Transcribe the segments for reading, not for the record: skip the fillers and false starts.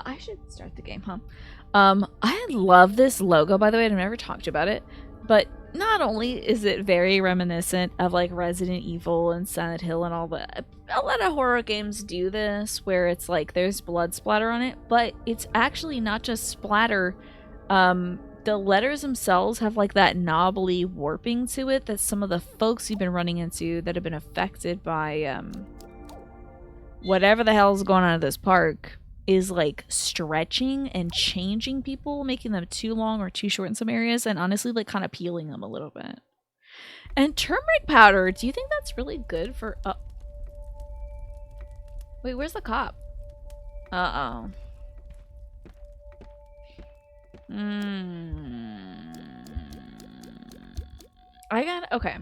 I should start the game, huh? I love this logo, by the way. I've never talked about it, but not only is it very reminiscent of like Resident Evil and Silent Hill and all that. A lot of horror games do this, where it's like there's blood splatter on it, but it's actually not just splatter. The letters themselves have like that knobbly warping to it that some of the folks you've been running into that have been affected by whatever the hell's going on at this park is like stretching and changing people, making them too long or too short in some areas, and honestly like kind of peeling them a little bit. And turmeric powder, do you think that's really good for wait, where's the cop? Uh-oh. I got okay.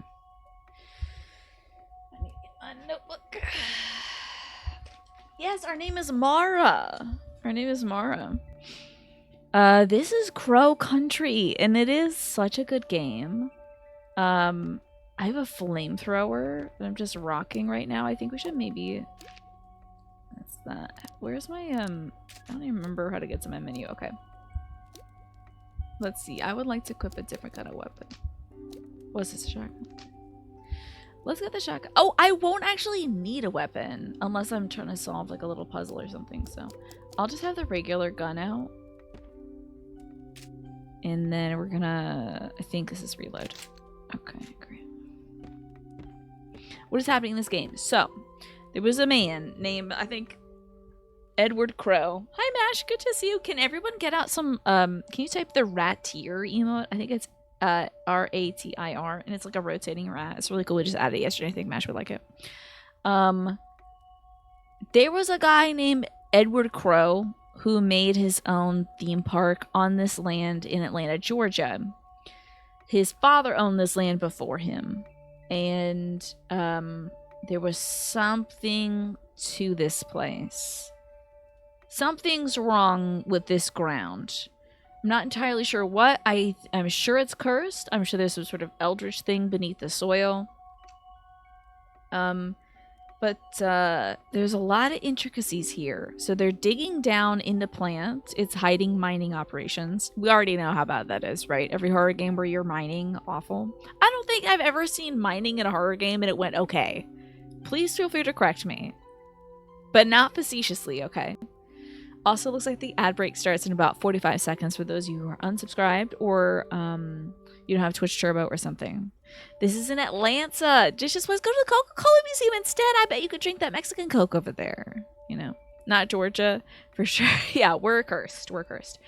I need to get my notebook. Yes, our name is Mara. Our name is Mara. This is Crow Country, and it is such a good game. I have a flamethrower that I'm just rocking right now. I think we should maybe... That's that. Where's my, I don't even remember how to get to my menu. Okay. Let's see. I would like to equip a different kind of weapon. What's this, shotgun? Let's get the shotgun. Oh, I won't actually need a weapon unless I'm trying to solve like a little puzzle or something. So I'll just have the regular gun out. And then we're gonna... I think this is reload. Okay, great. What is happening in this game? So, there was a man named, I think, Edward Crow. Hi, Mash. Good to see you. Can everyone get out some... can you type the Ratir emote? I think it's R-A-T-I-R, and it's like a rotating rat. It's really cool. We just added it yesterday. I think Mash would like it. There was a guy named Edward Crow who made his own theme park on this land in Atlanta, Georgia. His father owned this land before him, and there was something to this place. Something's wrong with this ground. I'm not entirely sure what. I'm sure it's cursed. I'm sure there's some sort of eldritch thing beneath the soil. But there's a lot of intricacies here. So they're digging down in the plant. It's hiding mining operations. We already know how bad that is, right? Every horror game where you're mining, awful. I don't think I've ever seen mining in a horror game and it went okay. Please feel free to correct me. But not facetiously, okay? Also, looks like the ad break starts in about 45 seconds for those of you who are unsubscribed or you don't have Twitch Turbo or something. This is in Atlanta. Just go to the Coca-Cola Museum instead. I bet you could drink that Mexican Coke over there. You know, not Georgia for sure. Yeah, we're cursed. We're cursed.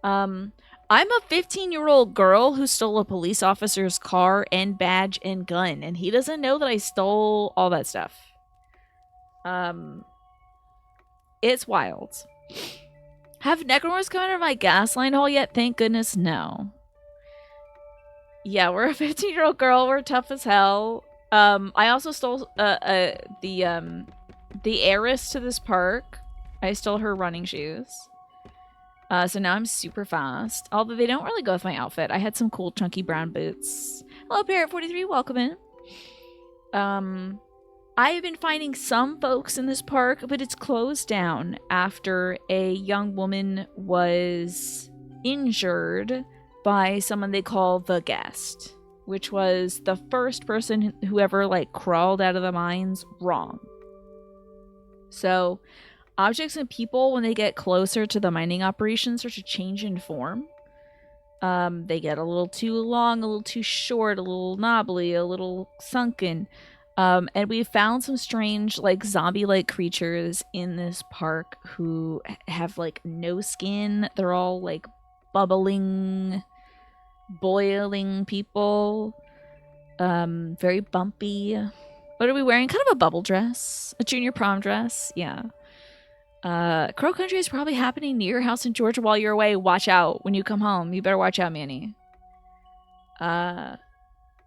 I'm a 15-year-old girl who stole a police officer's car and badge and gun, and he doesn't know that I stole all that stuff. It's wild. Have Necromorphs come out of my gas line hole yet? Thank goodness, no. Yeah, we're a 15-year-old girl. We're tough as hell. I also stole the heiress to this park. I stole her running shoes. So now I'm super fast. Although they don't really go with my outfit. I had some cool chunky brown boots. Hello, Parrot43. Welcome in. I have been finding some folks in this park, but it's closed down after a young woman was injured by someone they call the guest, which was the first person who ever like crawled out of the mines wrong. So objects and people, when they get closer to the mining operations, start to change in form. They get a little too long, a little too short, a little knobbly, a little sunken. And we found some strange, like, zombie-like creatures in this park who have, like, no skin. They're all, like, bubbling, boiling people. Very bumpy. What are we wearing? Kind of a bubble dress. A junior prom dress. Yeah. Crow Country is probably happening near your house in Georgia while you're away. Watch out. When you come home, you better watch out, Manny.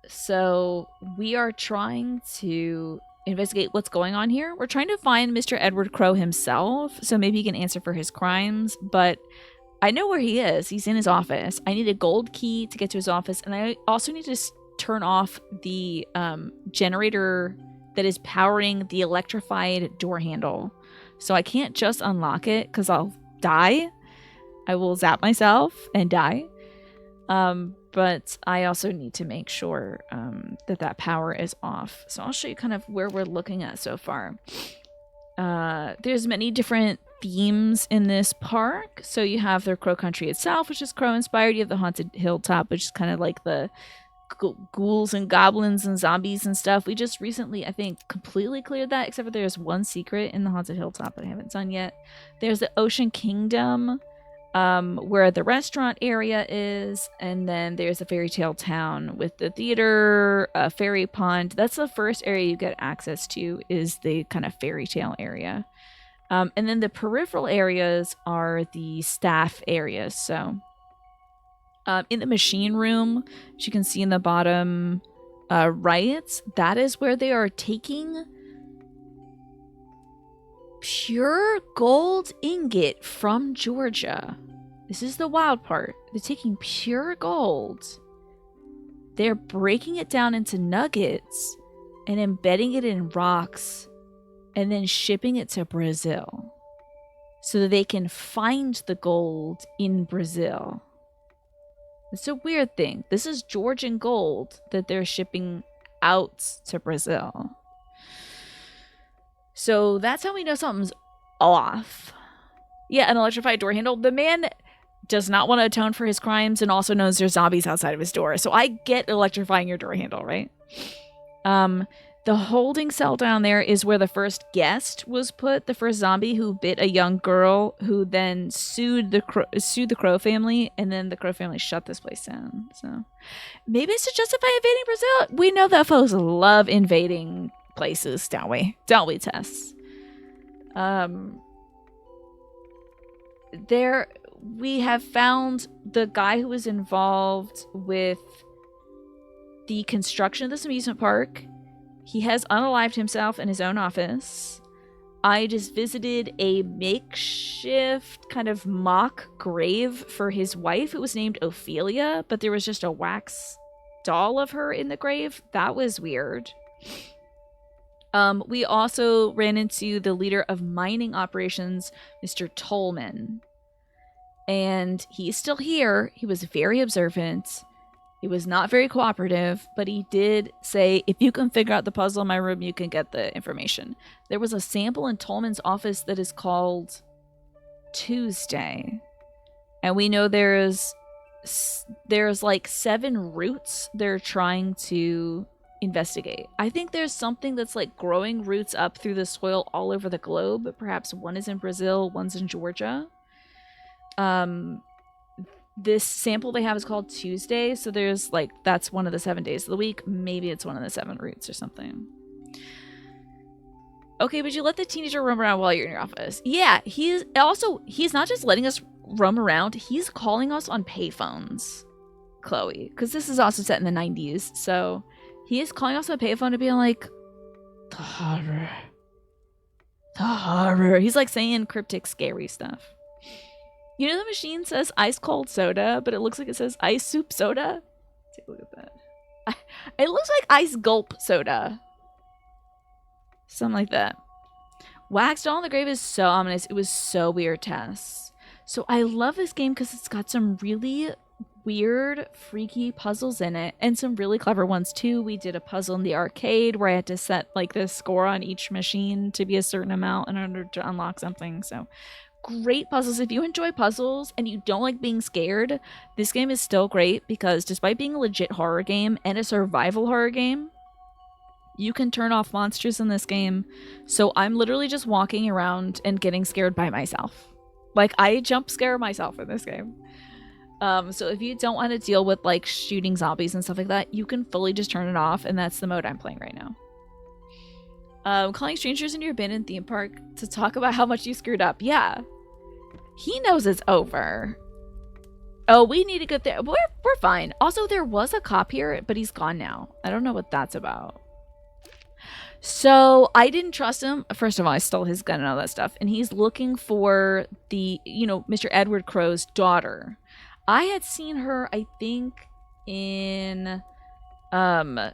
So we are trying to investigate what's going on here. We're trying to find Mr. Edward Crow himself, so maybe he can answer for his crimes, but I know where he is. He's in his office. I need a gold key to get to his office, and I also need to turn off the generator that is powering the electrified door handle. So I can't just unlock it, because I'll die. I will zap myself and die. But I also need to make sure that power is off. So I'll show you kind of where we're looking at so far. There's many different themes in this park. So you have the Crow Country itself, which is Crow inspired. You have the Haunted Hilltop, which is kind of like the ghouls and goblins and zombies and stuff. We just recently, I think, completely cleared that, except for there's one secret in the Haunted Hilltop that I haven't done yet. There's the Ocean Kingdom, where the restaurant area is, and then there's a fairy tale town with the theater, a fairy pond. That's the first area you get access to, is the kind of fairy tale area. And then the peripheral areas are the staff areas. So in the machine room, as you can see in the bottom right, that is where they are taking pure gold ingot from Georgia. This is the wild part. They're taking pure gold. They're breaking it down into nuggets and embedding it in rocks and then shipping it to Brazil so that they can find the gold in Brazil. It's a weird thing. This is Georgian gold that they're shipping out to Brazil. So that's how we know something's off. Yeah, an electrified door handle. The man does not want to atone for his crimes and also knows there's zombies outside of his door. So I get electrifying your door handle, right? The holding cell down there is where the first guest was put. The first zombie who bit a young girl, who then sued the Crow family, and then the Crow family shut this place down. So maybe it's to justify invading Brazil. We know that folks love invading places, don't we? Don't we, Tess? We have found the guy who was involved with the construction of this amusement park. He has unalived himself in his own office. I just visited a makeshift kind of mock grave for his wife, who was named Ophelia, but there was just a wax doll of her in the grave. That was weird. We also ran into the leader of mining operations, Mr. Tolman. And he's still here. He was very observant. He was not very cooperative, but he did say, if you can figure out the puzzle in my room, you can get the information. There was a sample in Tolman's office that is called Tuesday. And we know there's like 7 roots they're trying to investigate. I think there's something that's like growing roots up through the soil all over the globe. Perhaps one is in Brazil, one's in Georgia. This sample they have is called Tuesday, so there's like, that's one of the 7 days of the week. Maybe it's one of the 7 roots or something. Okay, but you let the teenager roam around while you're in your office. Yeah, he's not just letting us roam around, he's calling us on payphones, Chloe, because this is also set in the 90s, so he is calling us on a payphone to be like, the horror. The horror. He's like saying cryptic, scary stuff. You know the machine says ice cold soda, but it looks like it says ice soup soda? Take a look at that. It looks like ice gulp soda. Something like that. Wax doll in the grave is so ominous. It was so weird, Tess. So I love this game because it's got some really weird, freaky puzzles in it, and some really clever ones too. We did a puzzle in the arcade where I had to set like the score on each machine to be a certain amount in order to unlock something. So great puzzles. If you enjoy puzzles and you don't like being scared, this game is still great because despite being a legit horror game and a survival horror game, you can turn off monsters in this game. So I'm literally just walking around and getting scared by myself. Like, I jump scare myself in this game. So if you don't want to deal with like shooting zombies and stuff like that, you can fully just turn it off, and that's the mode I'm playing right now. Calling strangers in your abandoned theme park to talk about how much you screwed up. Yeah. He knows it's over. Oh, we need to get there. We're fine. Also, there was a cop here, but he's gone now. I don't know what that's about. So I didn't trust him. First of all, I stole his gun and all that stuff. And he's looking for the, Mr. Edward Crow's daughter. I had seen her, I think, in the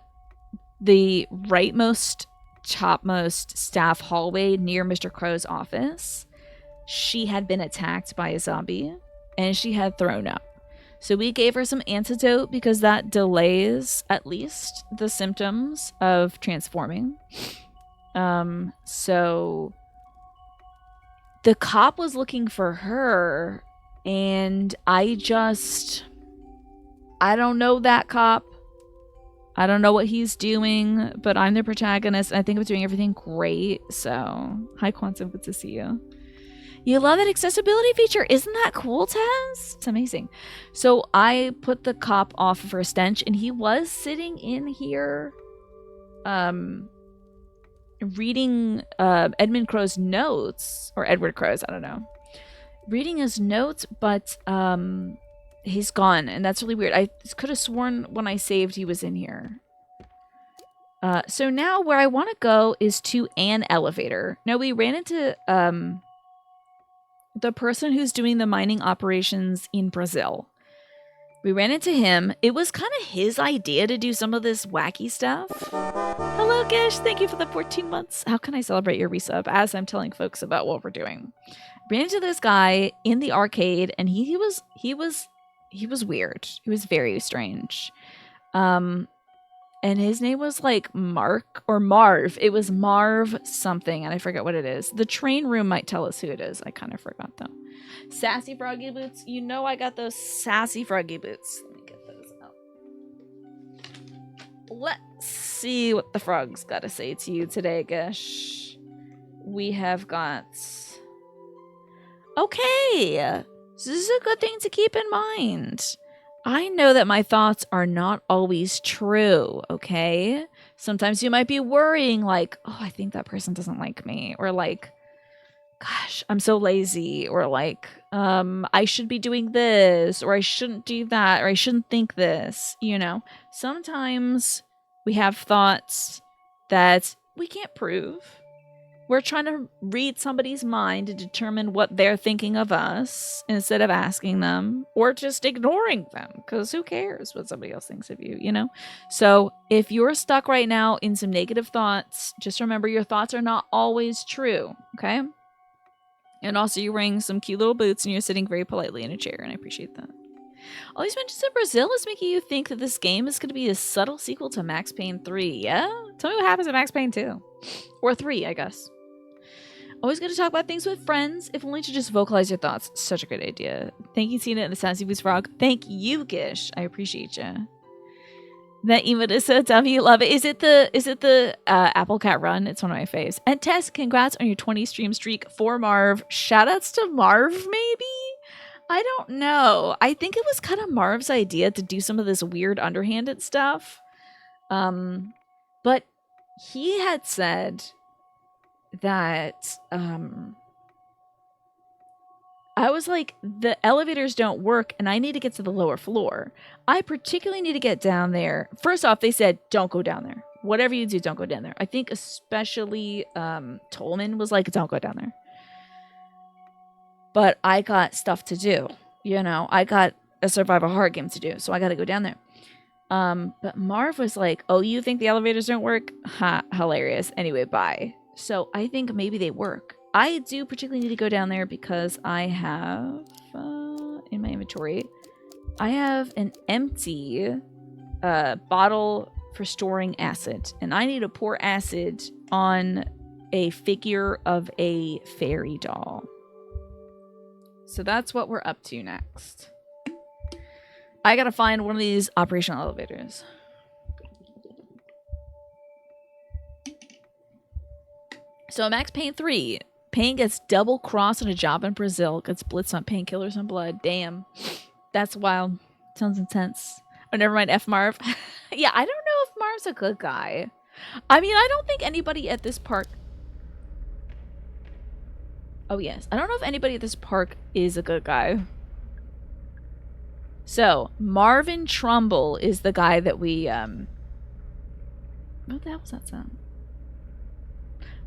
rightmost, topmost staff hallway near Mr. Crow's office. she had been attacked by a zombie and she had thrown up. So we gave her some antidote because that delays at least the symptoms of transforming. So the cop was looking for her, and I don't know that cop. I don't know what he's doing, but I'm the protagonist. And I think I'm doing everything great. So, hi Quantum, good to see you. You love that accessibility feature. Isn't that cool, Taz? It's amazing. So I put the cop off for a stench, and he was sitting in here reading Edmund Crow's notes, or Edward Crow's, I don't know. Reading his notes, but he's gone, and that's really weird. I could have sworn when I saved he was in here. So now where I want to go is to an elevator. Now we ran into the person who's doing the mining operations in Brazil. We ran into him. It was kind of his idea to do some of this wacky stuff. Hello, Gish. Thank you for the 14 months. How can I celebrate your resub as I'm telling folks about what we're doing? Ran into this guy in the arcade, and he was weird. He was very strange. And his name was like Mark or Marv. It was Marv something, and I forget what it is. The train room might tell us who it is. I kind of forgot though. Sassy Froggy Boots. You know I got those sassy Froggy Boots. Let me get those out. Let's see what the frogs got to say to you today, Gish. We have got... Okay. So this is a good thing to keep in mind. I know that my thoughts are not always true, okay? Sometimes you might be worrying like, oh, I think that person doesn't like me. Or like, gosh, I'm so lazy. Or like, I should be doing this. Or I shouldn't do that. Or I shouldn't think this, you know? Sometimes we have thoughts that we can't prove. We're trying to read somebody's mind to determine what they're thinking of us instead of asking them or just ignoring them, because who cares what somebody else thinks of you, you know? So if you're stuck right now in some negative thoughts, just remember your thoughts are not always true, okay? And also you're wearing some cute little boots and you're sitting very politely in a chair, and I appreciate that. All these mentions in Brazil is making you think that this game is going to be a subtle sequel to Max Payne 3, yeah? Tell me what happens in Max Payne 2. Or 3, I guess. Always good to talk about things with friends, if only to just vocalize your thoughts. Such a good idea. Thank you, Tina and the Sassy Boots Frog. Thank you, Gish. I appreciate you. That emote is so dumb. You love it. Is it the Apple Cat Run? It's one of my faves. And Tess, congrats on your 20 stream streak for Marv. Shoutouts to Marv, maybe? I don't know. I think it was kind of Marv's idea to do some of this weird underhanded stuff. But he had said that I was like, the elevators don't work and I need to get to the lower floor. I particularly need to get down there. First off, they said, don't go down there. Whatever you do, don't go down there. I think especially Tolman was like, don't go down there. But I got stuff to do. You know, I got a survival horror game to do. So I got to go down there. But Marv was like, oh, you think the elevators don't work? Ha, hilarious. Anyway, bye. So I think maybe they work. I do particularly need to go down there because I have, in my inventory, I have an empty bottle for storing acid. And I need to pour acid on a figure of a fairy doll. So that's what we're up to next. I gotta find one of these operational elevators. So Max Payne 3. Payne gets double crossed on a job in Brazil. Gets blitzed on painkillers and blood. Damn. That's wild. Sounds intense. Oh, never mind. F Marv. Yeah, I don't know if Marv's a good guy. I mean, I don't think anybody at this park... Oh, yes. I don't know if anybody at this park is a good guy. So, Marvin Trumbull is the guy that we... What the hell was that sound?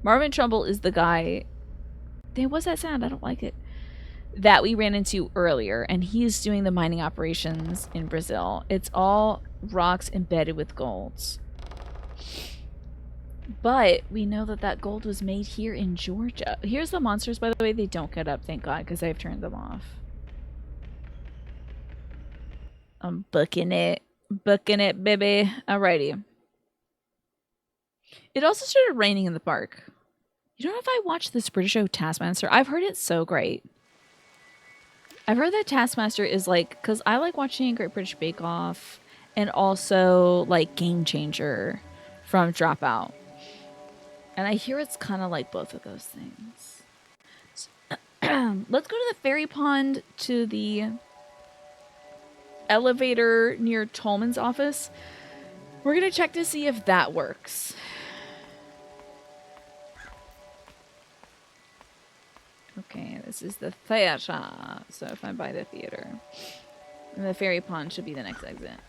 Marvin Trumbull is the guy... What's that sound? I don't like it. That we ran into earlier, and he's doing the mining operations in Brazil. It's all rocks embedded with golds. But we know that that gold was made here in Georgia. Here's the monsters, by the way. They don't get up, thank God, because I've turned them off. I'm booking it. Booking it, baby. Alrighty. It also started raining in the park. You don't know if I watched this British show Taskmaster? I've heard it's so great. I've heard that Taskmaster is like, because I like watching Great British Bake Off and also like Game Changer from Dropout. And I hear it's kind of like both of those things. Let's go to the fairy pond to the elevator near Tolman's office. We're going to check to see if that works. Okay, this is the theater. So if I'm by the theater, and the fairy pond should be the next exit.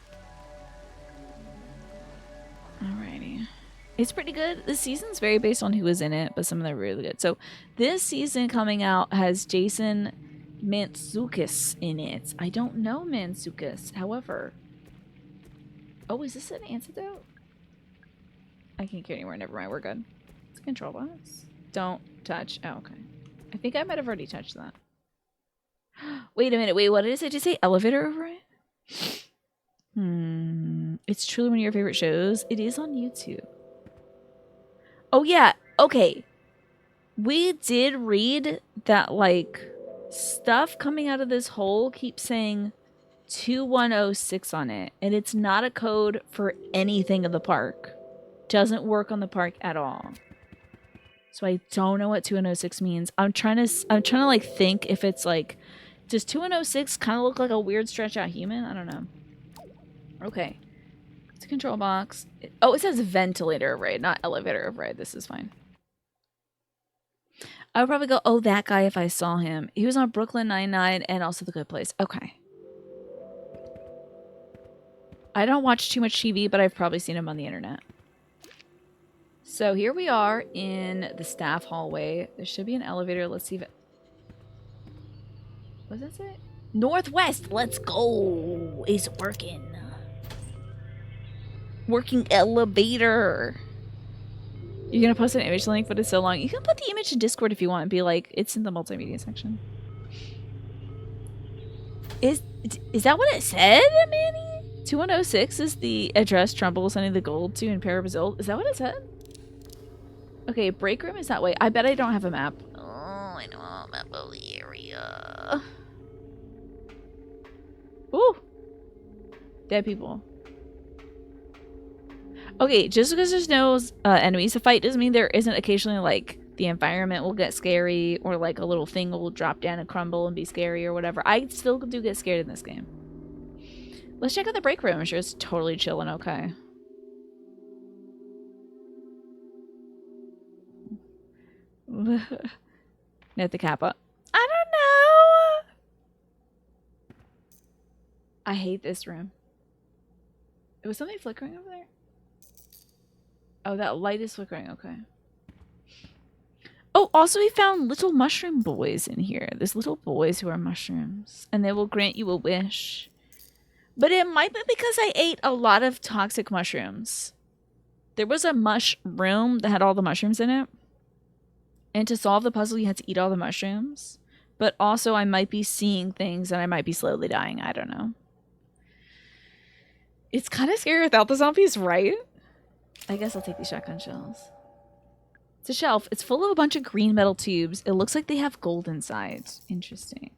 Alrighty. It's pretty good. This season's very based on who is in it, but some of them are really good. So this season coming out has Jason Mantzoukas in it. I don't know Mantzoukas, however. Oh, is this an antidote? I can't get anywhere. Never mind, we're good. It's a control box. Don't touch. Oh, okay. I think I might have already touched that. Wait a minute. Wait, what did it say? Did it say elevator over it? It's truly one of your favorite shows. It is on YouTube. Oh, yeah. Okay. We did read that, like, stuff coming out of this hole keeps saying 2106 on it. And it's not a code for anything in the park. Doesn't work on the park at all. So I don't know what 2106 means. I'm trying to like think if it's like, does 2106 kind of look like a weird stretched out human? I don't know. Okay. It's a control box. Oh, it says ventilator override, not elevator override. This is fine. I would probably go, oh, that guy if I saw him. He was on Brooklyn Nine-Nine and also The Good Place. Okay. I don't watch too much TV, but I've probably seen him on the internet. So here we are in the staff hallway. There should be an elevator. Let's see if it... What does that say? Northwest, let's go. It's working. Working elevator. You're gonna post an image link, but it's so long. You can put the image in Discord if you want and be like, it's in the multimedia section. Is that what it said, Manny? 2106 is the address Trumbull was sending the gold to in Parabazil. Is that what it said? Okay, break room is that way. I bet I don't have a map. Oh, I know a map of the area. Ooh. Dead people. Okay, just because there's no enemies to fight doesn't mean there isn't occasionally, like, the environment will get scary or, like, a little thing will drop down and crumble and be scary or whatever. I still do get scared in this game. Let's check out the break room. I'm sure it's totally chill and okay. Note the kappa. I don't know. I hate this room. Was something flickering over there? Oh, that light is flickering. Okay. Oh, also we found little mushroom boys in here. There's little boys who are mushrooms. And they will grant you a wish. But it might be because I ate a lot of toxic mushrooms. There was a mushroom that had all the mushrooms in it. And to solve the puzzle, you had to eat all the mushrooms. But also, I might be seeing things and I might be slowly dying. I don't know. It's kind of scary without the zombies, right? I guess I'll take these shotgun shells. It's a shelf. It's full of a bunch of green metal tubes. It looks like they have gold inside. Interesting.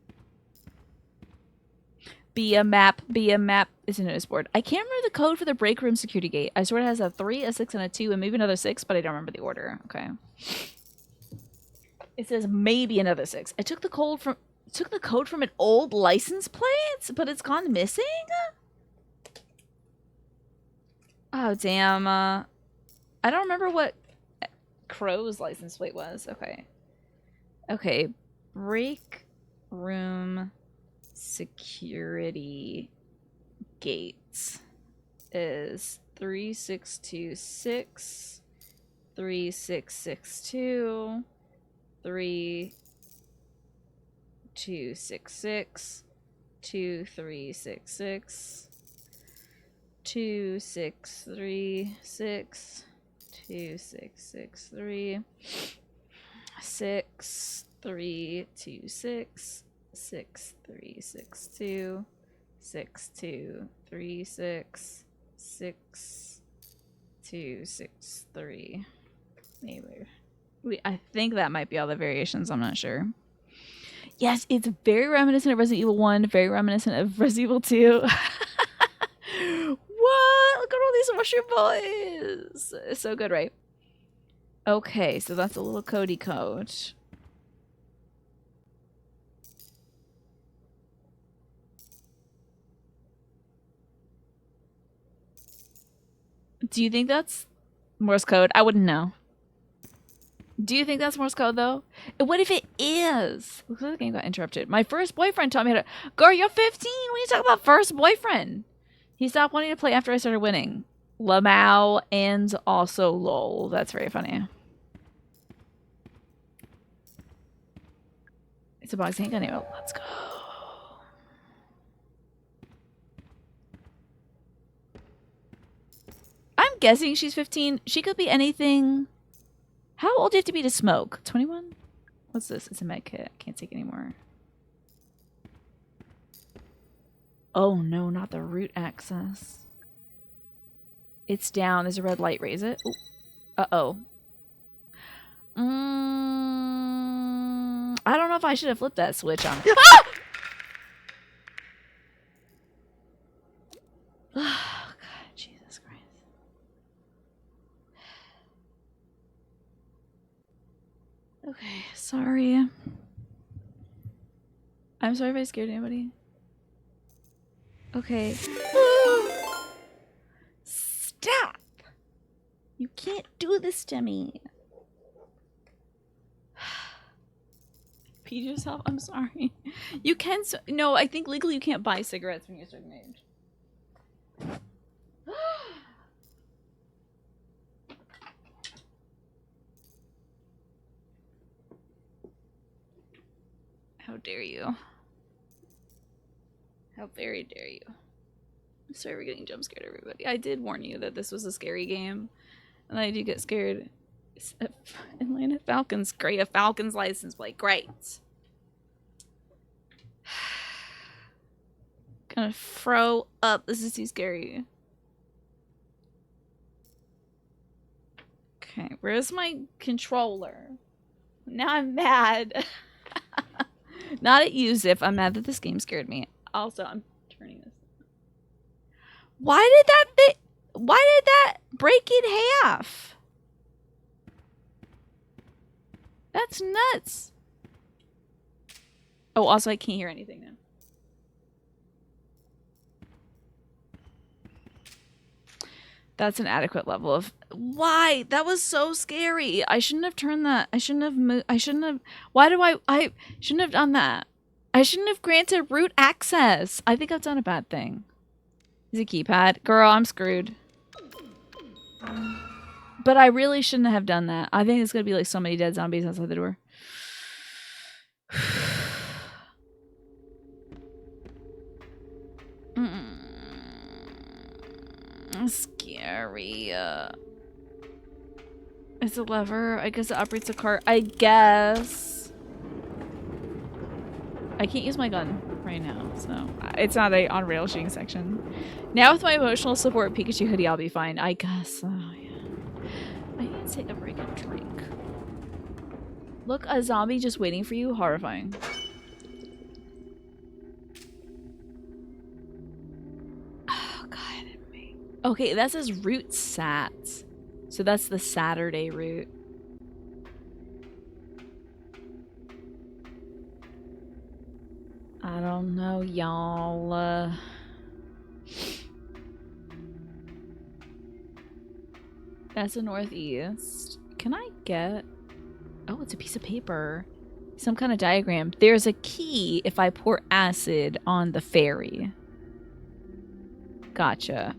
Be a map. Be a map. It's a notice board. I can't remember the code for the break room security gate. I swear it has a 3, a 6, and a 2, and maybe another 6, but I don't remember the order. Okay. It says maybe another 6. I took the code from an old license plate, but it's gone missing? Oh, damn. I don't remember what Crow's license plate was. Okay. Okay. Break room security gate is 3626, 3662, 3266, 2366, 2636, 2663 6326 6362 6236 6263. Maybe. I think that might be all the variations. I'm not sure. Yes, it's very reminiscent of Resident Evil 1, very reminiscent of Resident Evil 2. What? Look at all these mushroom boys. It's so good, right? Okay, so that's a little Cody code. Do you think that's Morse code? I wouldn't know. Do you think that's Morse code, though? What if it is? Looks like the game got interrupted. My first boyfriend taught me how to... Girl, you're 15. When you talk about first boyfriend? He stopped wanting to play after I started winning. Lamau and also LOL. That's very funny. It's a box handgun anyway. Let's go. I'm guessing she's 15. She could be anything... How old do you have to be to smoke? 21? What's this? It's a med kit. I can't take anymore. Oh no, not the root access. It's down. There's a red light. Raise it. Ooh. Uh-oh. I don't know if I should have flipped that switch on. Ah! Oh, God. Jesus Christ. Okay, sorry. I'm sorry if I scared anybody. Okay. Stop! You can't do this to me. Pee yourself? I'm sorry. You can... No, I think legally you can't buy cigarettes when you're a certain age. How dare you? How very dare you? I'm sorry we're getting jump scared, everybody. I did warn you that this was a scary game. And I do get scared. Atlanta Falcons. Great. A Falcons license plate. Great. Gonna throw up. This is too scary. Okay, where's my controller? Now I'm mad. Not at you, Ziff. I'm mad that this game scared me. Also, I'm turning this. Why did that break in half? That's nuts. Oh, also I can't hear anything now. That's an adequate level of... Why? That was so scary. I shouldn't have turned that. I shouldn't have moved. I shouldn't have... Why do I shouldn't have done that. I shouldn't have granted root access. I think I've done a bad thing. Is it keypad? Girl, I'm screwed. But I really shouldn't have done that. I think there's going to be like so many dead zombies outside the door. Scary. It's a lever. I guess it operates a cart. I guess. I can't use my gun right now, so it's not a on-rail shooting section. Now with my emotional support Pikachu hoodie, I'll be fine. I guess. Oh, yeah. I need to take a break and drink. Look, a zombie just waiting for you. Horrifying. Oh, God. Okay, that says route sat. So that's the Saturday route. I don't know, y'all. That's the northeast. Can I get... Oh, it's a piece of paper. Some kind of diagram. There's a key if I pour acid on the ferry. Gotcha.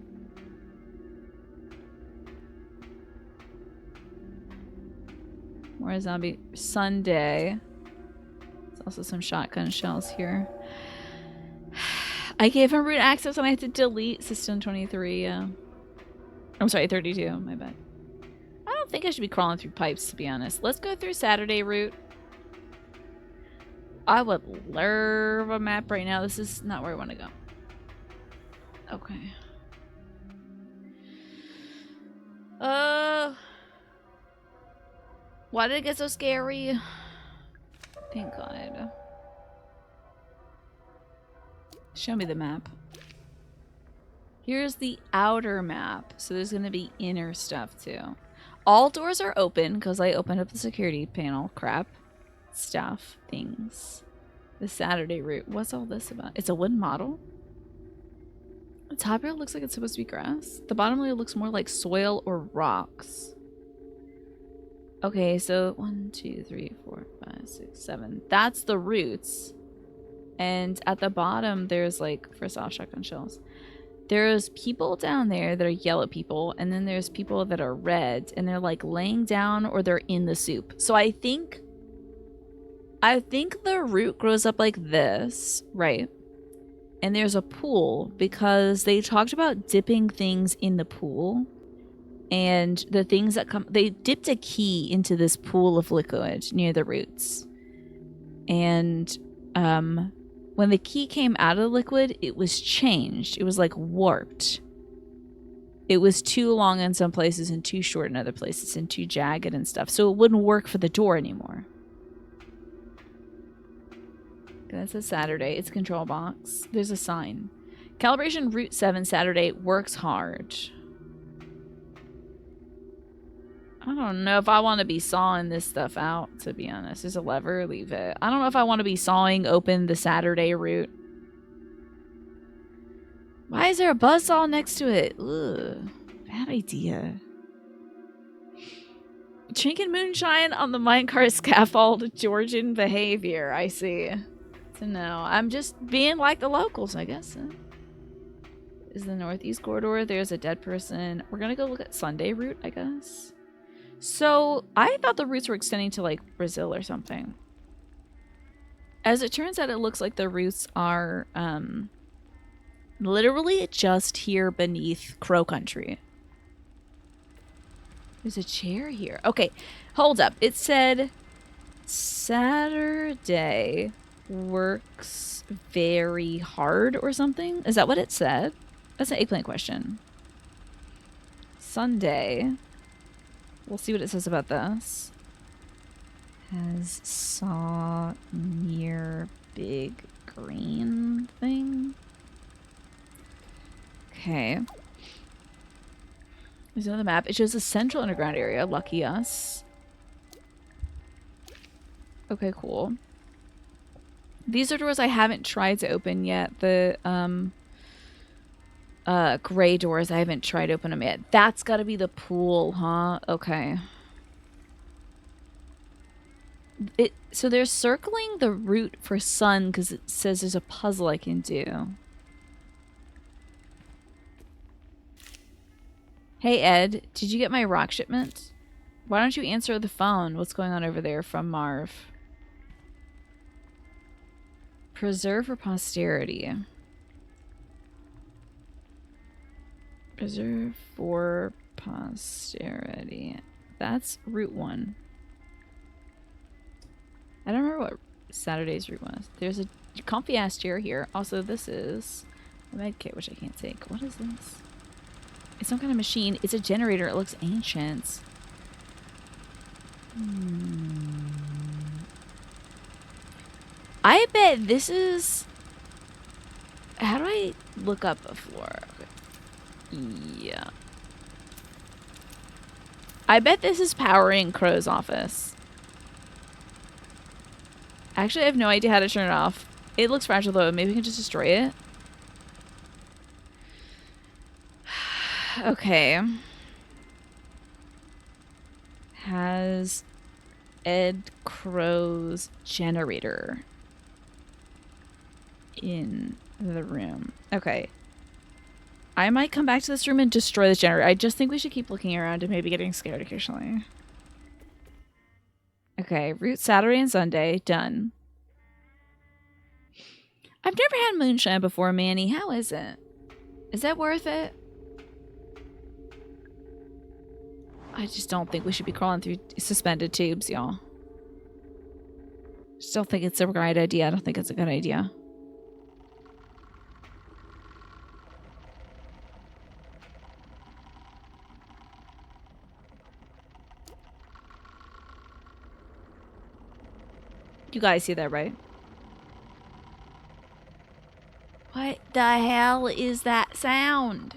More zombie. Sunday. There's also some shotgun shells here. I gave him root access and I had to delete system 23. I'm sorry, 32. My bad. I don't think I should be crawling through pipes, to be honest. Let's go through Saturday route. I would love a map right now. This is not where I want to go. Okay. Why did it get so scary? Thank God. Show me the map. Here's the outer map. So there's going to be inner stuff too. All doors are open because I opened up the security panel. Crap. Stuff. Things. The Saturday route. What's all this about? It's a wooden model? The top here looks like it's supposed to be grass. The bottom layer looks more like soil or rocks. Okay, so 1, 2, 3, 4, 5, 6, 7. That's the roots. And at the bottom, there's like, first off, shotgun shells. There's people down there that are yellow people, and then there's people that are red, and they're like laying down or they're in the soup. So I think the root grows up like this, right? And there's a pool because they talked about dipping things in the pool. And the things that come, they dipped a key into this pool of liquid near the roots. And when the key came out of the liquid, it was changed. It was like warped. It was too long in some places and too short in other places and too jagged and stuff. So it wouldn't work for the door anymore. That's a Saturday. It's a control box. There's a sign. Calibration Route 7 Saturday works hard. I don't know if I want to be sawing this stuff out, to be honest. There's a lever, leave it. I don't know if I want to be sawing open the Saturday route. Why is there a buzzsaw next to it? Ugh, bad idea. Drinking moonshine on the minecart scaffold, Georgian behavior, I see. So no, I'm just being like the locals, I guess. Is the northeast corridor, there's a dead person. We're gonna go look at Sunday route, I guess. So, I thought the roots were extending to, like, Brazil or something. As it turns out, it looks like the roots are, literally just here beneath Crow Country. There's a chair here. Okay, hold up. It said, Saturday works very hard or something? Is that what it said? That's an eggplant question. Sunday... We'll see what it says about this. Has saw near big green thing. Okay. There's another map. It shows the central underground area. Lucky us. Okay, cool. These are doors I haven't tried to open yet. The gray doors, I haven't tried to open them yet. That's gotta be the pool, huh? Okay. So they're circling the route for sun because it says there's a puzzle I can do. Hey Ed, did you get my rock shipment? Why don't you answer the phone? What's going on over there? From Marv. Preserve for posterity. Preserve for posterity. That's Route 1. I don't remember what Saturday's route was. There's a comfy ass chair here. Also, this is a med kit, which I can't take. What is this? It's some kind of machine. It's a generator. It looks ancient. I bet this is... How do I look up a floor? Okay. Yeah. I bet this is powering Crow's office. Actually, I have no idea how to turn it off. It looks fragile though. Maybe we can just destroy it. Okay. Has Ed Crow's generator in the room. Okay. I might come back to this room and destroy this generator. I just think we should keep looking around and maybe getting scared occasionally. Okay, route Saturday and Sunday. Done. I've never had moonshine before, Manny. How is it? Is that worth it? I just don't think we should be crawling through suspended tubes, y'all. Just don't think it's a great idea. I don't think it's a good idea. You guys see that, right? What the hell is that sound?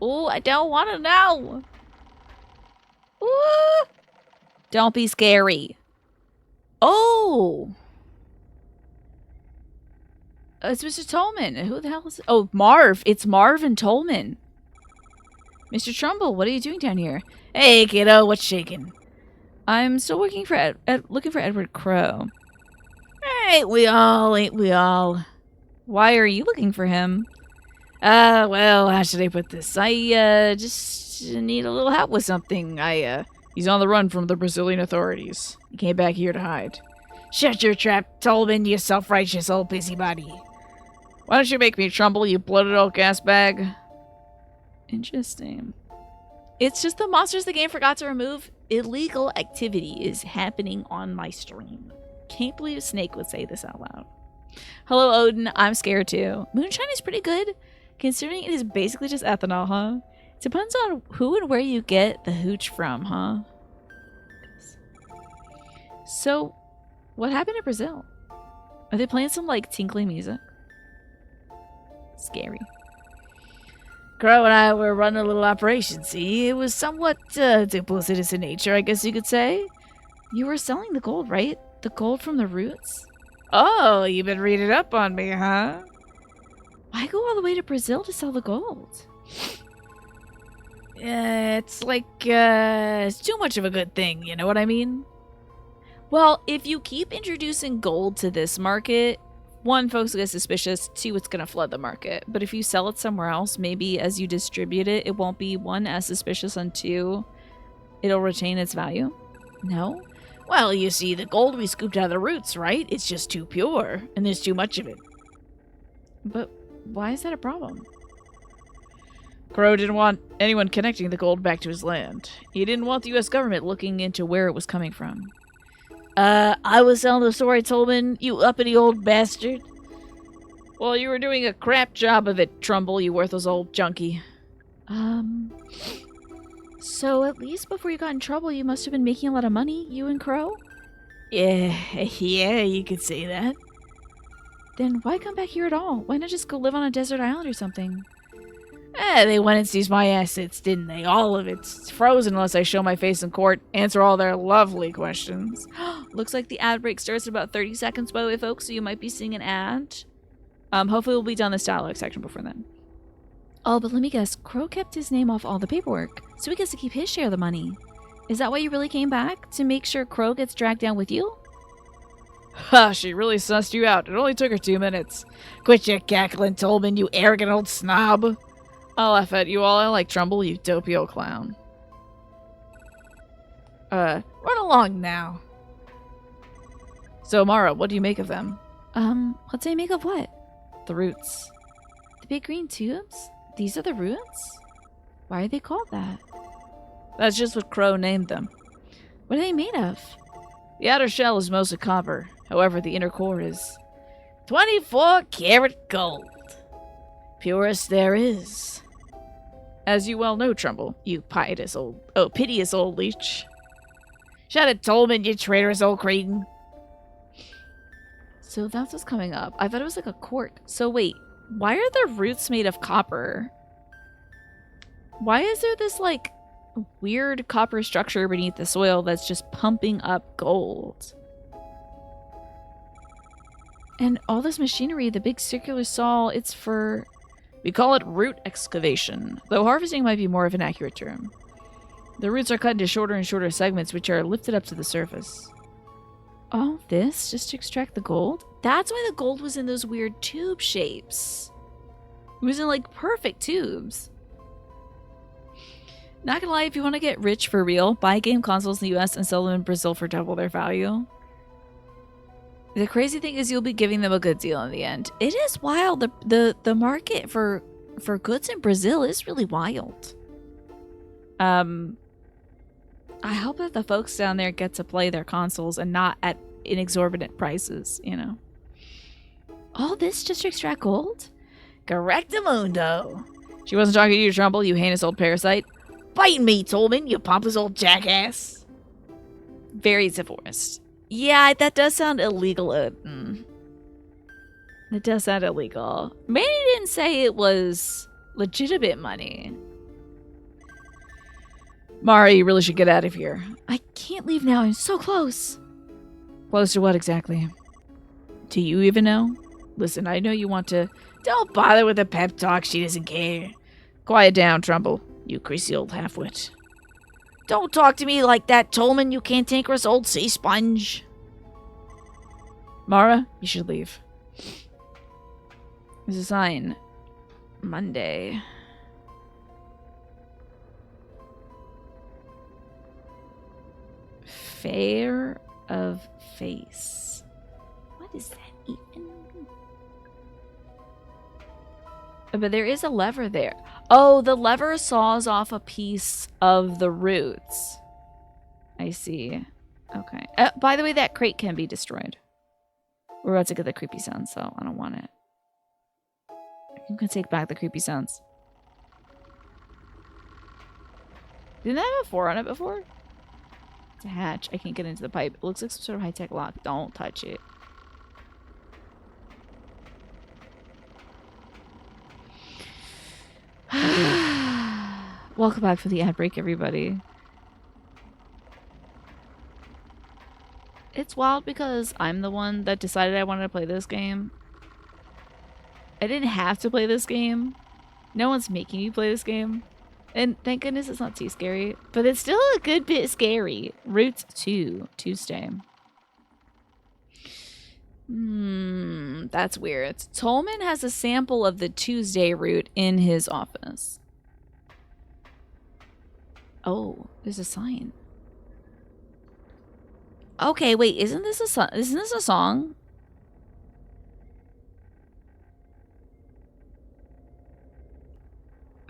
Oh, I don't want to know. Ooh. Don't be scary. Oh. It's Mr. Tolman. Who the hell is it? Oh, Marv. It's Marv and Tolman. Mr. Trumbull, what are you doing down here? Hey, kiddo, what's shaking? I'm still looking for Edward Crow. Ain't we all? Why are you looking for him? Well, how should I put this? I, just need a little help with something. He's on the run from the Brazilian authorities. He came back here to hide. Shut your trap, Tolman, you self-righteous old busybody. Why don't you make me Trumbull, you bloated old gas bag? Interesting. It's just the monsters the game forgot to remove. Illegal activity is happening on my stream. Can't believe Snake would say this out loud. Hello, Odin. I'm scared too. Moonshine is pretty good, considering it is basically just ethanol, huh? Depends on who and where you get the hooch from, huh? So, what happened in Brazil? Are they playing some, like, tinkly music? Scary. Crow and I were running a little operation, see? It was somewhat duplicitous in nature, I guess you could say. You were selling the gold, right? The gold from the roots? Oh, you've been reading up on me, huh? Why go all the way to Brazil to sell the gold? It's like, it's too much of a good thing, you know what I mean? Well, if you keep introducing gold to this market, one, folks will get suspicious, two, it's gonna flood the market. But if you sell it somewhere else, maybe as you distribute it, it won't be, one, as suspicious, and two, it'll retain its value. No? Well, you see, the gold we scooped out of the roots, right? It's just too pure, and there's too much of it. But why is that a problem? Crow didn't want anyone connecting the gold back to his land. He didn't want the U.S. government looking into where it was coming from. I was selling the story, Tolman, you uppity old bastard. Well, you were doing a crap job of it, Trumbull, you worthless old junkie. So at least before you got in trouble, you must have been making a lot of money, you and Crow? Yeah, you could say that. Then why come back here at all? Why not just go live on a desert island or something? They went and seized my assets, didn't they? All of it's frozen unless I show my face in court, answer all their lovely questions. Looks like the ad break starts in about 30 seconds, by the way, folks, so you might be seeing an ad. Hopefully we'll be done this dialogue section before then. Oh, but let me guess, Crow kept his name off all the paperwork, so he gets to keep his share of the money. Is that why you really came back? To make sure Crow gets dragged down with you? Ha, she really sussed you out. It only took her 2 minutes. Quit your cackling, Tolman, you arrogant old snob. I'll laugh at you all I like, Trumbull, you dopey old clown. Run along now. So, Mara, what do you make of them? What do I make of what? The roots. The big green tubes? These are the roots? Why are they called that? That's just what Crow named them. What are they made of? The outer shell is mostly copper. However, the inner core is 24-karat gold. Purest there is. As you well know, Trumbull, you piteous old leech. Shut it, Tolman, you traitorous old cretin. So that's what's coming up. I thought it was like a cork. So wait, why are the roots made of copper? Why is there this like weird copper structure beneath the soil that's just pumping up gold? And all this machinery, the big circular saw, it's for... We call it root excavation, though harvesting might be more of an accurate term. The roots are cut into shorter and shorter segments, which are lifted up to the surface. All this just to extract the gold? That's why the gold was in those weird tube shapes. It was in like perfect tubes. Not gonna lie, if you want to get rich for real, buy game consoles in the US and sell them in Brazil for double their value. The crazy thing is you'll be giving them a good deal in the end. It is wild. The market for goods in Brazil is really wild. I hope that the folks down there get to play their consoles and not at exorbitant prices, you know. Oh, this just extract gold? Correctamundo. She wasn't talking to you, Trumbull, you heinous old parasite. Bite me, Tolman, you pompous old jackass. Very divorced. Yeah, that does sound illegal. It does sound illegal. Maybe didn't say it was legitimate money. Mara, you really should get out of here. I can't leave now. I'm so close. Close to what exactly? Do you even know? Listen, I know you want to... Don't bother with the pep talk. She doesn't care. Quiet down, Trumbull. You greasy old halfwit. Don't talk to me like that, Tolman, you cantankerous old sea sponge. Mara, you should leave. There's a sign. Monday. Fair of Face. What is that even? But there is a lever there. Oh, the lever saws off a piece of the roots. I see. Okay. By the way, that crate can be destroyed. We're about to get the creepy sounds, so I don't want it. You can take back the creepy sounds. Didn't that have a 4 on it before? It's a hatch. I can't get into the pipe. It looks like some sort of high-tech lock. Don't touch it. Welcome back for the ad break, everybody. It's wild because I'm the one that decided I wanted to play this game. I didn't have to play this game. No one's making me play this game. And thank goodness it's not too scary. But it's still a good bit scary. Roots 2. Tuesday. That's weird. Tolman has a sample of the Tuesday route in his office. Oh, there's a sign. Okay, wait, isn't this a song?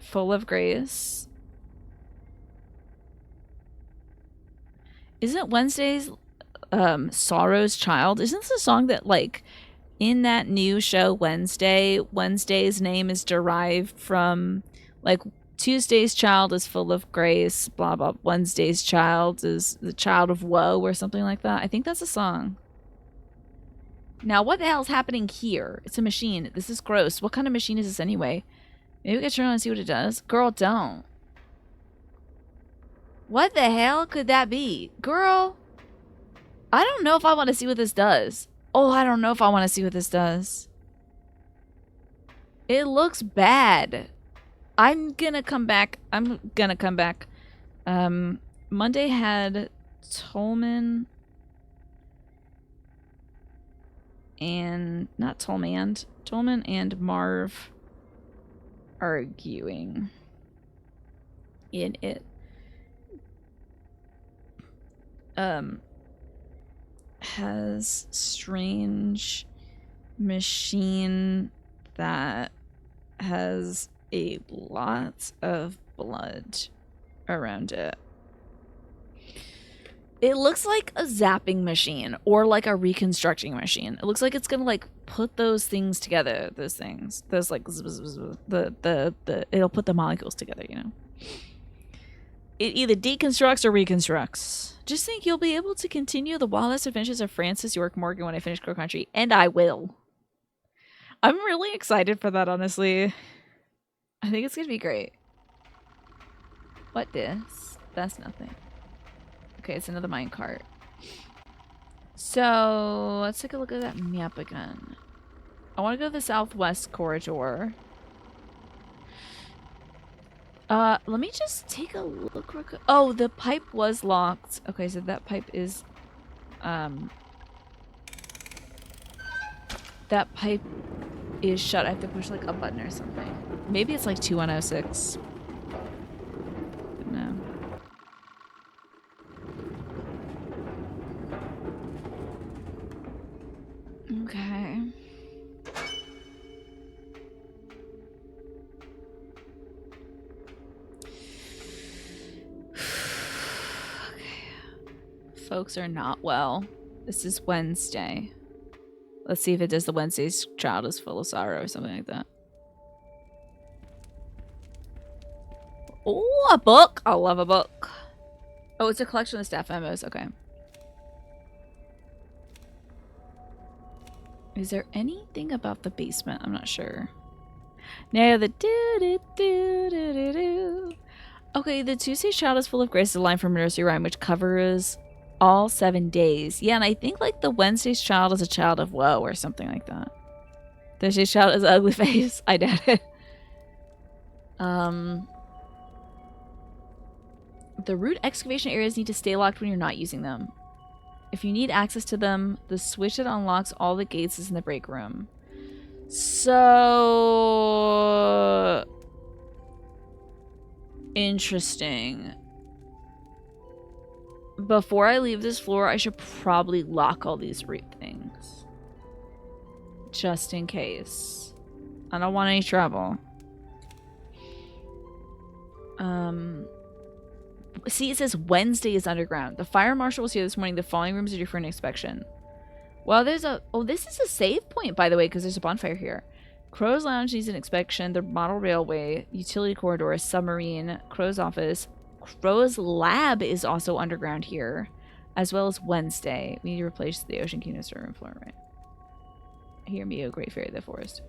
Full of Grace. Isn't Wednesday's Sorrow's Child? Isn't this a song that, like, in that new show Wednesday's name is derived from, like, Tuesday's child is full of grace, blah, blah. Wednesday's child is the child of woe or something like that. I think that's a song. Now, what the hell is happening here? It's a machine. This is gross. What kind of machine is this anyway? Maybe we can turn on and see what it does. Girl, don't. What the hell could that be? Girl, I don't know if I want to see what this does. Oh, I don't know if I want to see what this does. It looks bad. I'm gonna come back. Monday had Tolman and... Not Tolman. Tolman and Marv arguing in it. Has strange machine that has a lot of blood around it. It looks like a zapping machine or like a reconstructing machine. It looks like it's gonna like put those things together. Those things. Those like it'll put the molecules together, you know. It either deconstructs or reconstructs. Just think you'll be able to continue the wildest adventures of Francis York Morgan when I finish Crow Country, and I will. I'm really excited for that, honestly. I think it's gonna be great. What this? That's nothing. Okay, it's another minecart. So let's take a look at that map again. I want to go to the southwest corridor. Let me just take a look real quick. Oh, the pipe was locked. Okay, so that pipe is, that pipe is shut. I have to push like a button or something. Maybe it's like 2106. No. Okay. folks are not well. This is Wednesday. Let's see if it does the Wednesday's child is full of sorrow or something like that. Oh, a book! I love a book. Oh, it's a collection of staff memos. Okay. Is there anything about the basement? I'm not sure. Now the do-do-do-do-do-do. Okay, the Tuesday's child is full of grace is a line from Nursery Rhyme, which covers all 7 days. Yeah, and I think like the Wednesday's child is a child of woe or something like that. Thursday's child is ugly face. I doubt it. The root excavation areas need to stay locked when you're not using them. If you need access to them, the switch that unlocks all the gates is in the break room. So... interesting. Before I leave this floor, I should probably lock all these root things. Just in case. I don't want any trouble. See, it says Wednesday is underground. The fire marshal was here this morning. The following rooms are due for an inspection. Well, there's a... oh, this is a save point, by the way, because there's a bonfire here. Crow's Lounge needs an inspection. The model railway, utility corridor, submarine, Crow's office. Crow's lab is also underground here, as well as Wednesday. We need to replace the Ocean Kingdom storeroom floor, right? Hear me, O great fairy of the forest.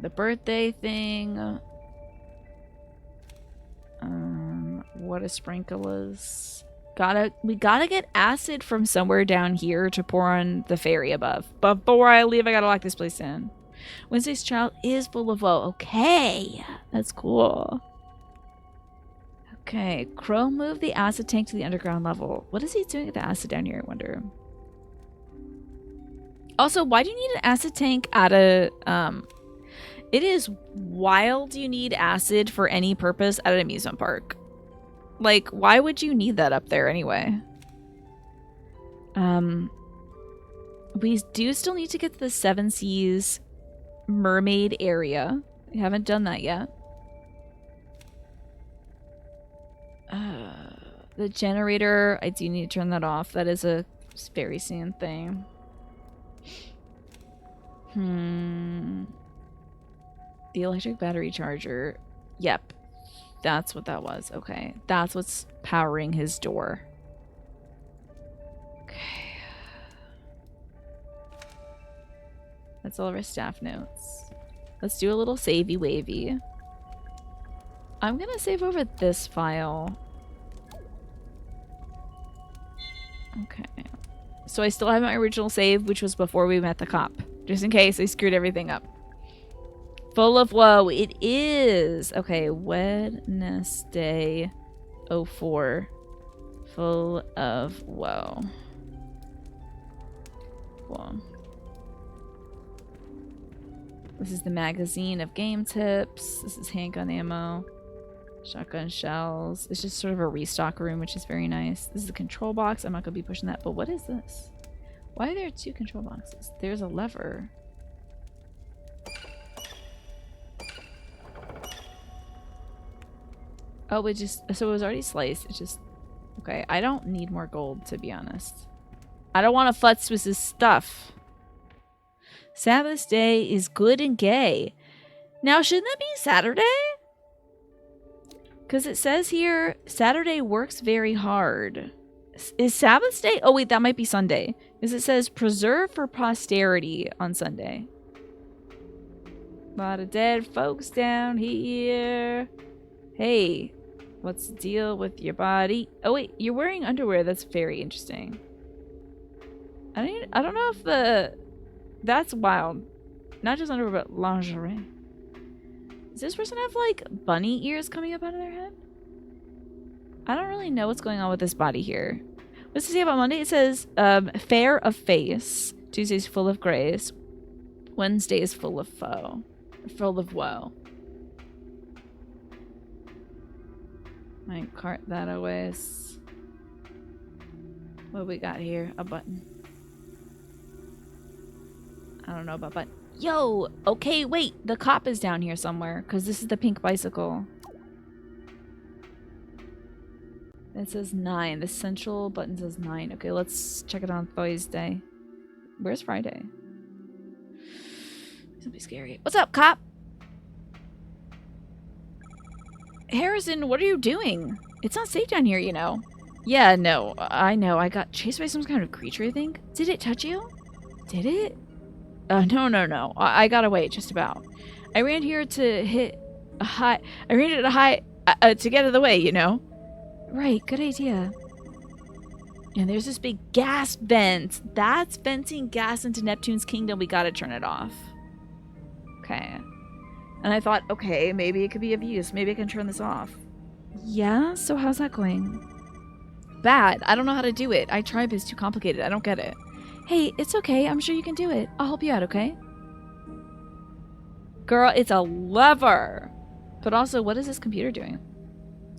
The birthday thing. What a sprinklers. We gotta get acid from somewhere down here to pour on the fairy above. Before I leave, I gotta lock this place in. Wednesday's child is full of woe. Okay, that's cool. Okay, Crow moved the acid tank to the underground level. What is he doing with the acid down here, I wonder? Also, why do you need an acid tank at a... it is wild you need acid for any purpose at an amusement park. Like, why would you need that up there anyway? We do still need to get to the Seven Seas mermaid area. We haven't done that yet. The generator, I do need to turn that off. That is a very sand thing. The electric battery charger. Yep. That's what that was. Okay. That's what's powering his door. Okay. That's all of our staff notes. Let's do a little savey wavy. I'm gonna save over this file. Okay. So I still have my original save, which was before we met the cop. Just in case I screwed everything up. Full of woe. It is. Okay, Wednesday 04. Full of woe. Cool. This is the magazine of game tips. This is handgun ammo. Shotgun shells. It's just sort of a restock room, which is very nice. This is a control box. I'm not going to be pushing that. But what is this? Why are there 2 control boxes? There's a lever. Oh, it just... so it was already sliced. It's just... okay, I don't need more gold, to be honest. I don't want to futz with this stuff. Sabbath day is good and gay. Now, shouldn't that be Saturday? Because it says here, Saturday works very hard. Is Sabbath day? Oh, wait, that might be Sunday. Because it says preserve for posterity on Sunday. A lot of dead folks down here. Hey, what's the deal with your body? Oh, wait, you're wearing underwear. That's very interesting. I don't know if the... that's wild. Not just underwear, but lingerie. Does this person have, like, bunny ears coming up out of their head? I don't really know what's going on with this body here. What's it say about Monday? It says, fair of face. Tuesday's full of grace. Wednesday is full of foe. Full of woe. Might cart that away. What we got here? A button. I don't know about button. Yo! Okay, wait. The cop is down here somewhere. Because this is the pink bicycle. It says 9. The central button says 9. Okay, let's check it on Thursday. Where's Friday? It's gonna be scary. What's up, cop? Harrison, what are you doing? It's not safe down here, you know. Yeah, no, I know. I got chased by some kind of creature, I think. Did it touch you? Did it? No. I got away, just about. I ran here to hit a high. I ran at a high to get out of the way, you know. Right, good idea. And there's this big gas vent. That's venting gas into Neptune's kingdom. We gotta turn it off. Okay. And I thought, okay, maybe it could be of use. Maybe I can turn this off. Yeah? So how's that going? Bad. I don't know how to do it. I tried, but it's too complicated. I don't get it. Hey, it's okay. I'm sure you can do it. I'll help you out, okay? Girl, it's a lever. But also, what is this computer doing?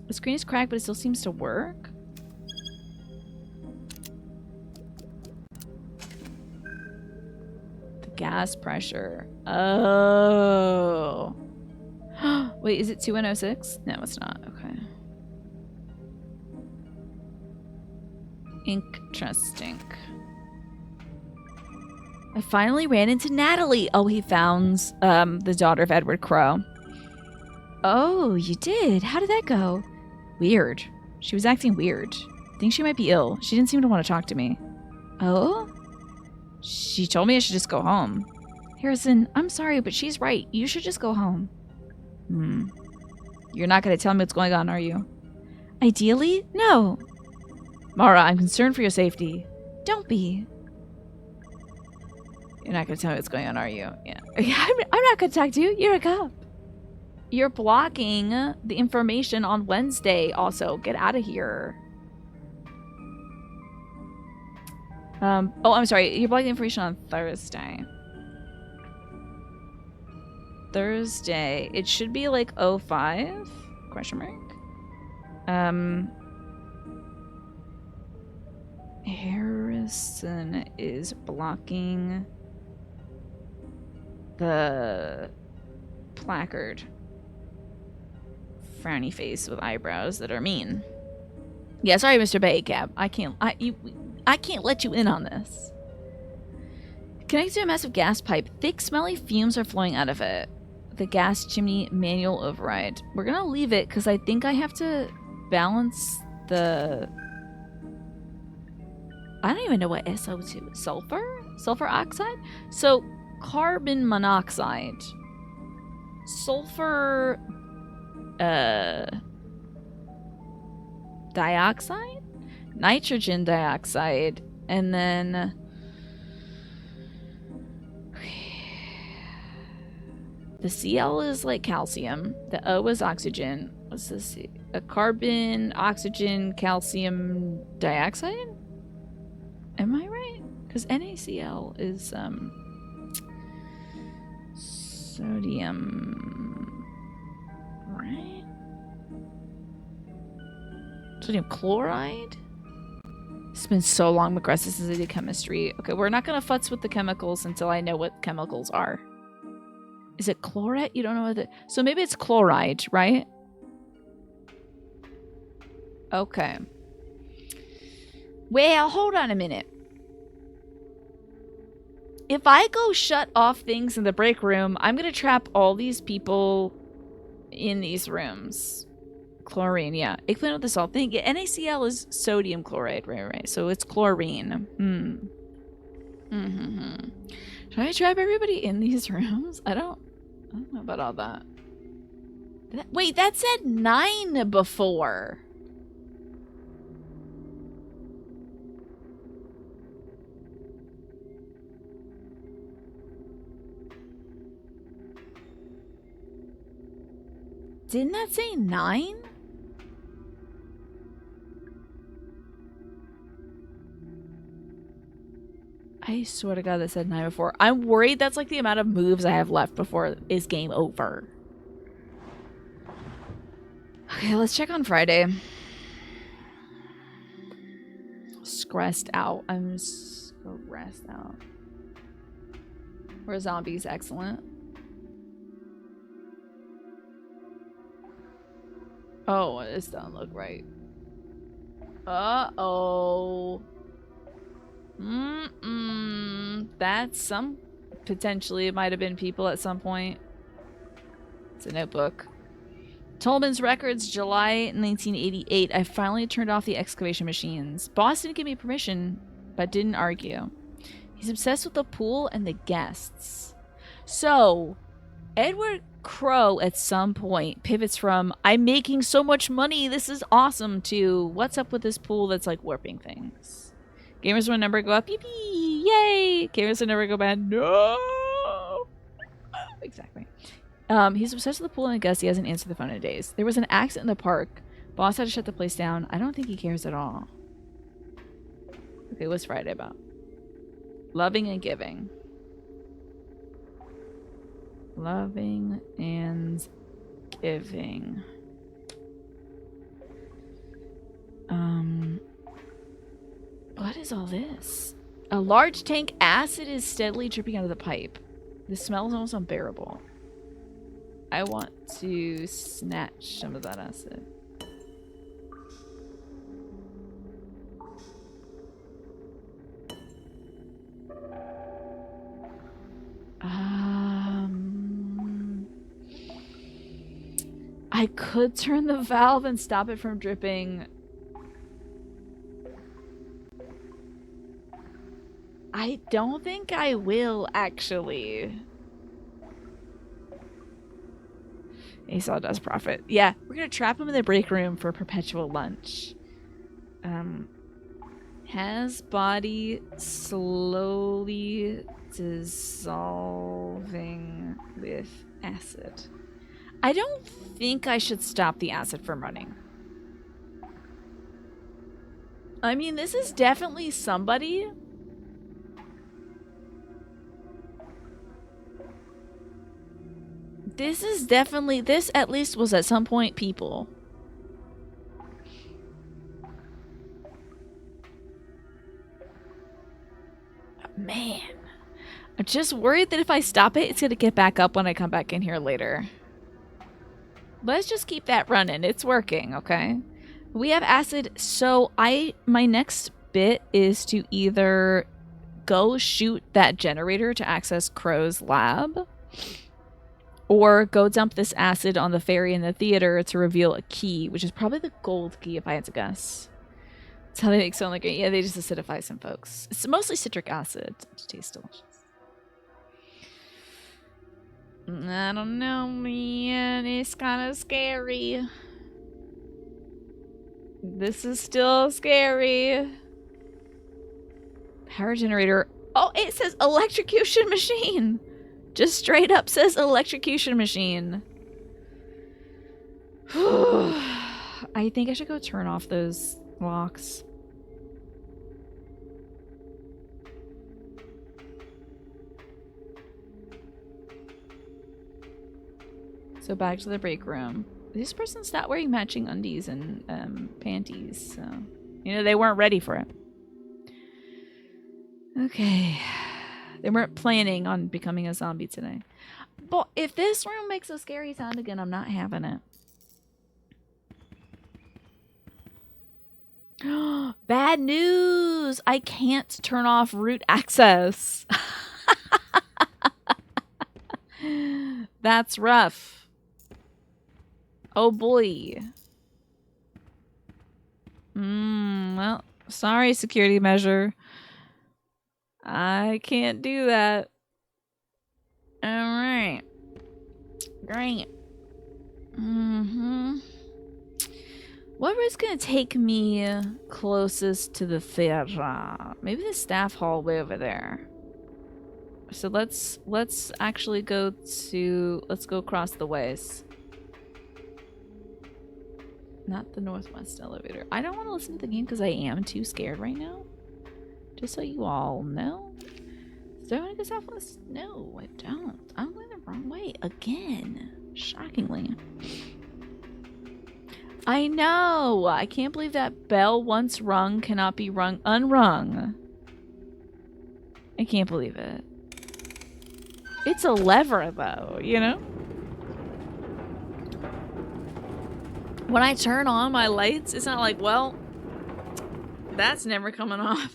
The screen is cracked, but it still seems to work. The gas pressure. Oh. Wait, is it 2106? No, it's not. Okay. Interesting. I finally ran into Natalie. Oh, he found the daughter of Edward Crowe. Oh, you did? How did that go? Weird. She was acting weird. I think she might be ill. She didn't seem to want to talk to me. Oh? She told me I should just go home. Harrison, I'm sorry, but she's right. You should just go home. You're not going to tell me what's going on, are you? Ideally, no. Mara, I'm concerned for your safety. Don't be. You're not going to tell me what's going on, are you? Yeah. I'm not going to talk to you. You're a cop. You're blocking the information on Wednesday also. Get out of here. Oh, I'm sorry. You're blocking the information on Thursday. Thursday. It should be like 05? Question mark. Harrison is blocking the placard. Frowny face with eyebrows that are mean. Yeah, sorry, Mr. Baycap. I can't let you in on this. Connected to a massive gas pipe. Thick, smelly fumes are flowing out of it. The gas chimney manual override. We're gonna leave it because I think I have to balance the... I don't even know what SO2 is. Sulfur? Sulfur oxide? So, carbon monoxide. Sulfur... dioxide? Nitrogen dioxide. And then... The Cl is like calcium. The O is oxygen. What's this? A carbon, oxygen, calcium dioxide? Am I right? Because NaCl is sodium, right? Sodium chloride? It's been so long, McGrath, since I did chemistry. Okay, we're not gonna futz with the chemicals until I know what chemicals are. Is it chloride? You don't know what it... So maybe it's chloride, right? Okay. Well, hold on a minute. If I go shut off things in the break room, I'm going to trap all these people in these rooms. Chlorine, yeah. Explain what this all thing. Yeah, NaCl is sodium chloride, right. So it's chlorine. Should I trap everybody in these rooms? I don't know about all that. Wait, that said 9 before. Didn't that say 9? I swear to God that said 9 before. I'm worried that's like the amount of moves I have left before is game over. Okay, let's check on Friday. Stressed out. I'm stressed out. Where zombies? Excellent. Oh, this doesn't look right. Uh-oh. That's some... Potentially, it might have been people at some point. It's a notebook. Tolman's Records, July 1988. I finally turned off the excavation machines. Boss didn't give me permission, but didn't argue. He's obsessed with the pool and the guests. So, Edward Crow at some point pivots from, I'm making so much money, this is awesome, to what's up with this pool that's like warping things. Gamers will never go up, yippee, yay! Gamers will never go bad, no! Exactly. He's obsessed with the pool and the guests. He hasn't answered the phone in days. There was an accident in the park. Boss had to shut the place down. I don't think he cares at all. Okay, what's Friday about? Loving and giving. Loving and giving. What is all this? A large tank acid is steadily dripping out of the pipe. The smell is almost unbearable. I want to snatch some of that acid. I could turn the valve and stop it from dripping. I don't think I will, actually. Esau does profit. Yeah, we're gonna trap him in the break room for perpetual lunch. Has body slowly dissolving with acid. I don't think I should stop the acid from running. I mean, this is definitely somebody. This is definitely, this at least was at some point people. Man. I'm just worried that if I stop it, it's going to get back up when I come back in here later. Let's just keep that running. It's working, okay? We have acid, so my next bit is to either go shoot that generator to access Crow's lab, or go dump this acid on the ferry in the theater to reveal a key, which is probably the gold key if I had to guess. That's how they make sound like it. Yeah, they just acidify some folks. It's mostly citric acid. It tastes delicious. I don't know, man. It's kind of scary. This is still scary. Power generator. Oh, it says electrocution machine. Just straight up says electrocution machine. I think I should go turn off those locks. So back to the break room. This person's not wearing matching undies and panties, so you know they weren't ready for it. Okay. They weren't planning on becoming a zombie today. But if this room makes a scary sound again, I'm not having it. Bad news! I can't turn off root access. That's rough. Oh boy. Well, sorry, security measure. I can't do that. Alright. Great. What was gonna take me closest to the theater? Maybe the staff hallway over there. So let's actually go to, let's go across the ways. Not the northwest elevator. I don't want to listen to the game because I am too scared right now. Just so you all know. Do I want to go southwest? No, I don't. I'm going the wrong way again. Shockingly. I know. I can't believe that bell once rung cannot be rung unrung. I can't believe it. It's a lever though, you know? When I turn on my lights, it's not like, well, That's never coming off.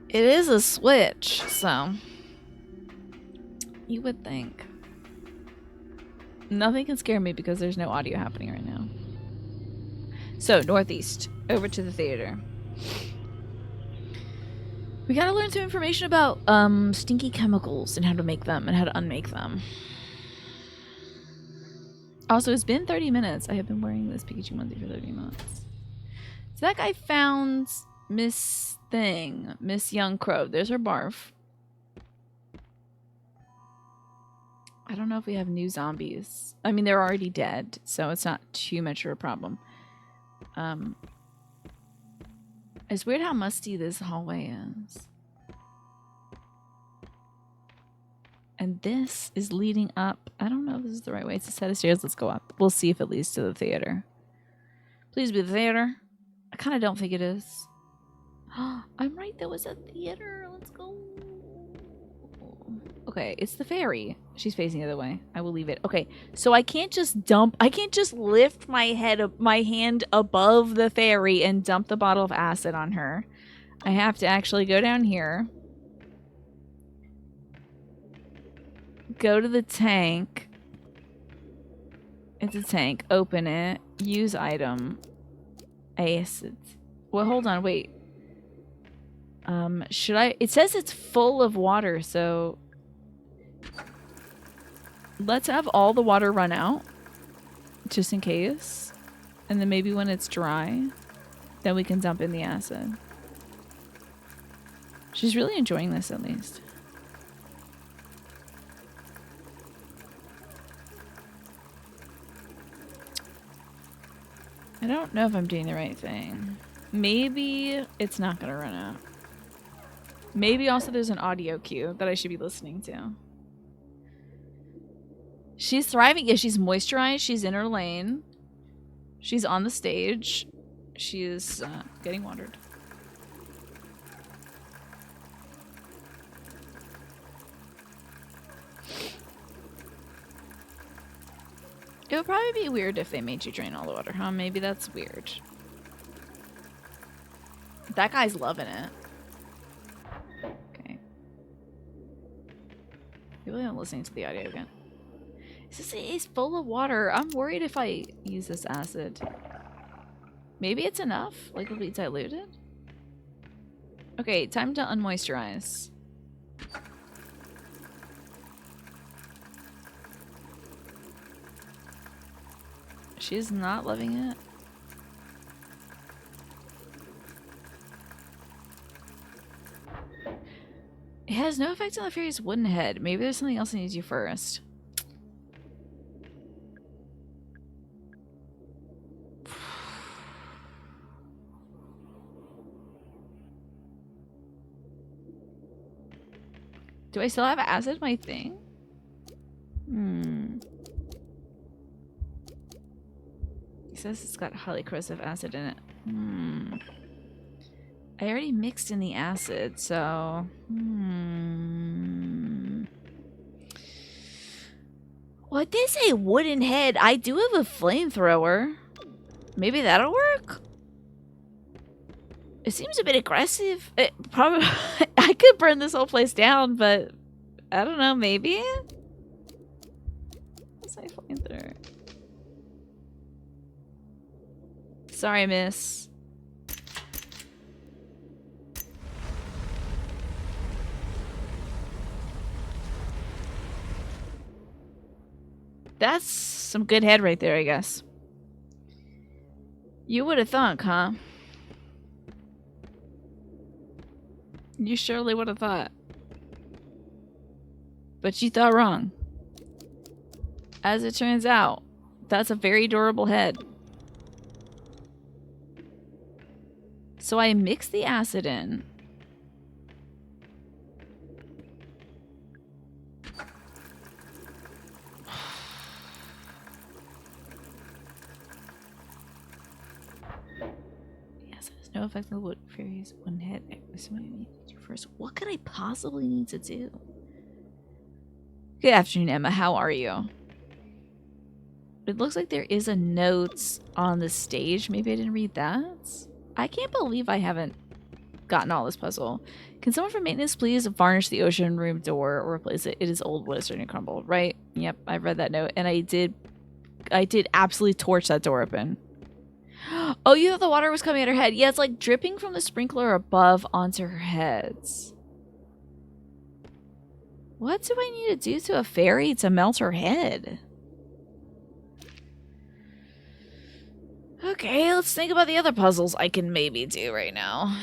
It is a switch, so you would think. Nothing can scare me because there's no audio happening right now. So, northeast, over to the theater. We gotta learn some information about stinky chemicals and how to make them and how to unmake them. Also, it's been 30 minutes. I have been wearing this Pikachu onesie for 30 minutes. So that guy found Miss Thing, Miss Young Crow. There's her barf. I don't know if we have new zombies. I mean, they're already dead, so it's not too much of a problem. It's weird how musty this hallway is. And this is leading up. I don't know if this is the right way. It's a set of stairs. Let's go up. We'll see if it leads to the theater. Please be the theater. I kind of don't think it is. I'm right. There was a theater. Let's go. Okay, it's the ferry. She's facing the other way. I will leave it. Okay, so I can't just dump. I can't just lift my hand above the ferry and dump the bottle of acid on her. I have to actually go down here. Go to the tank. It's a tank. Open it. Use item. Acid. Well, hold on. Wait. Should I? It says it's full of water, so let's have all the water run out, just in case. And then maybe when it's dry, then we can dump in the acid. She's really enjoying this, at least. I don't know if I'm doing the right thing. Maybe it's not gonna run out. Maybe also there's an audio cue that I should be listening to. She's thriving. Yeah, she's moisturized. She's in her lane. She's on the stage. She is getting watered. It would probably be weird if they made you drain all the water, huh? Maybe that's weird. That guy's loving it. Okay. Really not listening to the audio again. It's full of water. I'm worried if I use this acid. Maybe it's enough? Like, it'll be diluted? Okay, time to unmoisturize. She's not loving it. It has no effect on the fairy's wooden head. Maybe there's something else I need to do first. Do I still have acid in my thing? It says it's got highly corrosive acid in it. I already mixed in the acid, so... Well, it did say wooden head. I do have a flamethrower. Maybe that'll work? It seems a bit aggressive. It probably... I could burn this whole place down, but... I don't know, maybe? What's my flamethrower? Sorry, miss. That's some good head right there, I guess. You would have thunk, huh? You surely would have thought. But you thought wrong. As it turns out, that's a very durable head. So I mix the acid in. Yes, there's no effect on the wood fairies. One hit. Somebody need to do first. What could I possibly need to do? Good afternoon, Emma. How are you? It looks like there is a note on the stage. Maybe I didn't read that. I can't believe I haven't gotten all this puzzle. Can someone from maintenance please varnish the ocean room door or replace it? It is old wood, it's starting to crumble. Right? Yep, I read that note, and I did absolutely torch that door open. Oh, you thought the water was coming at her head. Yeah, it's like dripping from the sprinkler above onto her heads. What do I need to do to a fairy to melt her head? Okay, let's think about the other puzzles I can maybe do right now.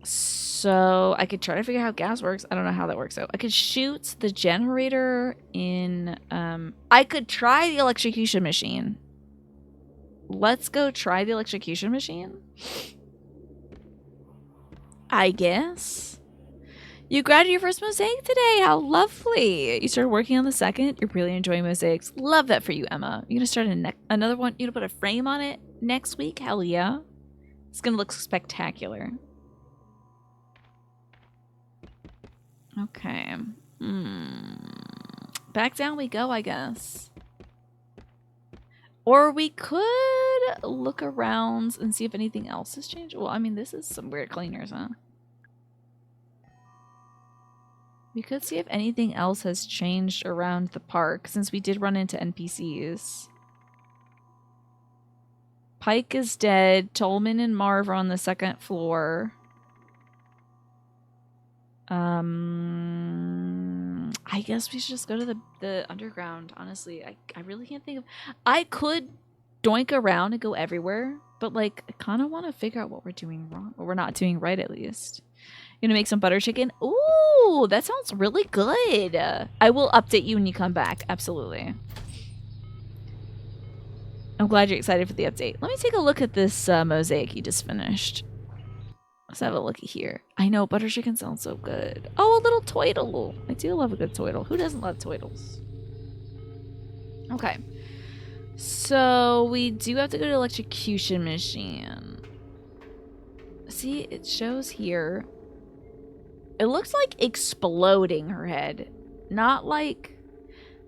So I could try to figure out how gas works. I don't know how that works though. I could shoot the generator in, I could try the electrocution machine. Let's go try the electrocution machine. I guess. You graduated your first mosaic today. How lovely. You started working on the second. You're really enjoying mosaics. Love that for you, Emma. You're going to start another one. You're going to put a frame on it next week. Hell yeah. It's going to look spectacular. Okay. Back down we go, I guess. Or we could look around and see if anything else has changed. Well, I mean, this is some weird cleaners, huh? We could see if anything else has changed around the park, since we did run into NPCs. Pike is dead. Tolman and Marv are on the second floor. I guess we should just go to the underground, honestly. I really can't think of... I could doink around and go everywhere, but, like, I kind of want to figure out what we're doing wrong. What we're not doing right, at least. Gonna make some butter chicken? Ooh, that sounds really good. I will update you when you come back. Absolutely. I'm glad you're excited for the update. Let me take a look at this mosaic you just finished. Let's have a looky here. I know, butter chicken sounds so good. Oh, a little toidle. I do love a good toidle. Who doesn't love toidles? Okay. So we do have to go to electrocution machine. See, it shows here. It looks like exploding her head. Not like...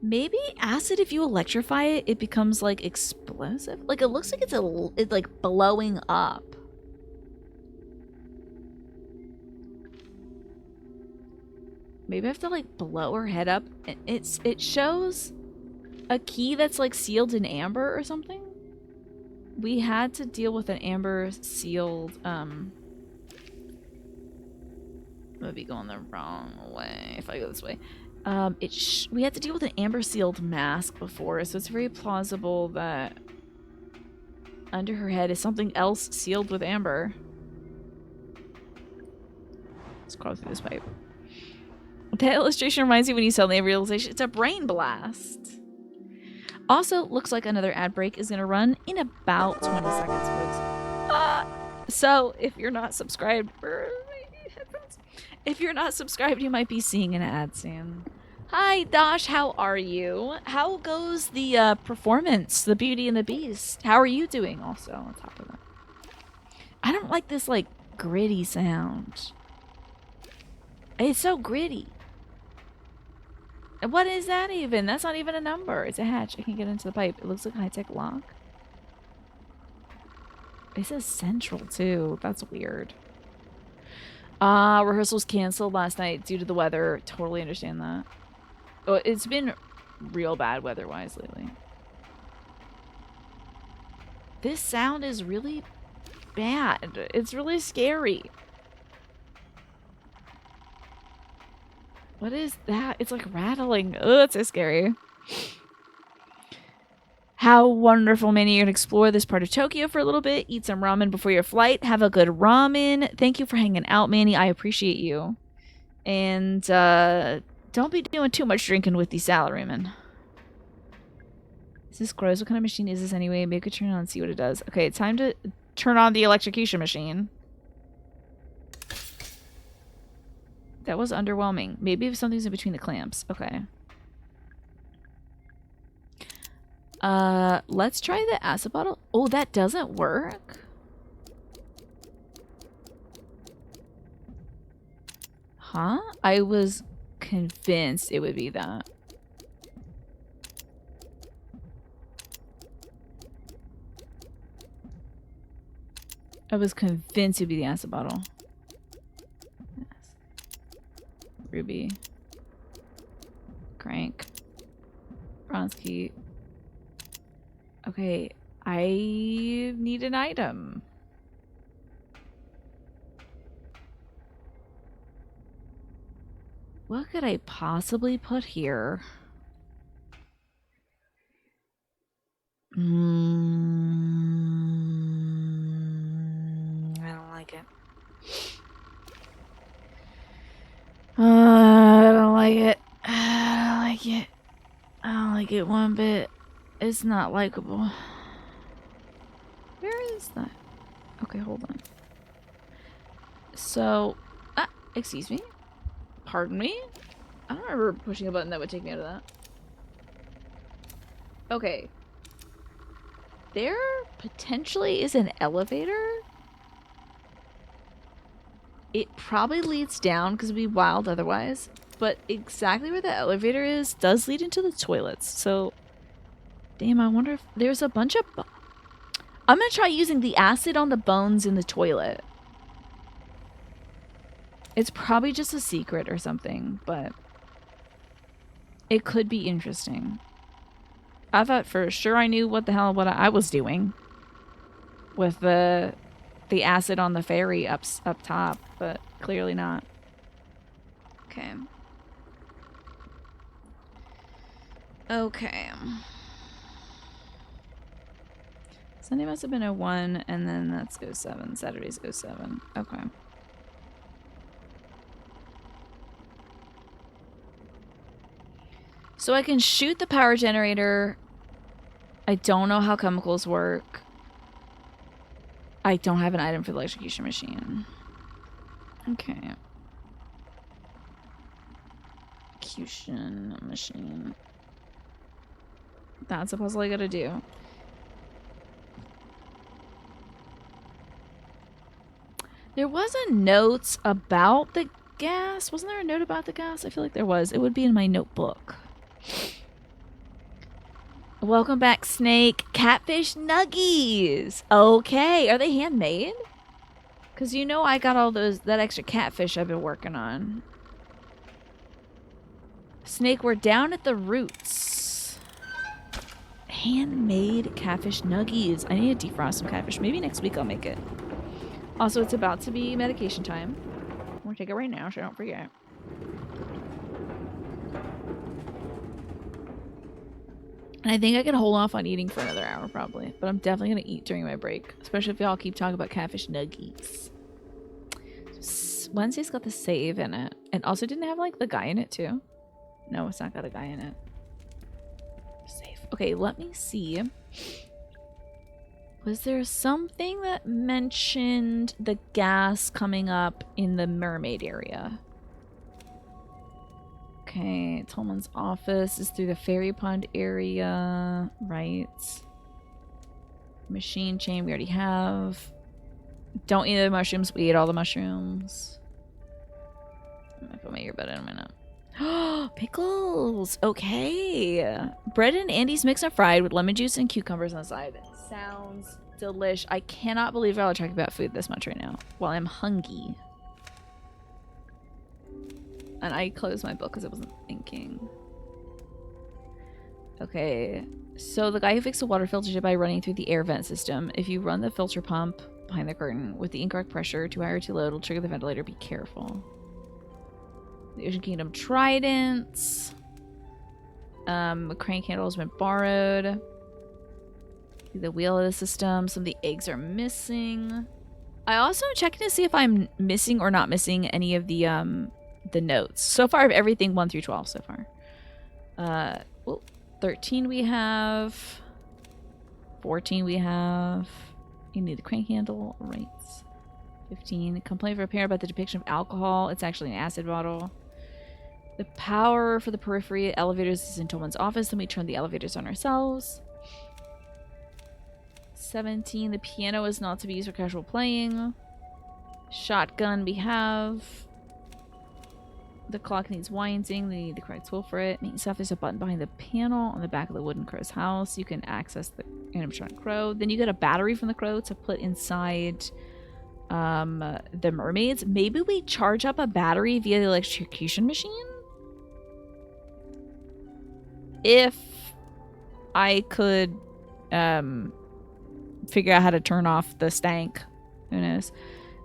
Maybe acid, if you electrify it, it becomes like explosive. Like it looks like it's like blowing up. Maybe I have to like blow her head up. It shows a key that's like sealed in amber or something. We had to deal with an amber sealed I'm gonna be going the wrong way if I go this way. We had to deal with an amber sealed mask before, so it's very plausible that under her head is something else sealed with amber. Let's crawl through this pipe. That illustration reminds me when you suddenly have realization it's a brain blast. Also, looks like another ad break is gonna run in about 20 seconds, folks. So if you're not subscribed, if you're not subscribed, you might be seeing an ad soon. Hi, Dosh. How are you? How goes the performance, the Beauty and the Beast? How are you doing also on top of that? I don't like this, like, gritty sound. It's so gritty. What is that even? That's not even a number. It's a hatch. I can get into the pipe. It looks like a high-tech lock. It says central, too. That's weird. Rehearsals canceled last night due to the weather. Totally understand that. Oh, it's been real bad weather-wise lately. This sound is really bad. It's really scary. What is that? It's like rattling. Ugh, it's so scary. How wonderful, Manny. You're going to explore this part of Tokyo for a little bit. Eat some ramen before your flight. Have a good ramen. Thank you for hanging out, Manny. I appreciate you. And don't be doing too much drinking with these salarymen. Is this gross? What kind of machine is this anyway? Maybe I could turn it on and see what it does. Okay, it's time to turn on the electrocution machine. That was underwhelming. Maybe if something's in between the clamps. Okay. Let's try the acid bottle. Oh, that doesn't work. Huh? I was convinced it would be that. I was convinced it'd be the acid bottle. Yes. Ruby. Crank. Bronze key. Okay, I need an item. What could I possibly put here? I don't like it. I don't like it. I don't like it. I don't like it one bit. It's not likable. Where is that? Okay, hold on. So, excuse me? Pardon me? I don't remember pushing a button that would take me out of that. Okay. There potentially is an elevator. It probably leads down because it'd be wild otherwise. But exactly where the elevator is does lead into the toilets. So, damn, I wonder if there's a bunch of... I'm gonna try using the acid on the bones in the toilet. It's probably just a secret or something, but it could be interesting. I thought for sure I knew what I was doing with the acid on the ferry up top, but clearly not. Okay. Okay. Sunday must have been 01, and then that's 07. Saturday's 07. Okay. So I can shoot the power generator. I don't know how chemicals work. I don't have an item for the electrocution machine. Okay. Execution machine. That's a puzzle I gotta do. There was a note about the gas. Wasn't there a note about the gas? I feel like there was. It would be in my notebook. Welcome back, Snake. Catfish nuggies. Okay. Are they handmade? Because you know I got all that extra catfish I've been working on. Snake, we're down at the roots. Handmade catfish nuggies. I need to defrost some catfish. Maybe next week I'll make it. Also, it's about to be medication time. I'm gonna take it right now so I don't forget. And I think I can hold off on eating for another hour probably. But I'm definitely gonna eat during my break. Especially if y'all keep talking about catfish nuggies. Wednesday's got the save in it. And also didn't have like the guy in it too. No, it's not got a guy in it. Save. Okay, let me see. Was there something that mentioned the gas coming up in the mermaid area? Okay, Tolman's office is through the ferry pond area. Right. Machine chain we already have. Don't eat the mushrooms. We ate all the mushrooms. I'm gonna put my earbud in a minute. Pickles! Okay. Bread and Andy's mixed and fried with lemon juice and cucumbers on the side. Sounds delish. I cannot believe I'll talk about food this much right now while I'm hungry. And I closed my book because I wasn't thinking. Okay. So the guy who fixed the water filter did by running through the air vent system. If you run the filter pump behind the curtain with the incorrect pressure, too high or too low, it'll trigger the ventilator. Be careful. The Ocean Kingdom Trident. Crank handle has been borrowed. The wheel of the system. Some of the eggs are missing. I also am checking to see if I'm missing or not missing any of the notes. So far, I have everything 1 through 12 so far. Well, 13 we have. 14 we have. You need the crank handle. Right. 15. Complaint for a parent about the depiction of alcohol. It's actually an acid bottle. The power for the periphery elevators is in Tolman's office. Then we turn the elevators on ourselves. 17. The piano is not to be used for casual playing. Shotgun we have. The clock needs winding. They need the correct tool for it. Neat stuff. There's a button behind the panel on the back of the wooden crow's house. You can access the animatronic crow. Then you get a battery from the crow to put inside the mermaids. Maybe we charge up a battery via the electrocution machine? If I could figure out how to turn off the stank. Who knows?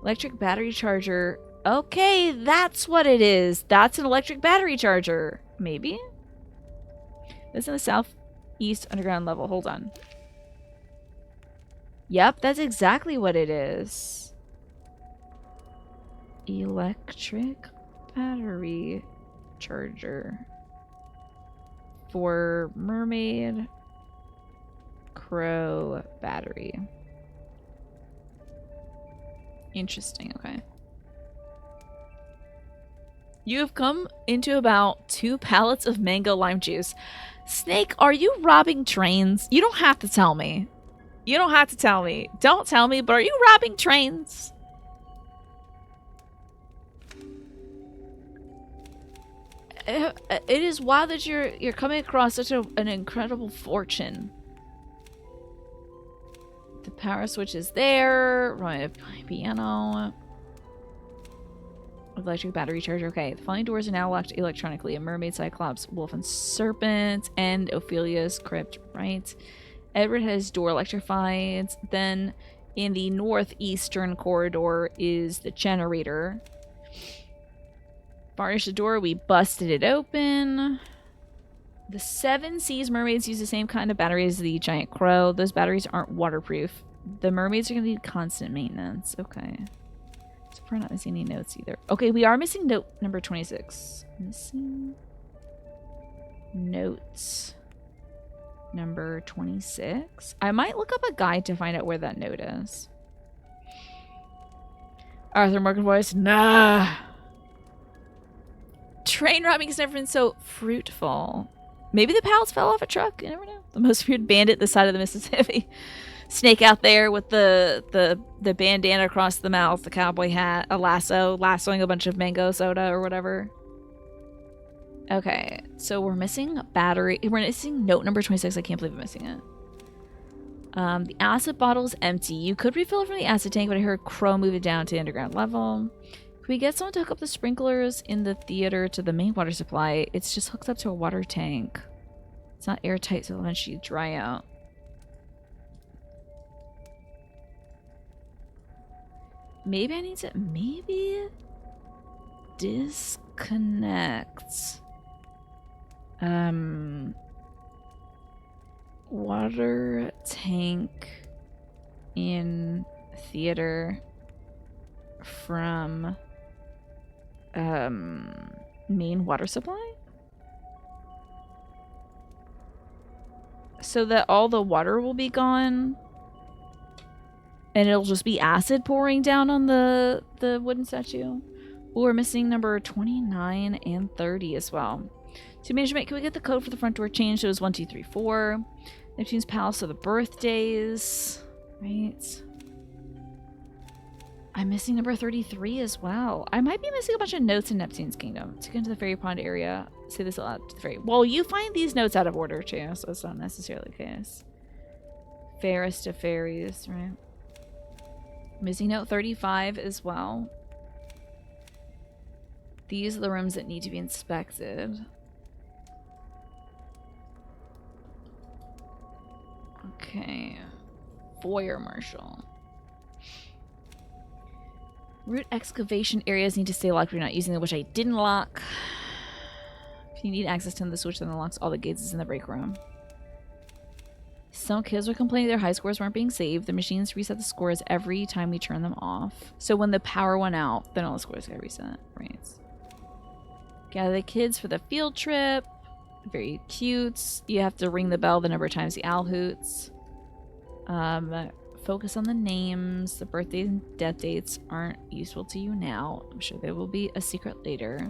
Electric battery charger. Okay, that's what it is. That's an electric battery charger. Maybe? This is in the southeast underground level. Hold on. Yep, that's exactly what it is. Electric battery charger for mermaid crow battery. Interesting, okay. You have come into about 2 pallets of mango lime juice. Snake, are you robbing trains? You don't have to tell me. You don't have to tell me. Don't tell me, but are you robbing trains? It is wild that you're coming across such an incredible fortune. The power switch is there. Right, piano. Electric battery charger. Okay, the following doors are now locked electronically. A mermaid, cyclops, wolf and serpent, and Ophelia's crypt. Right. Edward has his door electrified. Then in the northeastern corridor is the generator. Varnish the door. We busted it open. The 7 Seas mermaids use the same kind of batteries as the giant crow. Those batteries aren't waterproof. The mermaids are going to need constant maintenance. Okay. So we're not missing any notes either. Okay, we are missing note number 26. Missing notes number 26. I might look up a guide to find out where that note is. Arthur Morgan voice. Nah. Train robbing has never been so fruitful. Maybe the pallets fell off a truck. You never know. The most weird bandit this side of the Mississippi. Snake out there with the bandana across the mouth, the cowboy hat, a lasso, lassoing a bunch of mango soda or whatever. Okay, so we're missing battery. We're missing note number 26. I can't believe I'm missing it. The acid bottle is empty. You could refill it from the acid tank, but I heard Crow move it down to the underground level. Can we get someone to hook up the sprinklers in the theater to the main water supply? It's just hooked up to a water tank. It's not airtight, so it'll eventually dry out. Maybe I need to... Maybe... disconnect... water tank in theater from main water supply, so that all the water will be gone and it'll just be acid pouring down on the wooden statue. Ooh, we're missing number 29 and 30 as well. So management, can we get the code for the front door changed? It was 1234. Neptune's Palace of the birthdays. Right. I'm missing number 33 as well. I might be missing a bunch of notes in Neptune's Kingdom. To get into the fairy pond area. Say this aloud to the fairy. Well, you find these notes out of order too, so it's not necessarily the case. Fairest of fairies, right? Missing note 35 as well. These are the rooms that need to be inspected. Okay. Foyer Marshal. Root excavation areas need to stay locked. We're not using them, which I didn't lock. If you need access to the switch that unlocks all the gates is in the break room. Some kids were complaining their high scores weren't being saved. The machines reset the scores every time we turn them off. So when the power went out, then all the scores got reset. Right. Gather the kids for the field trip. Very cute. You have to ring the bell the number of times the owl hoots. Focus on the names. The birthdays and death dates aren't useful to you now. I'm sure there will be a secret later.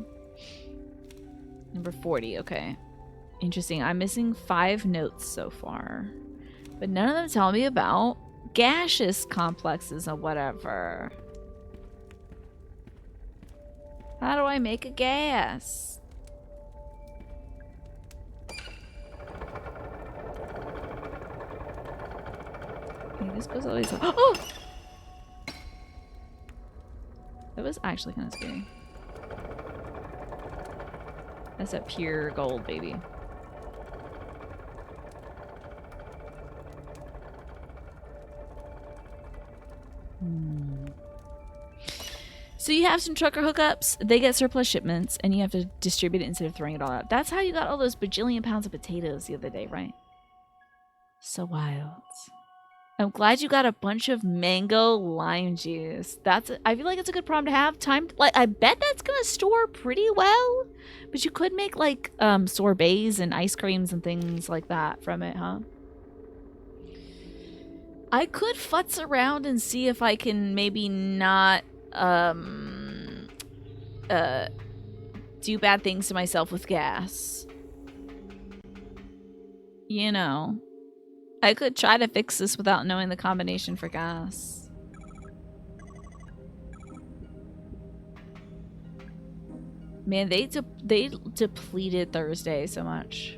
Number 40. Okay. Interesting. I'm missing 5 notes so far. But none of them tell me about gaseous complexes or whatever. How do I make a gas? Okay, this goes always. Oh! That was actually kind of scary. That's that pure gold, baby. So you have some trucker hookups, they get surplus shipments, and you have to distribute it instead of throwing it all out. That's how you got all those bajillion pounds of potatoes the other day, right? So wild. I'm glad you got a bunch of mango lime juice. I feel like it's a good problem to have. I bet that's gonna store pretty well. But you could make like sorbets and ice creams and things like that from it, huh? I could futz around and see if I can maybe not do bad things to myself with gas. You know. I could try to fix this without knowing the combination for gas. Man, they depleted Thursday so much.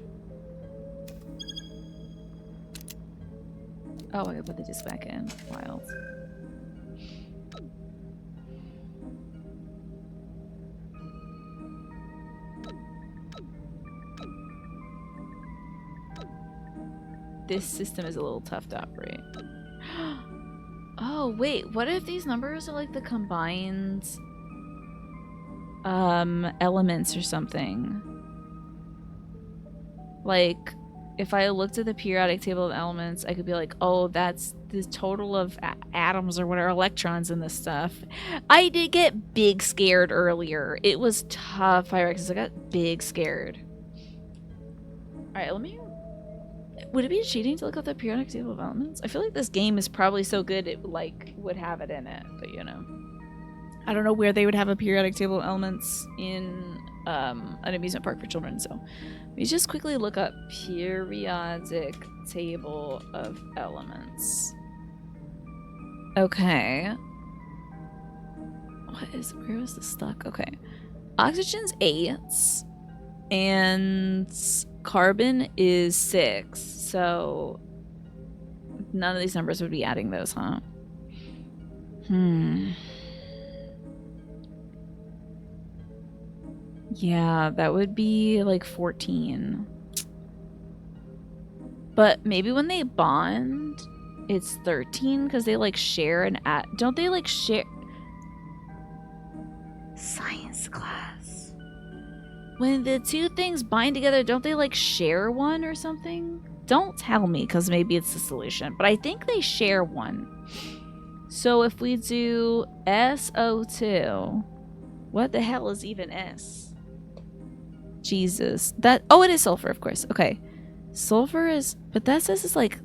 Oh, I gotta put the disc back in. Wild. This system is a little tough to operate. Oh, wait. What if these numbers are like the combined elements or something? Like, if I looked at the periodic table of elements, I could be like, oh, that's the total of atoms or whatever, electrons in this stuff. I did get big scared earlier. It was tough, Firexes. I got big scared. Alright, let me... Would it be cheating to look up the periodic table of elements? I feel like this game is probably so good it like would have it in it, but you know. I don't know where they would have a periodic table of elements in an amusement park for children, so let me just quickly look up periodic table of elements. Okay. Where was this stuck? Okay. Oxygen's 8 and carbon is 6, so none of these numbers would be adding those, huh? Yeah, that would be like 14. But maybe when they bond, it's 13 because they like share an don't they like share? Science class. When the two things bind together, don't they like share one or something? Don't tell me because maybe it's the solution, but I think they share one. So if we do SO2, what the hell is even S? Jesus. Oh, it is sulfur, of course. Okay. Sulfur is, but that says it's like,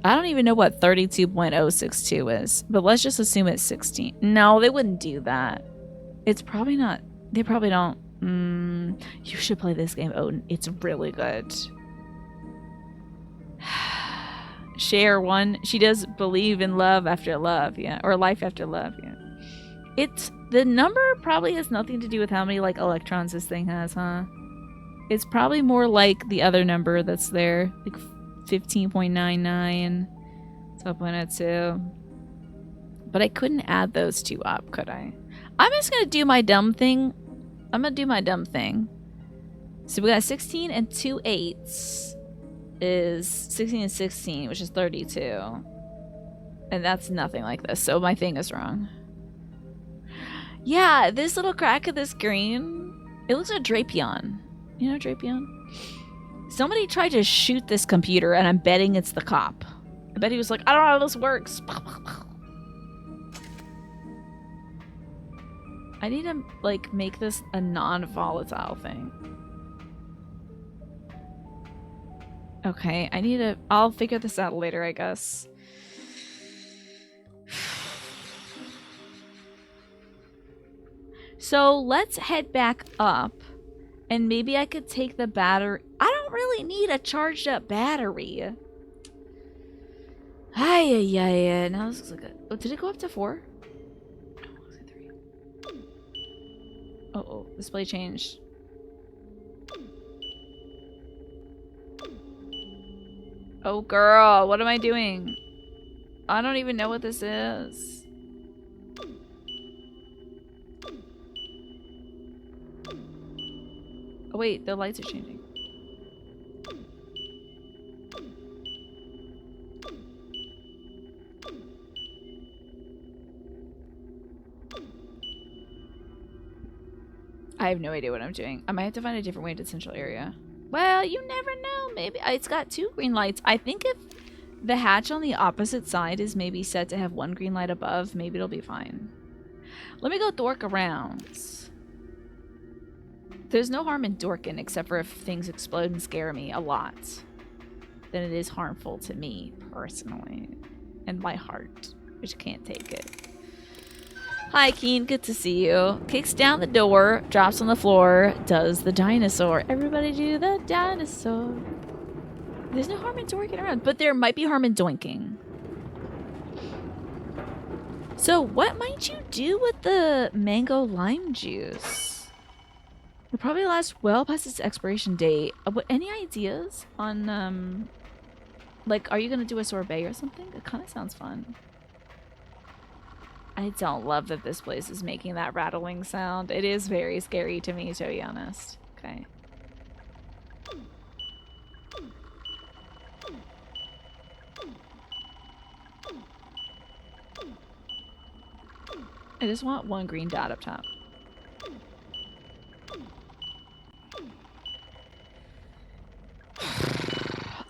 I don't even know what 32.062 is, but let's just assume it's 16. No, they wouldn't do that. It's probably not, they probably don't. You should play this game, Odin. It's really good. Share one. She does believe in love after love, yeah. Or life after love, yeah. The number probably has nothing to do with how many like electrons this thing has, huh? It's probably more like the other number that's there, like 15.99, 12.02. But I couldn't add those two up, could I? I'm just gonna do my dumb thing. I'm gonna do my dumb thing. So we got 16 and 2 8s is 16 and 16, which is 32. And that's nothing like this, so my thing is wrong. Yeah, this little crack of this green, it looks like Drapion. You know Drapion? Somebody tried to shoot this computer, and I'm betting it's the cop. I bet he was like, I don't know how this works. I need to, like, make this a non-volatile thing. Okay, I'll figure this out later, I guess. So let's head back up, and maybe I could take the battery. I don't really need a charged up battery. Ay. Now this looks like a... Oh, did it go up to 4? No, it looks like 3. Oh, display changed. Oh, girl, what am I doing? I don't even know what this is. Oh wait, the lights are changing. I have no idea what I'm doing. I might have to find a different way to the central area. Well, you never know. Maybe it's got 2 green lights. I think if the hatch on the opposite side is maybe set to have 1 green light above, maybe it'll be fine. Let me go dork around. There's no harm in dorking except for if things explode and scare me a lot. Then it is harmful to me personally and my heart, which can't take it. Hi, Keen. Good to see you. Kicks down the door, drops on the floor, does the dinosaur. Everybody do the dinosaur. There's no harm in dorking around, but there might be harm in doinking. So what might you do with the mango lime juice? It'll probably last well past its expiration date. Any ideas on, like, are you going to do a sorbet or something? It kind of sounds fun. I don't love that this place is making that rattling sound. It is very scary to me, to be honest. Okay. I just want 1 green dot up top.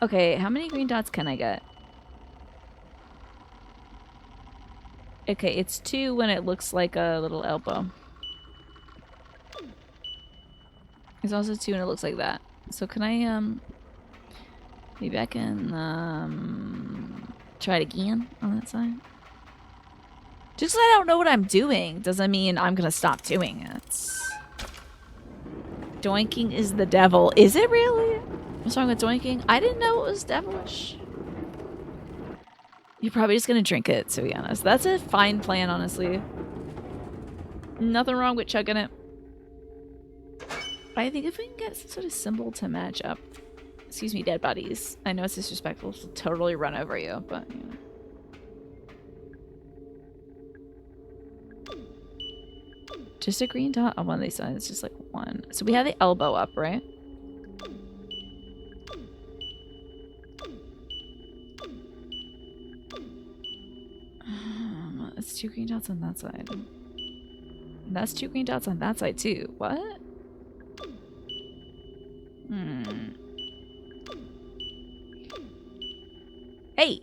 Okay, how many green dots can I get? Okay, it's 2 when it looks like a little elbow. It's also 2 when it looks like that. So can I, maybe I can, try it again on that side? Just 'cause I don't know what I'm doing doesn't mean I'm gonna stop doing it. Doinking is the devil. Is it really? What's wrong with doinking? I didn't know it was devilish. You're probably just gonna drink it, to be honest. That's a fine plan, honestly. Nothing wrong with chugging it. I think if we can get some sort of symbol to match up. Excuse me, dead bodies. I know it's disrespectful to totally run over you, but you know. Just a green dot on one of these sides, just like 1. So we have the elbow up, right? That's 2 green dots on that side. And that's 2 green dots on that side too. What? Hey!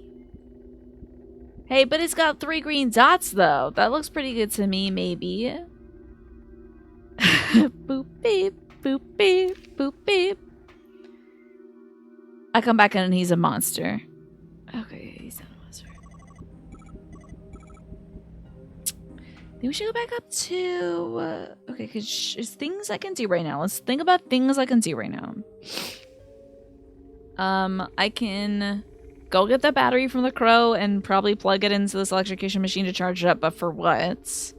Hey, but it's got 3 green dots though. That looks pretty good to me, maybe. Boop beep, boop beep, boop beep. I come back in and he's a monster. Okay, he's not a monster. Then we should go back up to... okay, because there's things I can do right now. Let's think about things I can do right now. I can go get the battery from the crow and probably plug it into this electrocution machine to charge it up, but for what?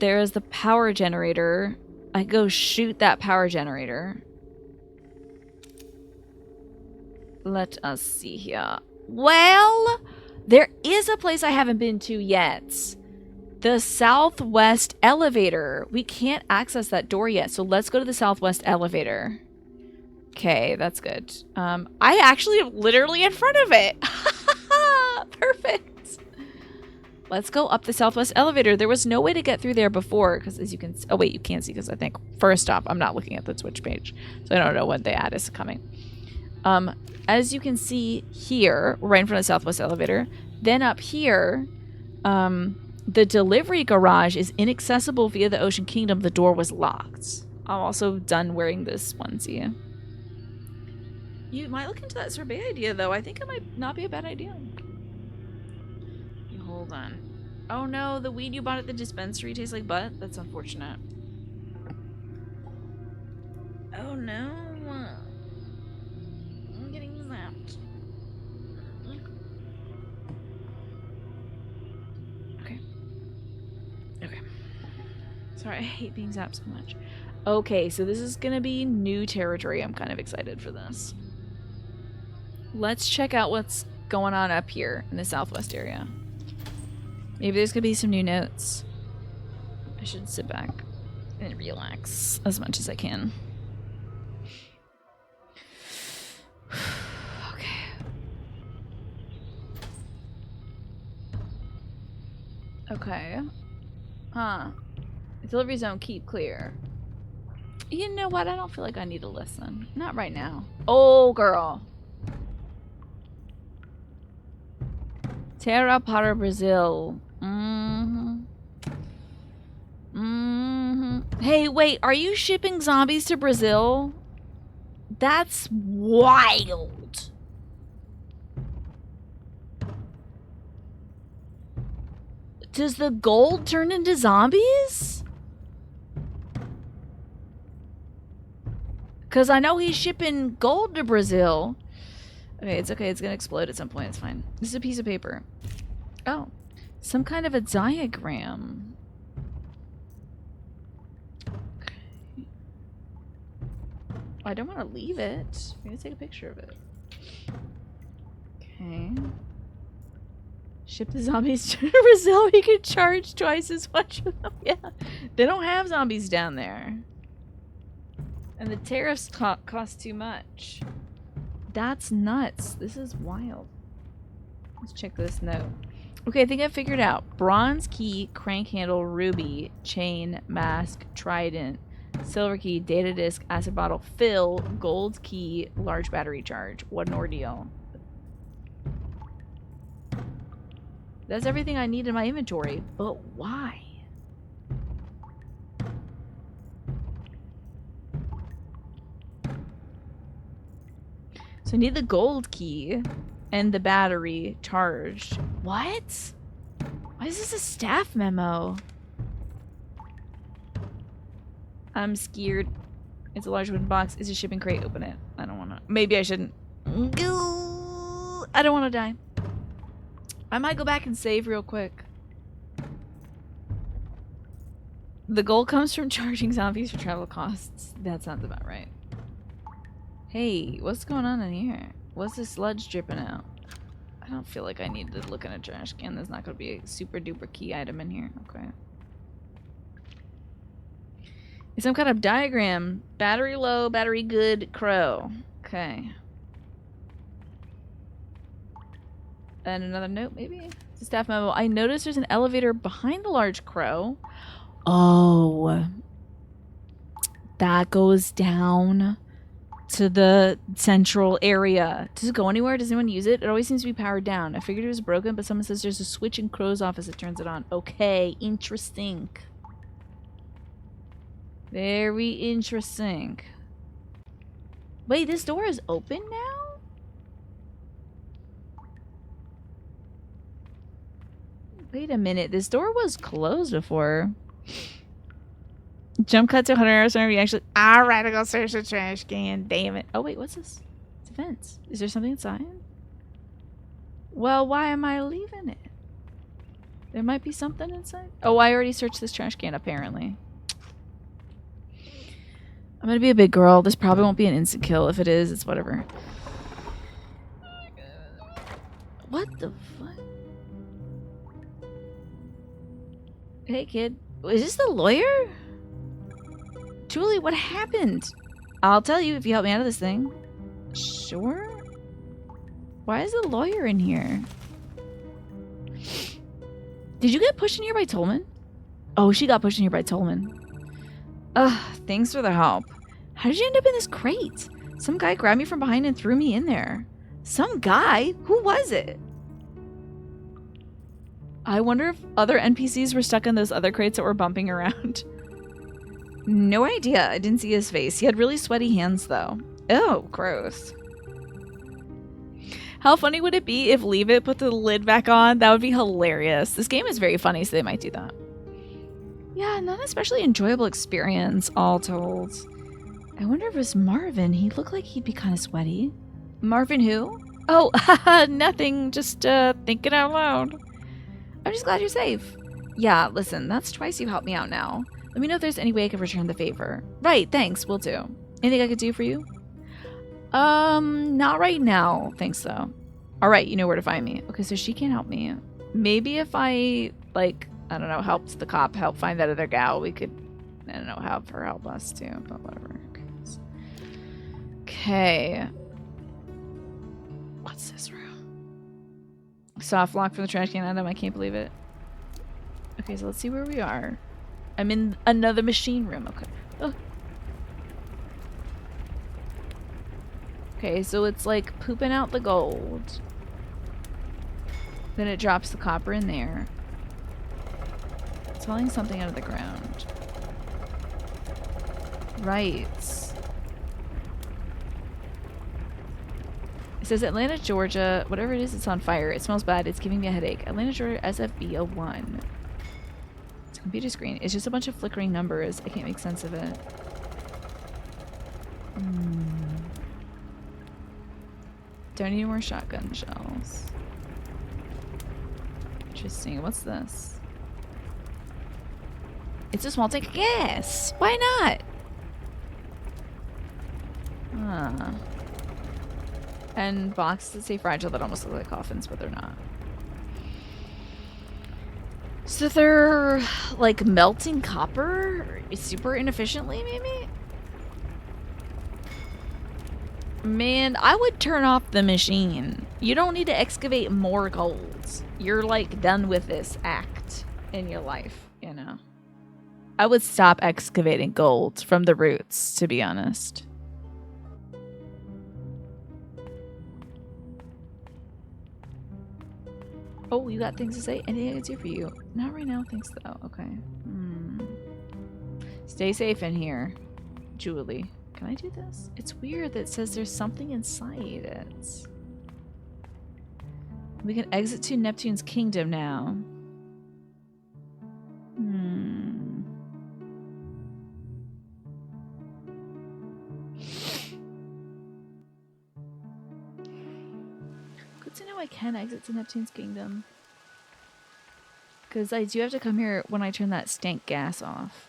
There is the power generator. I go shoot that power generator. Let us see here. Well, there is a place I haven't been to yet. The southwest elevator. We can't access that door yet, so let's go to the southwest elevator. Okay, that's good. I actually am literally in front of it. Perfect. Let's go up the southwest elevator. There was no way to get through there before, because as you can... oh, wait, you can't see, because I think... first off, I'm not looking at the Twitch page, so I don't know when the ad is coming. As you can see here, we're right in front of the southwest elevator. Then up here, the delivery garage is inaccessible via the Ocean Kingdom. The door was locked. I'm also done wearing this onesie. You might look into that sorbet idea, though. I think it might not be a bad idea. Hold on. Oh no, the weed you bought at the dispensary tastes like butt? That's unfortunate. Oh no. I'm getting zapped. Okay. Okay. Sorry, I hate being zapped so much. Okay, so this is gonna be new territory. I'm kind of excited for this. Let's check out what's going on up here in the southwest area. Maybe there's gonna be some new notes. I should sit back and relax as much as I can. Okay. Huh. Delivery zone, keep clear. You know what? I don't feel like I need to listen. Not right now. Oh, girl. Terra para Brazil. Hey, wait. Are you shipping zombies to Brazil? That's wild. Does the gold turn into zombies? Because I know he's shipping gold to Brazil. Okay, it's okay. It's going to explode at some point. It's fine. This is a piece of paper. Oh. Some kind of a diagram. Okay. I don't want to leave it. I'm going to take a picture of it. Okay. Ship the zombies to Brazil. We could charge twice as much for them. Yeah. They don't have zombies down there. And the tariffs cost too much. That's nuts. This is wild. Let's check this note. Okay, I think I figured out. Bronze key, crank handle, ruby, chain, mask, trident, silver key, data disk, acid bottle, fill, gold key, large battery charge. What an ordeal. That's everything I need in my inventory. But why? So I need the gold key and the battery charged. What? Why is this a staff memo? I'm scared. It's a large wooden box. It's a shipping crate. Open it. I don't want to. Maybe I shouldn't. I don't want to die. I might go back and save real quick. The goal comes from charging zombies for travel costs. That sounds about right. Hey, what's going on in here? What's this sludge dripping out? I don't feel like I need to look in a trash can. There's not going to be a super duper key item in here. Okay. It's some kind of diagram. Battery low, battery good, crow. Okay. And another note, maybe? It's a staff memo. I noticed there's an elevator behind the large crow. Oh. That goes down to the central area. Does it go anywhere? Does anyone use it? It always seems to be powered down. I figured it was broken, but someone says there's a switch in Crow's office that turns it on. Okay, interesting. Very interesting. Wait, this door is open now? Wait a minute, this door was closed before. Jump cut to 100 hours whenever you actually... Alright, I go search the trash can. Damn it. Oh, wait, what's this? It's a fence. Is there something inside? Well, why am I leaving it? There might be something inside. Oh, I already searched this trash can, apparently. I'm gonna be a big girl. This probably won't be an instant kill. If it is, it's whatever. What the fuck? Hey, kid. Is this the lawyer? Julie, what happened? I'll tell you if you help me out of this thing. Sure? Why is the lawyer in here? Did you get pushed in here by Tolman? Oh, she got pushed in here by Tolman. Ugh, thanks for the help. How did you end up in this crate? Some guy grabbed me from behind and threw me in there. Some guy? Who was it? I wonder if other NPCs were stuck in those other crates that were bumping around. No idea. I didn't see his face. He had really sweaty hands, though. Oh, gross. How funny would it be if Leave It put the lid back on? That would be hilarious. This game is very funny, so they might do that. Yeah, not an especially enjoyable experience, all told. I wonder if it was Marvin. He looked like he'd be kind of sweaty. Marvin who? Oh, haha, nothing. Just thinking out loud. I'm just glad you're safe. Yeah, listen, that's twice you've helped me out now. Let me know if there's any way I can return the favor. Right, thanks, will do. Anything I could do for you? Not right now. Thanks, though. Alright, you know where to find me. Okay, so she can't help me. Maybe if I, like, I don't know, helped the cop help find that other gal, we could, I don't know, have her help us too, but whatever. Okay. What's this room? Soft lock from the trash can item. I can't believe it. Okay, so let's see where we are. I'm in another machine room. Okay. Oh. Okay, so it's like pooping out the gold. Then it drops the copper in there. It's hauling something out of the ground. Right. It says Atlanta, Georgia. Whatever it is, it's on fire. It smells bad. It's giving me a headache. Atlanta, Georgia, SFB01. It's a computer screen. It's just a bunch of flickering numbers. I can't make sense of it. Don't need more shotgun shells. Interesting. What's this? It's a small tank of gas. Why not? And boxes that say fragile that almost look like coffins, but they're not. So they're like melting copper super inefficiently, maybe? Man, I would turn off the machine. You don't need to excavate more gold. You're like done with this act in your life, you know? I would stop excavating gold from the roots, to be honest. Oh, you got things to say? Anything I can do for you? Not right now, thanks though. Okay. Stay safe in here, Julie. Can I do this? It's weird that it says there's something inside it. We can exit to Neptune's kingdom now. Good to know I can exit to Neptune's kingdom. Because I do have to come here when I turn that stank gas off.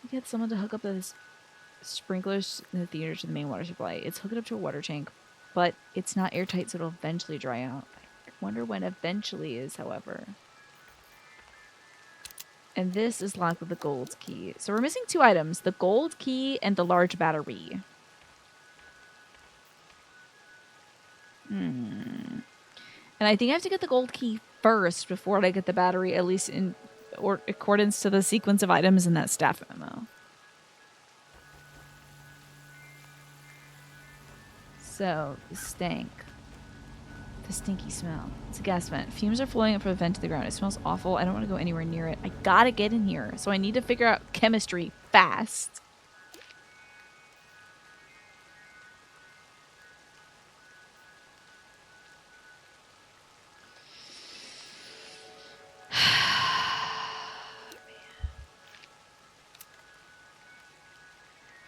Get someone to hook up this sprinklers in the theater to the main water supply. It's hooked up to a water tank, but it's not airtight, so it'll eventually dry out. I wonder when eventually is, however. And this is locked with the gold key. So we're missing 2 items, the gold key and the large battery. And I think I have to get the gold key first before I get the battery, at least in accordance to the sequence of items in that staff memo. So, the stank. The stinky smell. It's a gas vent. Fumes are flowing up from the vent to the ground. It smells awful. I don't want to go anywhere near it. I gotta get in here. So I need to figure out chemistry fast.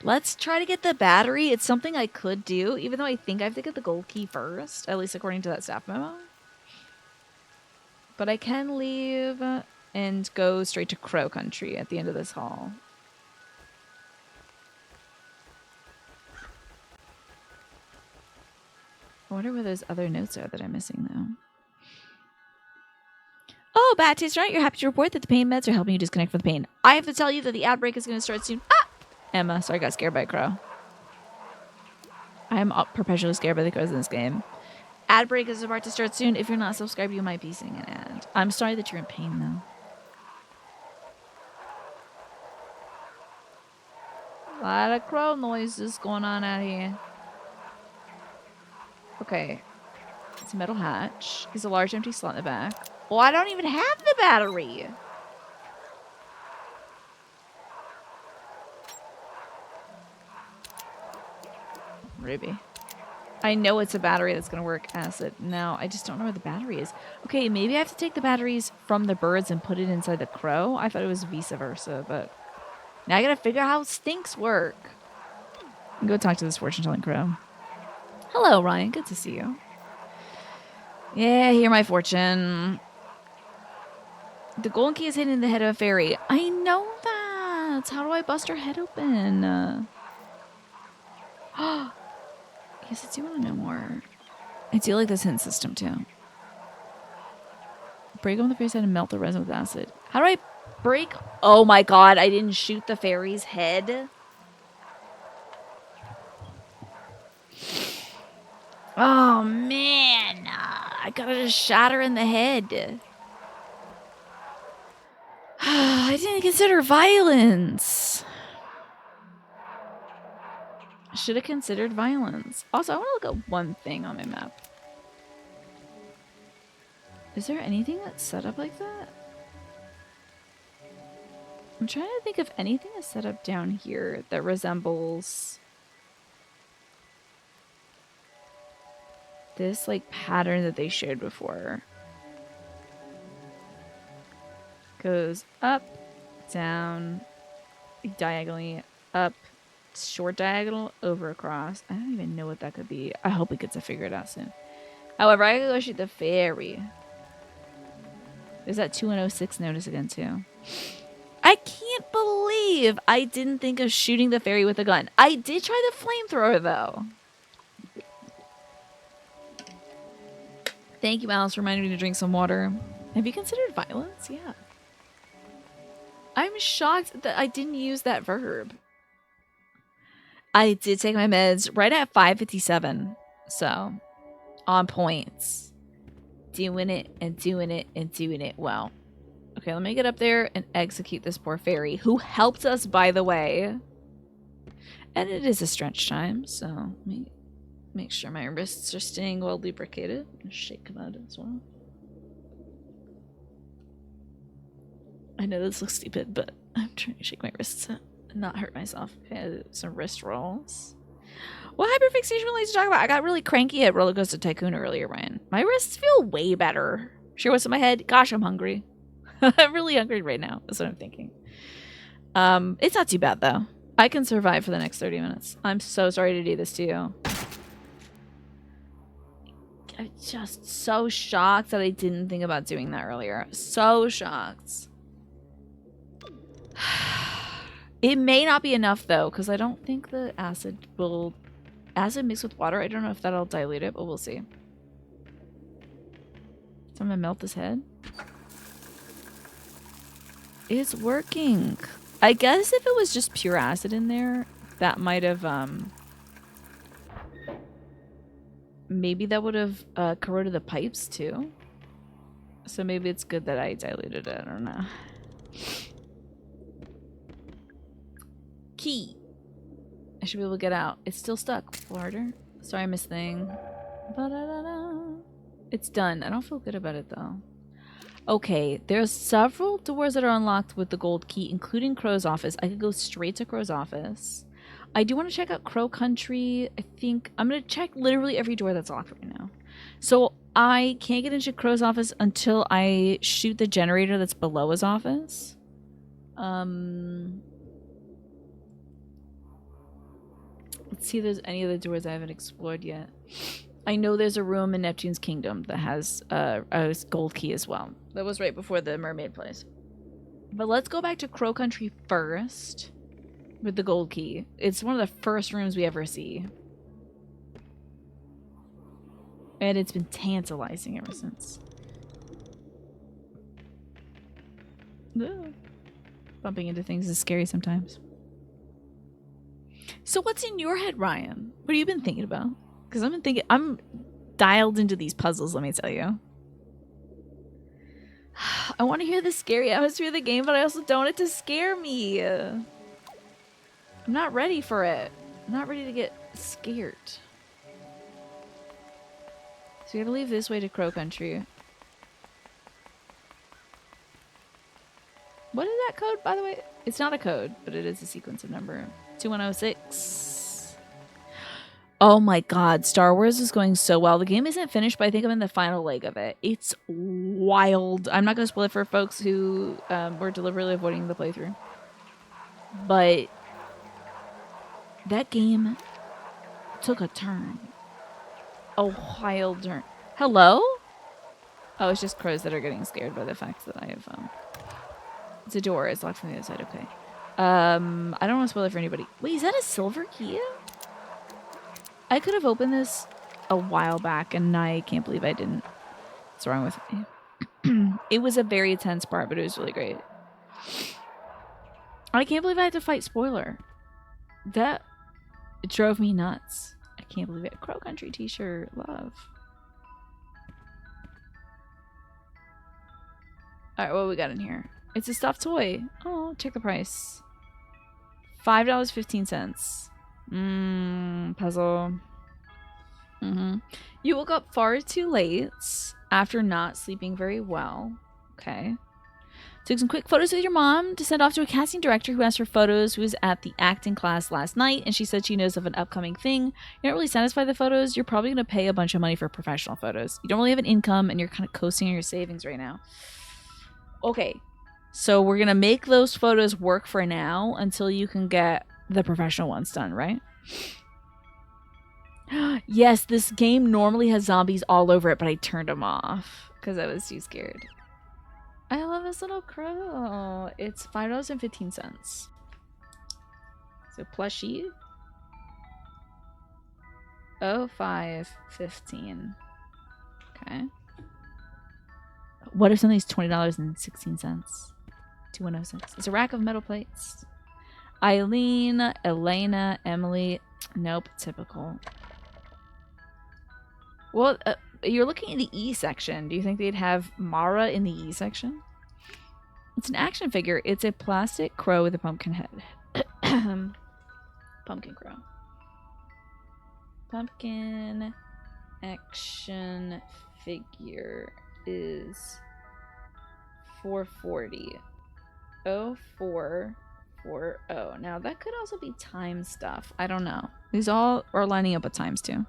Let's try to get the battery. It's something I could do, even though I think I have to get the gold key first, at least according to that staff memo. But I can leave and go straight to Crow Country at the end of this hall. I wonder where those other notes are that I'm missing, though. Oh, Bad Taste Right, you're happy to report that the pain meds are helping you disconnect from the pain. I have to tell you that the outbreak is going to start soon. Ah! Emma, sorry, I got scared by a crow. I am perpetually scared by the crows in this game. Ad break is about to start soon. If you're not subscribed, you might be seeing an ad. I'm sorry that you're in pain, though. A lot of crow noises going on out here. Okay. It's a metal hatch. There's a large empty slot in the back. Well, I don't even have the battery. Ruby. I know it's a battery that's going to work acid. Now, I just don't know where the battery is. Okay, maybe I have to take the batteries from the birds and put it inside the crow. I thought it was vice versa, but now I got to figure out how stinks work. Go talk to this fortune-telling crow. Hello, Ryan. Good to see you. Yeah, hear my fortune. The golden key is hidden in the head of a fairy. I know that. How do I bust her head open? Yes, I do want to know more. I do like this hint system, too. Break on the fairy's head and melt the resin with acid. How do I break? Oh my god, I didn't shoot the fairy's head. Oh, man. I gotta just shot her in the head. I didn't consider violence. Should have considered violence. Also, I want to look at one thing on my map. Is there anything that's set up like that? I'm trying to think if anything is set up down here that resembles this like pattern that they showed before. Goes up, down, diagonally, up, short diagonal, over, across. I don't even know what that could be. I hope we get to figure it out soon. However, I gotta go shoot the ferry. There's that 2106 notice again too. I can't believe I didn't think of shooting the ferry with a gun. I did try the flamethrower though. Thank you, Alice, for reminding me to drink some water. Have you considered violence? Yeah. I'm shocked that I didn't use that verb. I did take my meds right at 5:57. So, on points. Doing it and doing it and doing it well. Okay, let me get up there and execute this poor fairy, who helped us, by the way. And it is a stretch time, so let me make sure my wrists are staying well lubricated. Shake them out as well. I know this looks stupid, but I'm trying to shake my wrists and not hurt myself. Okay, some wrist rolls. What hyperfixation would like to talk about? I got really cranky at Roller Coaster Tycoon earlier, Ryan. My wrists feel way better. Sure what's in my head? Gosh, I'm hungry. I'm really hungry right now. That's what I'm thinking. It's not too bad, though. I can survive for the next 30 minutes. I'm so sorry to do this to you. I'm just so shocked that I didn't think about doing that earlier. So shocked. It may not be enough, though, because I don't think the acid will... Acid mixed with water, I don't know if that'll dilute it, but we'll see. So I'm gonna melt this head. It's working. I guess if it was just pure acid in there, that might have, maybe that would have corroded the pipes, too. So maybe it's good that I diluted it, I don't know. Key. I should be able to get out. It's still stuck. Harder. Sorry, Miss Thing. Ba-da-da-da. It's done. I don't feel good about it, though. Okay, there's several doors that are unlocked with the gold key, including Crow's office. I could go straight to Crow's office. I do want to check out Crow Country. I think I'm going to check literally every door that's locked right now. So I can't get into Crow's office until I shoot the generator that's below his office. Let's see if there's any of the doors I haven't explored yet. I know there's a room in Neptune's Kingdom that has a gold key as well. That was right before the mermaid place. But let's go back to Crow Country first with the gold key. It's one of the first rooms we ever see. And it's been tantalizing ever since. Ugh. Bumping into things is scary sometimes. So what's in your head, Ryan? What have you been thinking about? Because I'm dialed into these puzzles, let me tell you. I want to hear the scary atmosphere of the game, but I also don't want it to scare me. I'm not ready for it. I'm not ready to get scared. So we gotta leave this way to Crow Country. What is that code, by the way? It's not a code, but it is a sequence of number. 2106. Oh my god, Star Wars is going so well. The game isn't finished, but I think I'm in the final leg of it. It's wild. I'm not going to spoil it for folks who were deliberately avoiding the playthrough. But that game took a turn. A wild turn. Hello? Oh, it's just crows that are getting scared by the fact that I have... It's a door. It's locked from the other side. Okay. I don't want to spoil it for anybody. Wait, is that a silver key? I could have opened this a while back, and I can't believe I didn't. What's wrong with me? It was a very tense part, but it was really great. I can't believe I had to fight Spoiler. That drove me nuts. I can't believe it. Crow Country t-shirt. Love. Alright, what we got in here? It's a stuffed toy. Oh, check the price. $5.15. Puzzle. You woke up far too late after not sleeping very well. Okay. Took some quick photos with your mom to send off to a casting director who asked for photos, who was at the acting class last night, and she said she knows of an upcoming thing. You're not really satisfied with the photos. You're probably going to pay a bunch of money for professional photos. You don't really have an income, and you're kind of coasting on your savings right now. Okay. So we're going to make those photos work for now until you can get the professional ones done, right? Yes, this game normally has zombies all over it, but I turned them off because I was too scared. I love this little crow. It's $5.15. So plushie. Oh, $5.15. Okay. What if something's $20.16? 2106. It's a rack of metal plates. Eileen, Elena, Emily. Nope, typical. Well, you're looking in the E section. Do you think they'd have Mara in the E section? It's an action figure. It's a plastic crow with a pumpkin head. Pumpkin crow. Pumpkin action figure is $440. 0440. Now that could also be time stuff. I don't know. These all are lining up with times too.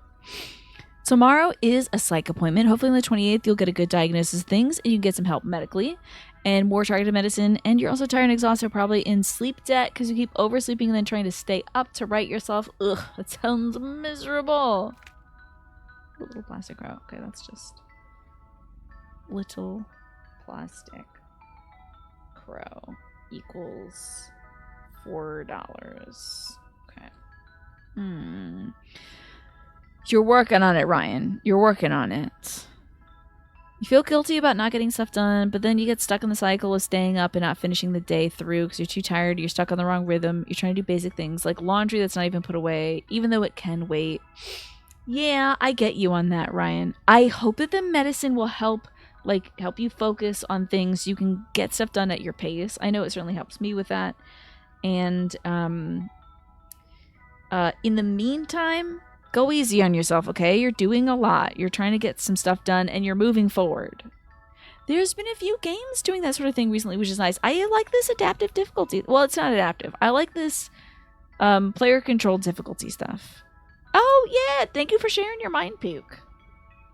Tomorrow is a psych appointment. Hopefully on the 28th, you'll get a good diagnosis of things and you can get some help medically and more targeted medicine. And you're also tired and exhausted, probably in sleep debt because you keep oversleeping and then trying to stay up to right yourself. Ugh, that sounds miserable. A little plastic crow. Okay, that's just little plastic crow equals $4. Okay. You're working on it, Ryan. You're working on it. You feel guilty about not getting stuff done, but then you get stuck in the cycle of staying up and not finishing the day through because you're too tired, you're stuck on the wrong rhythm, you're trying to do basic things like laundry that's not even put away, even though it can wait. Yeah, I get you on that, Ryan. I hope that the medicine will help you focus on things. You can get stuff done at your pace. I know it certainly helps me with that. And in the meantime, go easy on yourself, okay? You're doing a lot. You're trying to get some stuff done, and you're moving forward. There's been a few games doing that sort of thing recently, which is nice. I like this adaptive difficulty. Well, it's not adaptive. I like this player-controlled difficulty stuff. Oh, yeah! Thank you for sharing your mind puke.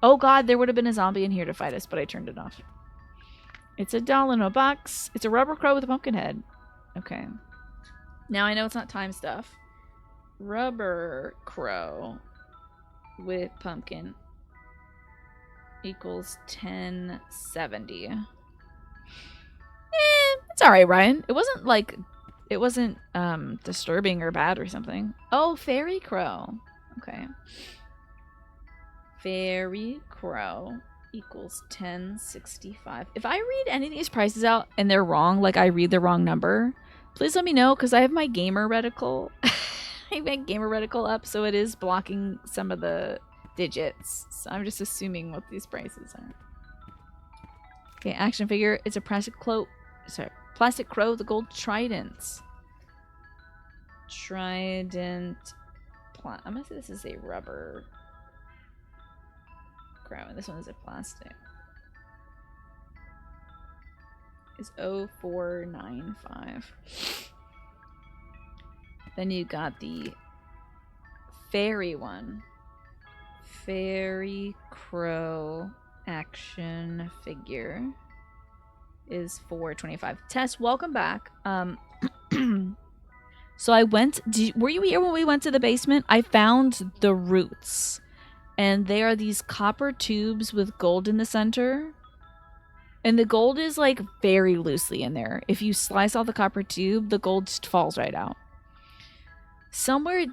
Oh, God, there would have been a zombie in here to fight us, but I turned it off. It's a doll in a box. It's a rubber crow with a pumpkin head. Okay. Now I know it's not time stuff. Rubber crow with pumpkin equals $10.70. It's alright, Ryan. It wasn't disturbing or bad or something. Oh, fairy crow. Okay. Fairy crow equals $10.65. If I read any of these prices out and they're wrong, like I read the wrong number, please let me know because I have my gamer reticle. I have my gamer reticle up, so it is blocking some of the digits. So I'm just assuming what these prices are. Okay, action figure. It's a plastic crow with a gold trident. I'm gonna say this is a rubber crow, and this one is a plastic. It's 0495. Then you got the fairy one. Fairy crow action figure is $425. Tess, welcome back. So I went. Were you here when we went to the basement? I found the roots, and they are these copper tubes with gold in the center. And the gold is like very loosely in there. If you slice off the copper tube, the gold just falls right out. Somewhere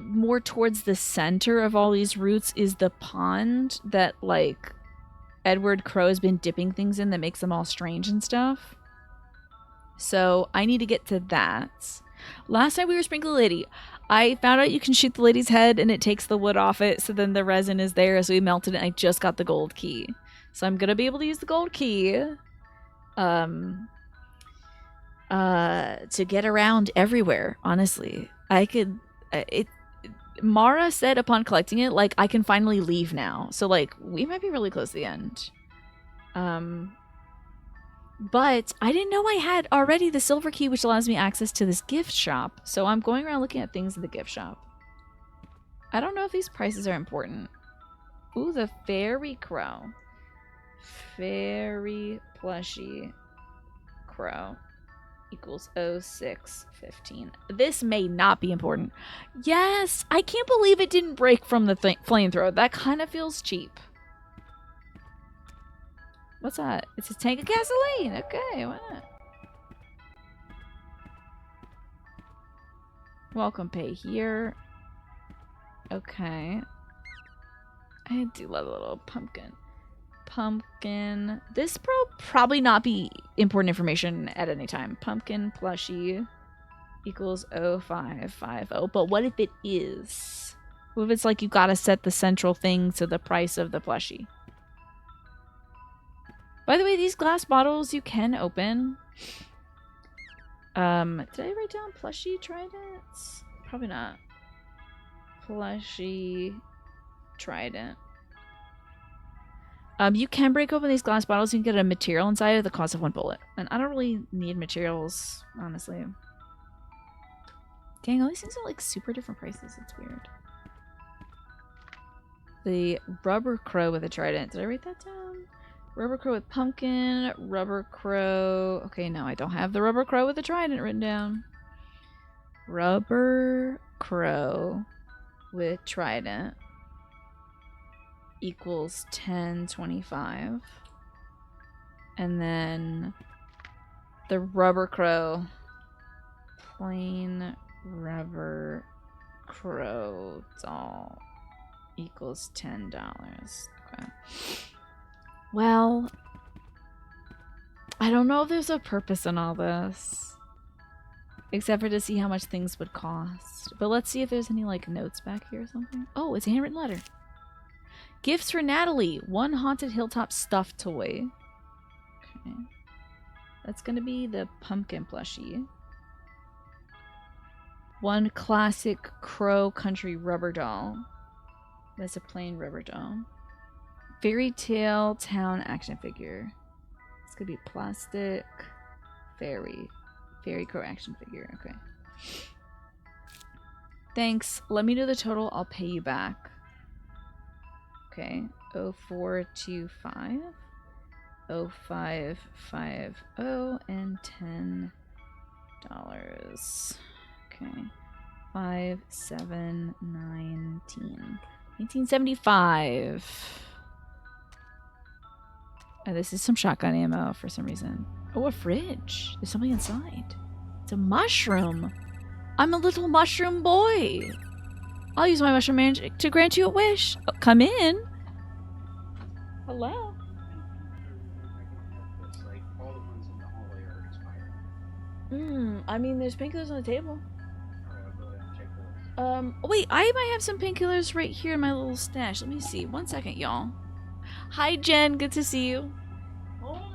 more towards the center of all these roots is the pond that like Edward Crow has been dipping things in that makes them all strange and stuff. So I need to get to that. Last time we were Sprinkle Lady, I found out you can shoot the lady's head and it takes the wood off it, so then the resin is there, so we melted it and I just got the gold key. So I'm going to be able to use the gold key to get around everywhere. Honestly, I could. Mara said upon collecting it, like, I can finally leave now. So like, we might be really close to the end. But I didn't know I had already the silver key, which allows me access to this gift shop. So I'm going around looking at things in the gift shop. I don't know if these prices are important. Ooh, the fairy crow. Fairy plushie crow equals 0615. This may not be important. Yes, I can't believe it didn't break from the flamethrower. That kind of feels cheap. What's that? It's a tank of gasoline. Okay, why not? Welcome pay here. Okay. I do love a little pumpkin. Pumpkin. This probably not be important information at any time. Pumpkin plushie equals 0550. But what if it is? What if it's like you gotta set the central thing to the price of the plushie? By the way, these glass bottles you can open. Did I write down plushie tridents? Probably not. Plushie trident. You can break open these glass bottles. You can get a material inside at the cost of 1 bullet. And I don't really need materials, honestly. Dang, all these things are like super different prices. It's weird. The rubber crow with a trident. Did I write that down? Rubber crow with pumpkin. Rubber crow. Okay, no, I don't have the rubber crow with a trident written down. Rubber crow with trident equals 1025. And then the rubber crow, plain rubber crow doll equals $10. Okay. Well, I don't know if there's a purpose in all this, except for to see how much things would cost. But let's see if there's any like notes back here or something. Oh, it's a handwritten letter. Gifts for Natalie. 1 Haunted Hilltop stuffed toy. Okay. That's going to be the pumpkin plushie. 1 classic Crow Country rubber doll. That's a plain rubber doll. Fairy Tale Town action figure. This could be plastic. Fairy Crow action figure. Okay. Thanks. Let me know the total. I'll pay you back. Okay, 0425, 0550, and $10. Okay, 5719, 1975. Oh, this is some shotgun ammo for some reason. Oh, a fridge. There's something inside. It's a mushroom. I'm a little mushroom boy. I'll use my mushroom magic to grant you a wish. Oh, come in. Hello. I mean, there's painkillers on the table. Wait, I might have some painkillers right here in my little stash. Let me see. 1 second, y'all. Hi, Jen. Good to see you. Hold on.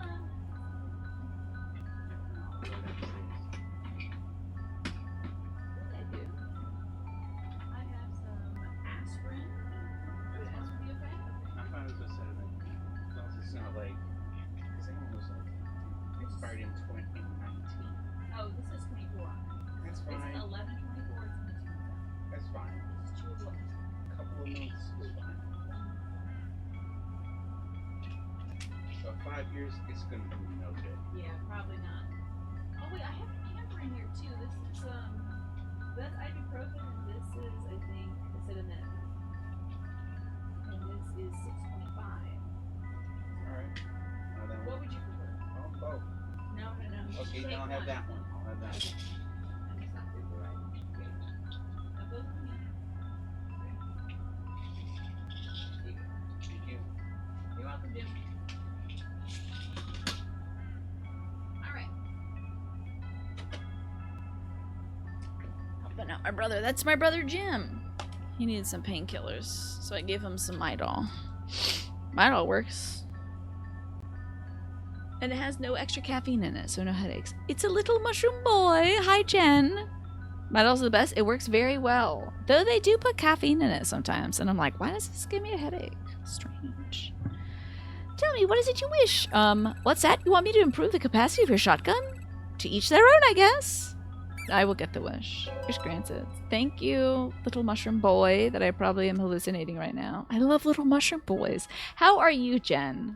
Years, it's gonna be no good. Yeah, probably not. Oh wait, I have camphor in here too. This is that's ibuprofen, and this is, I think, acetaminophen. And this is 625. Alright. What would you prefer? Oh, both. No. Okay, then I'll have that one. I'll have that one. I'm just not super right. Okay. Now both of me. Thank you. You're welcome, Jim. But now my brother, that's my brother Jim. He needed some painkillers, so I gave him some Midol. Midol works. And it has no extra caffeine in it, so no headaches. It's a little mushroom boy. Hi, Jen. Medals are the best. It works very well. Though they do put caffeine in it sometimes. And I'm like, why does this give me a headache? Strange. Tell me, what is it you wish? What's that? You want me to improve the capacity of your shotgun? To each their own, I guess. I will get the wish. Wish granted. Thank you, little mushroom boy, that I probably am hallucinating right now. I love little mushroom boys. How are you, Jen?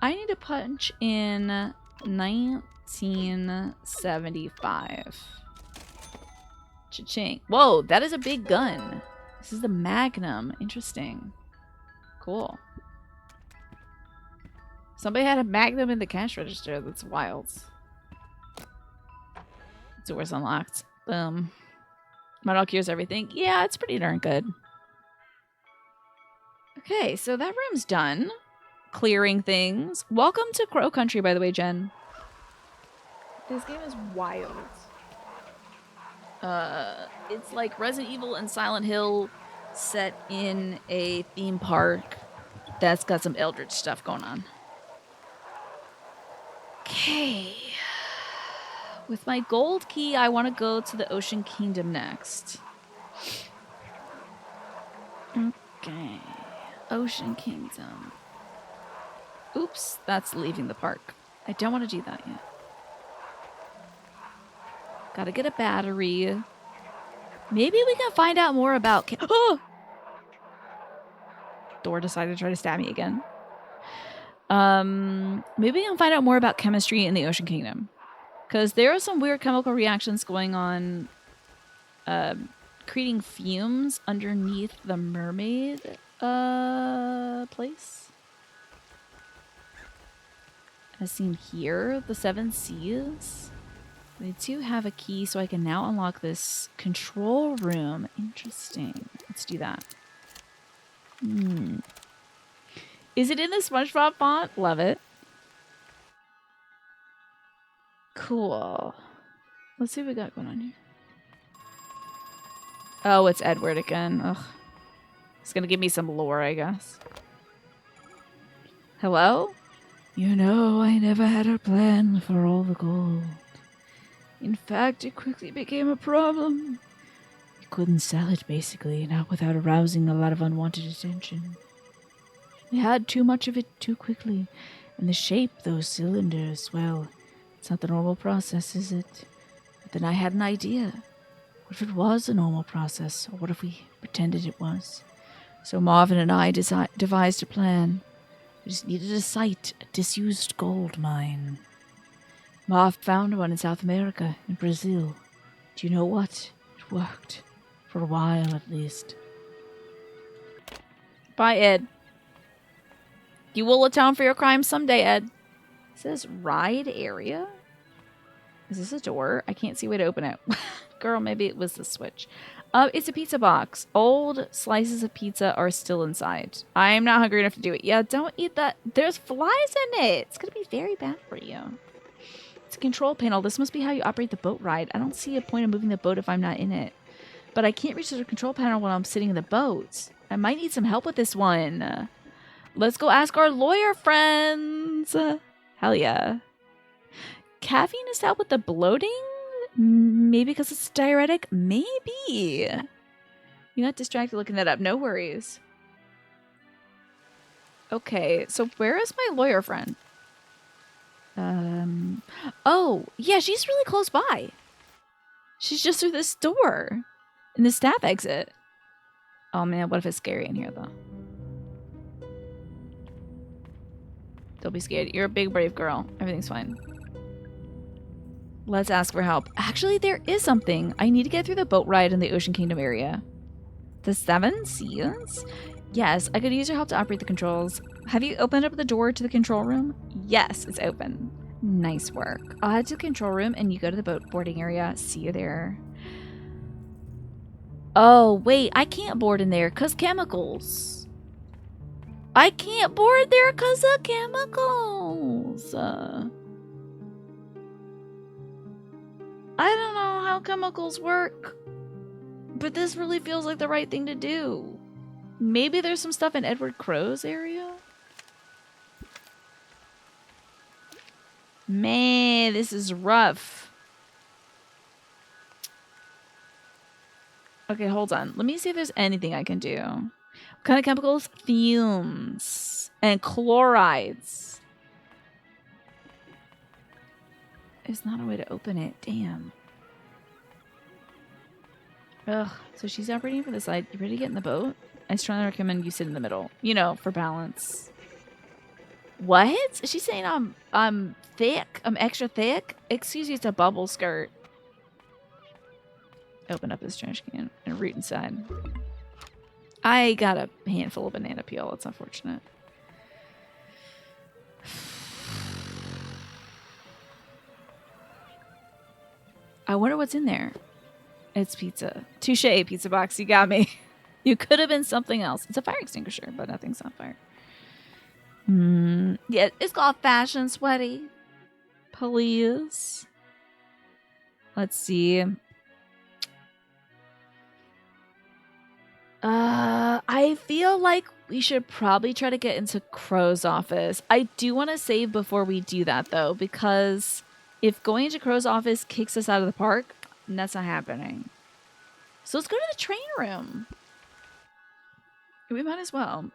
I need to punch in 1975. Cha-ching. Whoa, that is a big gun. This is the Magnum. Interesting. Cool. Somebody had a Magnum in the cash register. That's wild. Door's unlocked. Boom. My dog cures everything. Yeah, it's pretty darn good. Okay, so that room's done. Clearing things. Welcome to Crow Country, by the way, Jen. This game is wild. It's like Resident Evil and Silent Hill set in a theme park that's got some Eldritch stuff going on. Okay. With my gold key, I want to go to the Ocean Kingdom next. Okay. Ocean Kingdom. Oops, that's leaving the park. I don't want to do that yet. Gotta get a battery. Maybe we can find out more about... Oh! Thor decided to try to stab me again. Maybe we can find out more about chemistry in the Ocean Kingdom. Because there are some weird chemical reactions going on, creating fumes underneath the mermaid place. As seen here, the 7 Seas. They do have a key, so I can now unlock this control room. Interesting. Let's do that. Is it in the SpongeBob font? Love it. Cool. Let's see what we got going on here. Oh, it's Edward again. Ugh. It's gonna give me some lore, I guess. Hello? You know, I never had a plan for all the gold. In fact, it quickly became a problem. You couldn't sell it, basically, not without arousing a lot of unwanted attention. We had too much of it too quickly, and the shape, those cylinders, well... It's not the normal process, is it? But then I had an idea. What if it was a normal process? Or what if we pretended it was? So Marvin and I devised a plan. We just needed a site, a disused gold mine. Marv found one in South America, in Brazil. Do you know what? It worked. For a while, at least. Bye, Ed. You will atone for your crimes someday, Ed. It says ride area? Is this a door? I can't see a way to open it. Girl, maybe it was the switch. It's a pizza box. Old slices of pizza are still inside. I'm not hungry enough to do it. Yeah, don't eat that. There's flies in it. It's going to be very bad for you. It's a control panel. This must be how you operate the boat ride. I don't see a point of moving the boat if I'm not in it. But I can't reach the control panel when I'm sitting in the boat. I might need some help with this one. Let's go ask our lawyer friends. Hell yeah. Caffeine is to help with the bloating? Maybe because it's diuretic? Maybe. You got distracted looking that up. No worries. Okay, so where is my lawyer friend? Oh, yeah, she's really close by. She's just through this door. In the staff exit. Oh man, what if it's scary in here though? Don't be scared. You're a big, brave girl. Everything's fine. Let's ask for help. Actually, there is something. I need to get through the boat ride in the Ocean Kingdom area. The 7 Seas? Yes, I could use your help to operate the controls. Have you opened up the door to the control room? Yes, it's open. Nice work. I'll head to the control room and you go to the boat boarding area. See you there. Oh, wait. I can't board in there because chemicals. I can't board there because of chemicals. I don't know how chemicals work, but this really feels like the right thing to do. Maybe there's some stuff in Edward Crow's area? Man, this is rough. Okay, hold on. Let me see if there's anything I can do. What kind of chemicals? Fumes and chlorides. There's not a way to open it. Damn. Ugh. So she's operating for the side. You ready to get in the boat? I strongly recommend you sit in the middle. You know, for balance. What? Is she saying I'm thick? I'm extra thick? Excuse me, it's a bubble skirt. Open up this trash can and root inside. I got a handful of banana peel. It's unfortunate. I wonder what's in there. It's pizza. Touche, pizza box. You got me. You could have been something else. It's a fire extinguisher, but nothing's on fire. Yeah, it's called Fashion Sweaty. Please. Let's see. I feel like we should probably try to get into Crow's office. I do want to save before we do that, though, because if going into Crow's office kicks us out of the park, that's not happening. So let's go to the train room. We might as well.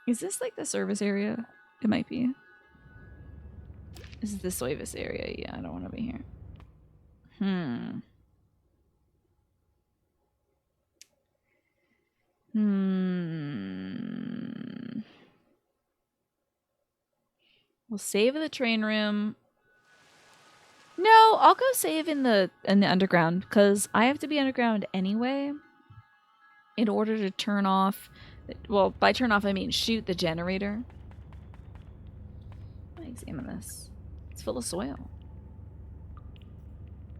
Is this like the service area? It might be. This is the service area. Yeah, I don't want to be here. We'll save in the train room. No, I'll go save in the underground because I have to be underground anyway in order to turn off. Well, by turn off I mean shoot the generator. Let me examine this. It's full of soil.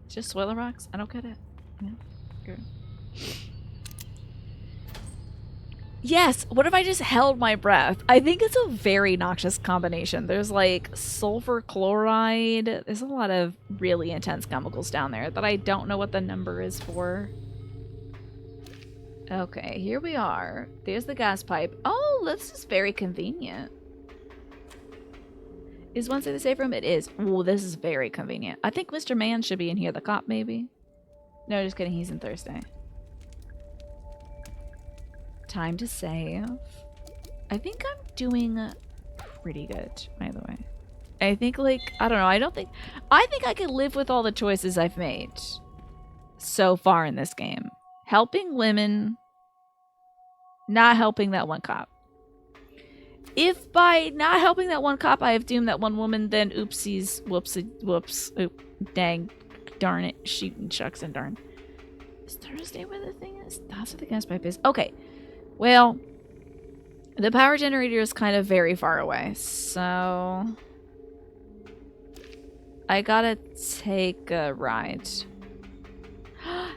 It's just soil rocks. I don't get it. Yeah, good. Yes, what if I just held my breath? I think it's a very noxious combination. There's like sulfur chloride. There's a lot of really intense chemicals down there that I don't know what the number is for. Okay, here we are. There's the gas pipe. Oh, this is very convenient. Is one side the safe room? It is. Oh, this is very convenient. I think Mr. Man should be in here. The cop, maybe? No, just kidding. He's in Thursday. Time to save. I think I'm doing pretty good, by the way. I think, like, I don't know. I think I can live with all the choices I've made so far in this game. Helping women, not helping that one cop. If by not helping that one cop I have doomed that one woman, then oopsies, whoops, dang, darn it, shooting shucks and darn. Is Thursday where the thing is? That's where the gas pipe is. Okay. Well, the power generator is kind of very far away, so I gotta take a ride.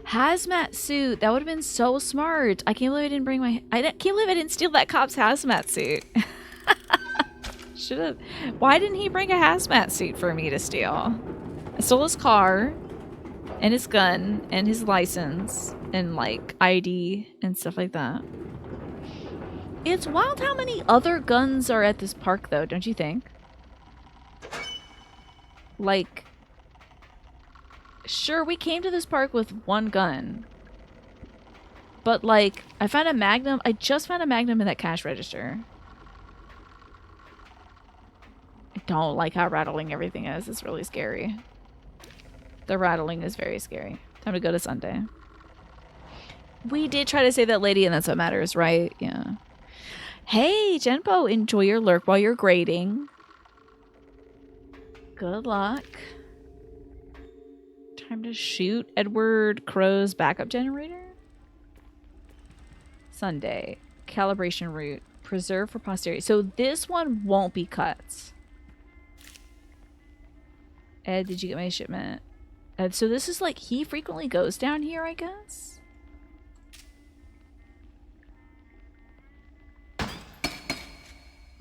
Hazmat suit. That would have been so smart. I can't believe I didn't bring my... can't believe I didn't steal that cop's hazmat suit. Should have... Why didn't he bring a hazmat suit for me to steal? I stole his car and his gun and his license and, like, ID and stuff like that. It's wild how many other guns are at this park, though, don't you think? Like, sure, we came to this park with one gun. But, like, I found a Magnum. I just found a Magnum in that cash register. I don't like how rattling everything is. It's really scary. The rattling is very scary. Time to go to Sunday. We did try to save that lady, and that's what matters, right? Yeah. Hey, Genpo, enjoy your lurk while you're grading. Good luck. Time to shoot Edward Crow's backup generator. Sunday. Calibration route. Preserve for posterity. So this one won't be cut. Ed, did you get my shipment? Ed, so this is like, he frequently goes down here, I guess?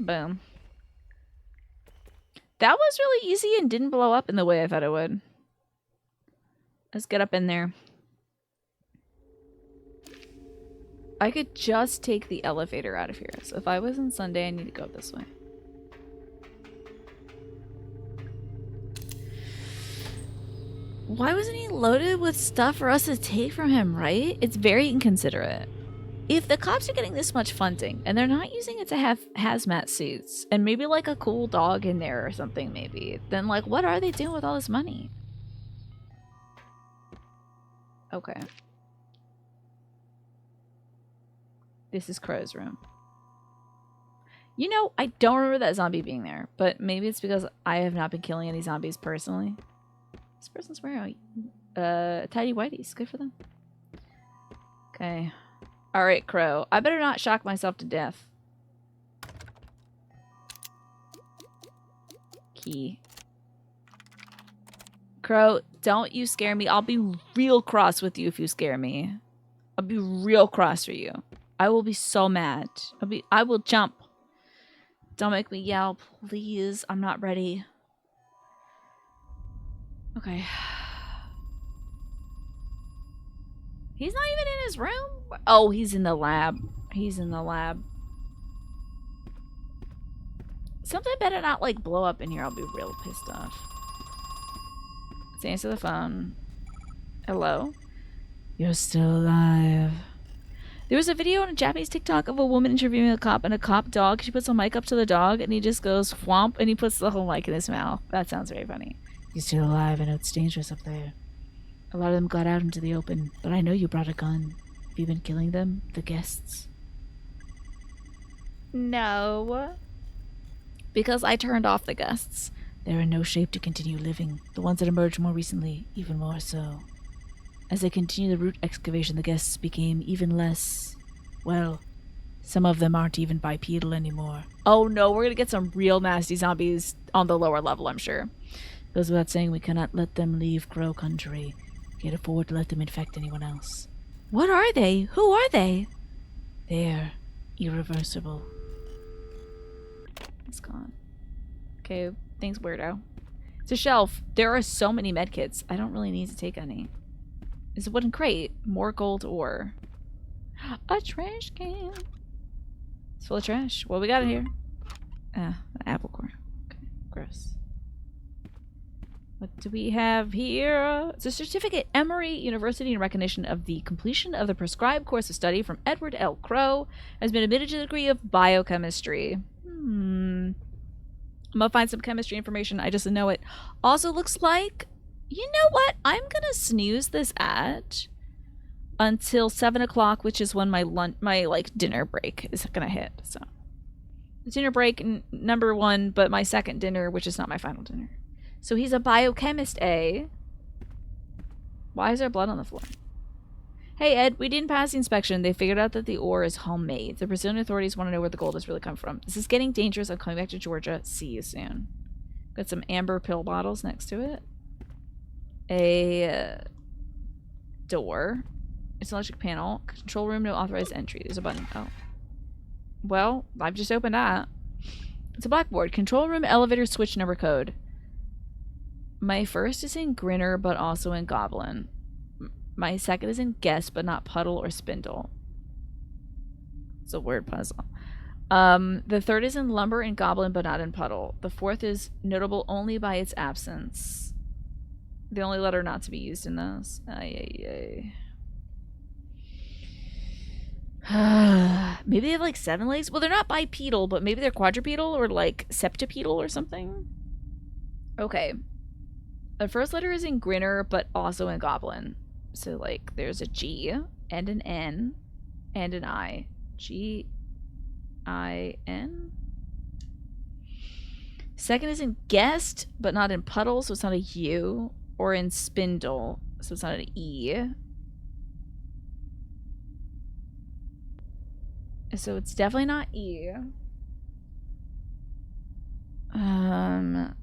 Boom. That was really easy and didn't blow up in the way I thought it would. Let's get up in there. I could just take the elevator out of here. So if I was on Sunday, I need to go this way. Why wasn't he loaded with stuff for us to take from him, right? It's very inconsiderate. If the cops are getting this much funding and they're not using it to have hazmat suits and maybe like a cool dog in there or something maybe, then like what are they doing with all this money? Okay. This is Crow's room. You know, I don't remember that zombie being there, but maybe it's because I have not been killing any zombies personally. This person's wearing tidy whities. Good for them. Okay. Alright, Crow. I better not shock myself to death. Key. Crow, don't you scare me. I'll be real cross with you if you scare me. I'll be real cross for you. I will be so mad. I will jump. Don't make me yell, please. I'm not ready. Okay. He's not even in his room? Oh, he's in the lab. He's in the lab. Something better not like blow up in here. I'll be real pissed off. Let's answer the phone. Hello? You're still alive. There was a video on a Japanese TikTok of a woman interviewing a cop and a cop dog. She puts a mic up to the dog and he just goes whomp and he puts the whole mic in his mouth. That sounds very funny. You're still alive. I know it's dangerous up there. A lot of them got out into the open, but I know you brought a gun. Have you been killing them? The guests? No. Because I turned off the guests. They're in no shape to continue living. The ones that emerged more recently, even more so. As they continue the root excavation, the guests became even less... well, some of them aren't even bipedal anymore. Oh no, we're gonna get some real nasty zombies on the lower level, I'm sure. Goes without saying, we cannot let them leave Crow Country. Can't afford to let them infect anyone else. What are they? Who are they? They're irreversible. It's gone. Okay, thanks, weirdo. It's a shelf. There are so many medkits. I don't really need to take any. It's a wooden crate. More gold ore. A trash can. It's full of trash. What we got in here? An apple core. Okay, gross. What do we have here? It's a certificate, Emory University, in recognition of the completion of the prescribed course of study from Edward L. Crow, has been admitted to the degree of biochemistry. I'm gonna find some chemistry information. I just know it. Also looks like, you know what? I'm gonna snooze this ad until 7 o'clock, which is when my dinner break is gonna hit. So, dinner break number 1, but my second dinner, which is not my final dinner. So he's a biochemist, eh? Why is there blood on the floor? Hey, Ed, we didn't pass the inspection. They figured out that the ore is homemade. The Brazilian authorities want to know where the gold has really come from. This is getting dangerous. I'm coming back to Georgia. See you soon. Got some amber pill bottles next to it. A door. It's an electric panel. Control room, no authorized entry. There's a button. Oh. Well, I've just opened that. It's a blackboard. Control room, elevator, switch number code. My first is in Grinner, but also in Goblin. My second is in Guess, but not Puddle or Spindle. It's a word puzzle. The third is in Lumber and Goblin, but not in Puddle. The fourth is notable only by its absence. The only letter not to be used in those. Maybe they have like 7 legs? Well, they're not bipedal, but maybe they're quadrupedal or like septipedal or something. Okay. The first letter is in Grinner, but also in Goblin. So, like, there's a G and an N and an I. G-I-N? Second is in Guest, but not in Puddle, so it's not a U. Or in Spindle, so it's not an E. So it's definitely not E.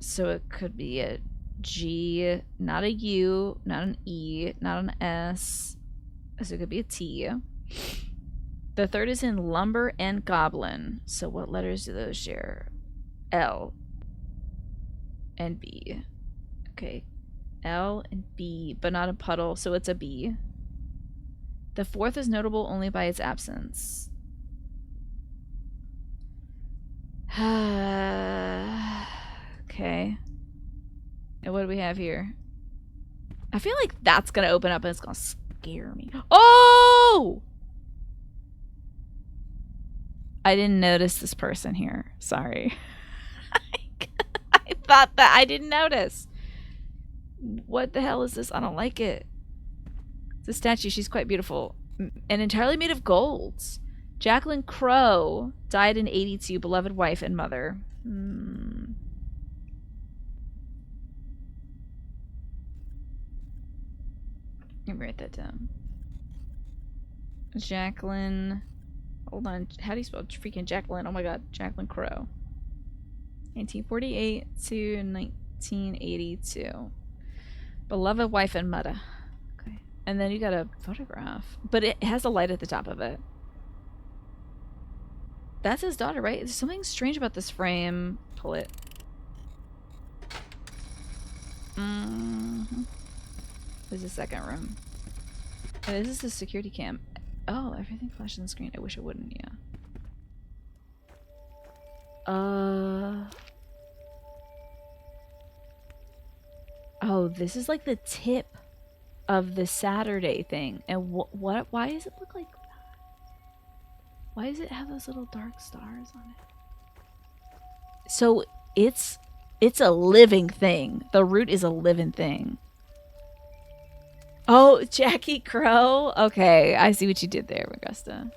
So it could be a G, not a U, not an E, not an S. So it could be a T. The third is in Lumber and Goblin. So what letters do those share? L and B. Okay. L and B, but not a Puddle, so it's a B. The fourth is notable only by its absence. Okay. And what do we have here? I feel like that's gonna open up and it's gonna scare me. Oh! I didn't notice this person here. Sorry. I thought that I didn't notice. What the hell is this? I don't like it. It's a statue. She's quite beautiful. And entirely made of golds. Jacqueline Crow died in 82. Beloved wife and mother. Let me write that down. Jacqueline. Hold on. How do you spell freaking Jacqueline? Oh my god. Jacqueline Crow. 1948 to 1982. Beloved wife and mother. Okay. And then you got a photograph. But it has a light at the top of it. That's his daughter, right? There's something strange about this frame. Pull it. There's a second room. Oh, this is the security cam. Oh, everything flashes on the screen. I wish it wouldn't, yeah. Oh, this is like the tip of the Saturday thing. And what? Why does it look like that? Why does it have those little dark stars on it? So it's a living thing. The root is a living thing. Oh, Jackie Crow. Okay, I see what you did there, Augusta.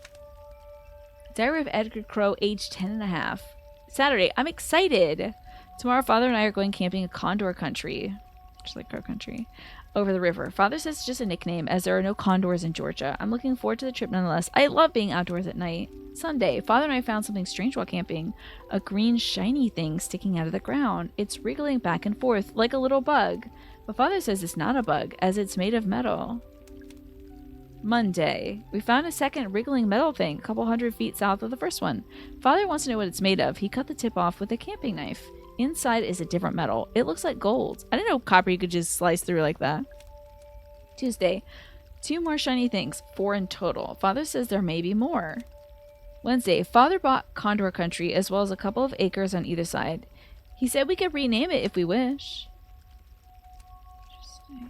Diary of Edgar Crow, age 10 and a half. Saturday. I'm excited. Tomorrow, Father and I are going camping in Condor Country. Just like Crow Country. Over the river. Father says it's just a nickname as there are no condors in Georgia. I'm looking forward to the trip nonetheless. I love being outdoors at night. Sunday. Father and I found something strange while camping. A green shiny thing sticking out of the ground. It's wriggling back and forth like a little bug. But Father says it's not a bug as it's made of metal. Monday. We found a second wriggling metal thing a couple 100 feet south of the first one. Father wants to know what it's made of. He cut the tip off with a camping knife. Inside is a different metal. It looks like gold. I didn't know copper you could just slice through like that. Tuesday. 2 more shiny things. 4 in total. Father says there may be more. Wednesday. Father bought Condor Country as well as a couple of acres on either side. He said we could rename it if we wish. Interesting.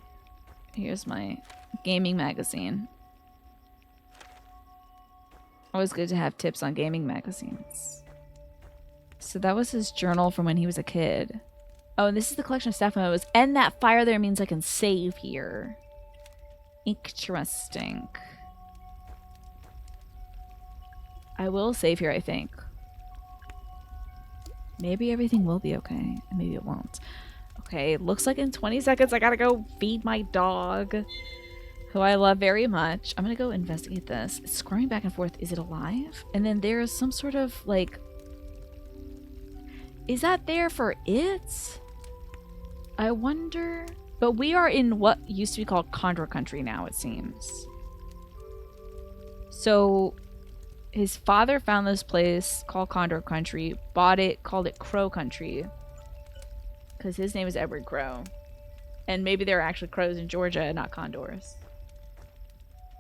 Here's my gaming magazine. Always good to have tips on gaming magazines. So that was his journal from when he was a kid. Oh, and this is the collection of staff memos. And that fire there means I can save here. Interesting. I will save here, I think. Maybe everything will be okay. Maybe it won't. Okay, looks like in 20 seconds I gotta go feed my dog, who I love very much. I'm gonna go investigate this. It's scrolling back and forth. Is it alive? And then there's some sort of like... Is that there for it? I wonder. But we are in what used to be called Condor Country now, it seems. So his father found this place called Condor Country, bought it, called it Crow Country. Because his name is Edward Crow. And maybe there are actually crows in Georgia and not condors.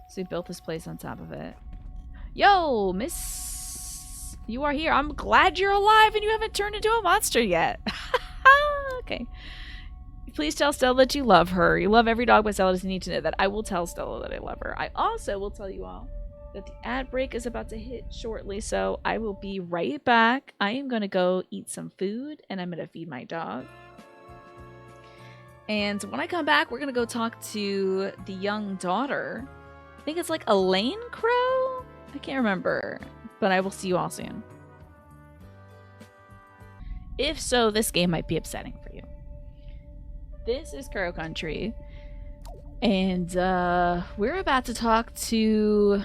So he built this place on top of it. Yo, miss. You are here. I'm glad you're alive and you haven't turned into a monster yet. Okay. Please tell Stella that you love her. You love every dog, but Stella doesn't need to know that. I will tell Stella that I love her. I also will tell you all that the ad break is about to hit shortly, so I will be right back. I am going to go eat some food, and I'm going to feed my dog. And when I come back, we're going to go talk to the young daughter. I think it's like Elaine Crow? I can't remember. But I will see you all soon. If so, this game might be upsetting for you. This is Crow Country. And we're about to talk to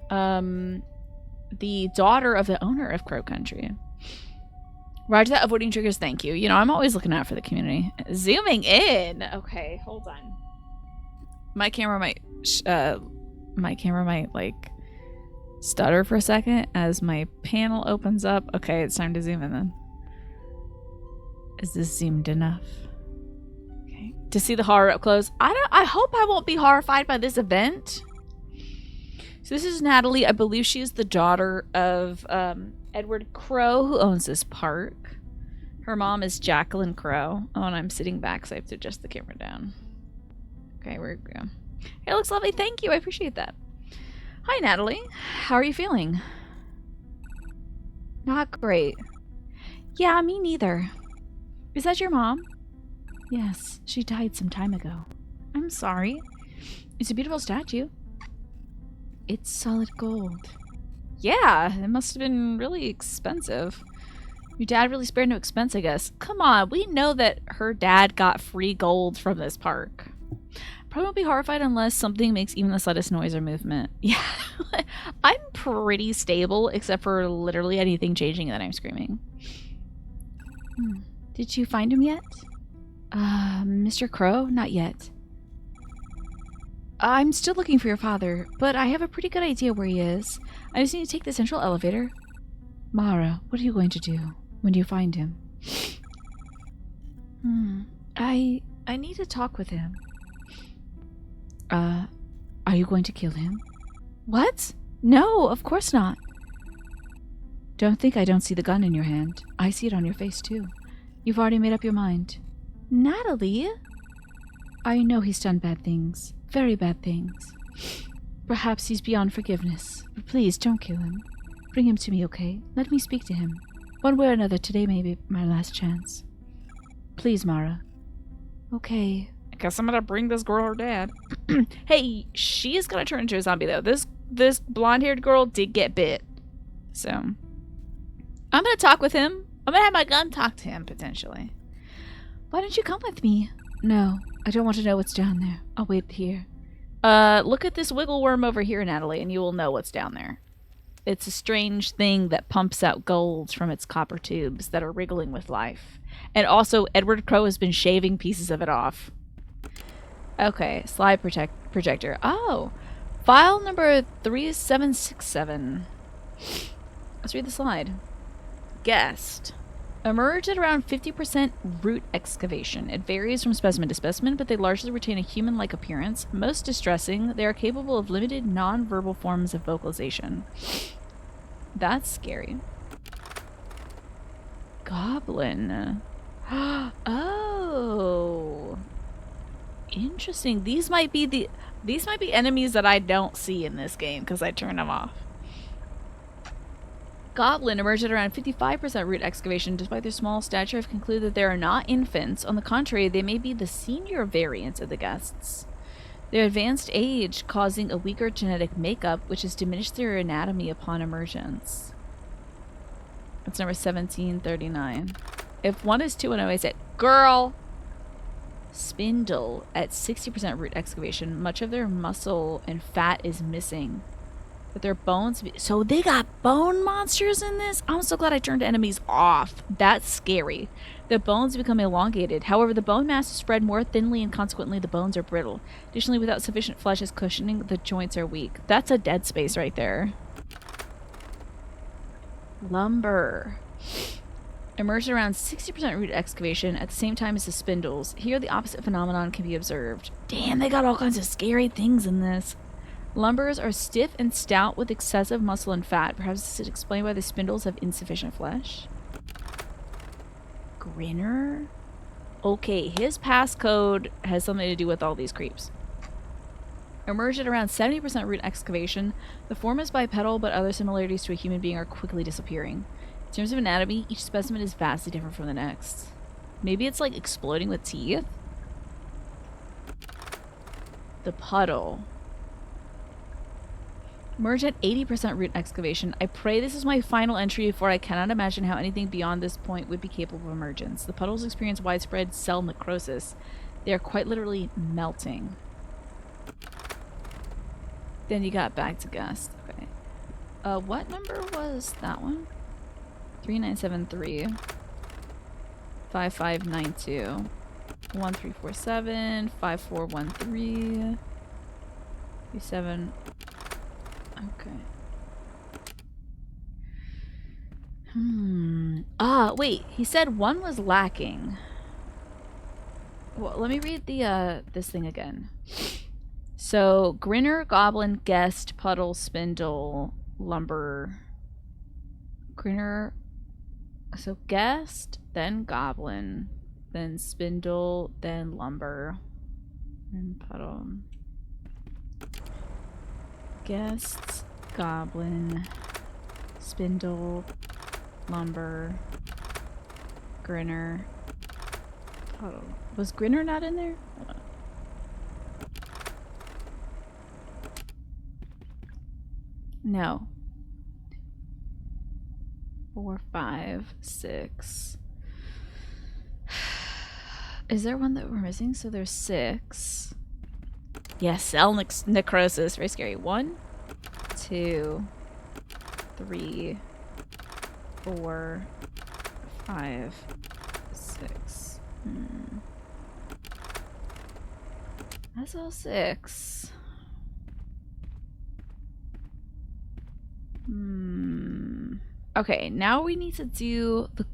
the daughter of the owner of Crow Country. Roger that. Avoiding triggers, thank you. You know, I'm always looking out for the community. Zooming in. Okay, hold on. My camera might like stutter for a second as my panel opens up. Okay, it's time to zoom in then. Is this zoomed enough? Okay. To see the horror up close. I hope I won't be horrified by this event. So this is Natalie. I believe she is the daughter of Edward Crow, who owns this park. Her mom is Jacqueline Crow. Oh, and I'm sitting back, so I have to adjust the camera down. Okay, we're good. It looks lovely. Thank you. I appreciate that. Hi, Natalie. How are you feeling? Not great. Yeah, me neither. Is that your mom? Yes, she died some time ago. I'm sorry. It's a beautiful statue. It's solid gold. Yeah, it must have been really expensive. Your dad really spared no expense, I guess. Come on, we know that her dad got free gold from this park. Probably won't be horrified unless something makes even the slightest noise or movement. Yeah, I'm pretty stable, except for literally anything changing and then I'm screaming. Did you find him yet? Mr. Crow? Not yet. I'm still looking for your father, but I have a pretty good idea where he is. I just need to take the central elevator. Mara, what are you going to do when you find him? I need to talk with him. Are you going to kill him? What? No, of course not. Don't think I don't see the gun in your hand. I see it on your face, too. You've already made up your mind. Natalie? I know he's done bad things. Very bad things. Perhaps he's beyond forgiveness. But please, don't kill him. Bring him to me, okay? Let me speak to him. One way or another, today may be my last chance. Please, Mara. Okay. I guess I'm gonna bring this girl her dad. Hey, she is gonna turn into a zombie, though. This blonde-haired girl did get bit. So, I'm gonna talk with him. I'm gonna have my gun talk to him, potentially. Why don't you come with me? No, I don't want to know what's down there. I'll wait here. Look at this wiggle worm over here, Natalie, and you will know what's down there. It's a strange thing that pumps out gold from its copper tubes that are wriggling with life. And also, Edward Crow has been shaving pieces of it off. Okay, slide projector. Oh, file number 3767. Let's read the slide. Guest. Emerge at around 50% root excavation. It varies from specimen to specimen, but they largely retain a human-like appearance. Most distressing, they are capable of limited non-verbal forms of vocalization. That's scary. Goblin. Oh. Interesting. These might be enemies that I don't see in this game because I turn them off. Goblin emerged at around 55% root excavation. Despite their small stature, I've concluded that they are not infants. On the contrary, they may be the senior variants of the guests. Their advanced age causing a weaker genetic makeup, which has diminished their anatomy upon emergence. That's number 1739. If one is 2 and I say, girl! Spindle at 60% root excavation. Much of their muscle and fat is missing. But their bones... So they got bone monsters in this? I'm so glad I turned enemies off. That's scary. The bones become elongated. However, the bone mass is spread more thinly and consequently the bones are brittle. Additionally, without sufficient flesh as cushioning, the joints are weak. That's a dead space right there. Lumber. Emerged around 60% root excavation at the same time as the spindles. Here, the opposite phenomenon can be observed. Damn, they got all kinds of scary things in this. Lumbers are stiff and stout with excessive muscle and fat. Perhaps this is explained why the spindles have insufficient flesh. Grinner? Okay, his passcode has something to do with all these creeps. Emerged at around 70% root excavation. The form is bipedal, but other similarities to a human being are quickly disappearing. In terms of anatomy, each specimen is vastly different from the next. Maybe it's like exploding with teeth? The puddle. Merge at 80% root excavation. I pray this is my final entry, for I cannot imagine how anything beyond this point would be capable of emergence. The puddles experience widespread cell necrosis. They are quite literally melting. Then you got back to guest. Okay. What number was that one? 3973. 5592. 1347. 5413. 37. Okay. Ah, wait. He said one was lacking. Well, let me read the this thing again. So, Grinner, Goblin, Guest, Puddle, Spindle, Lumber. Grinner. So, Guest, then Goblin, then Spindle, then Lumber. And puddle. Guests, goblin, spindle, lumber, grinner, puddle. Was grinner not in there? Hold on. No. 4, 5, 6. Is there one that we're missing? So there's 6. Yes, cell necrosis. Very scary. 1, 2, 3, 4, 5, 6. That's all 6. Okay, now we need to do the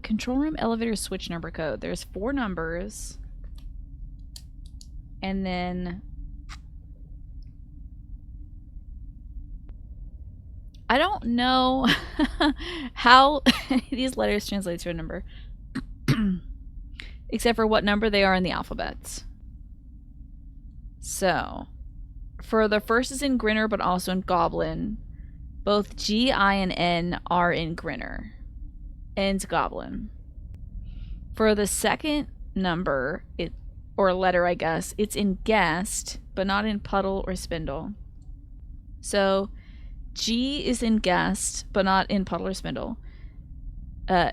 control room elevator switch number code. There's 4 numbers. And then I don't know how these letters translate to a number. Except for what number they are in the alphabet. So, for the first is in Grinner, but also in Goblin. Both G, I, and N are in Grinner and Goblin. For the second number, or letter, I guess, it's in Guest, but not in Puddle or Spindle. So, G is in Guest, but not in Puddle or Spindle.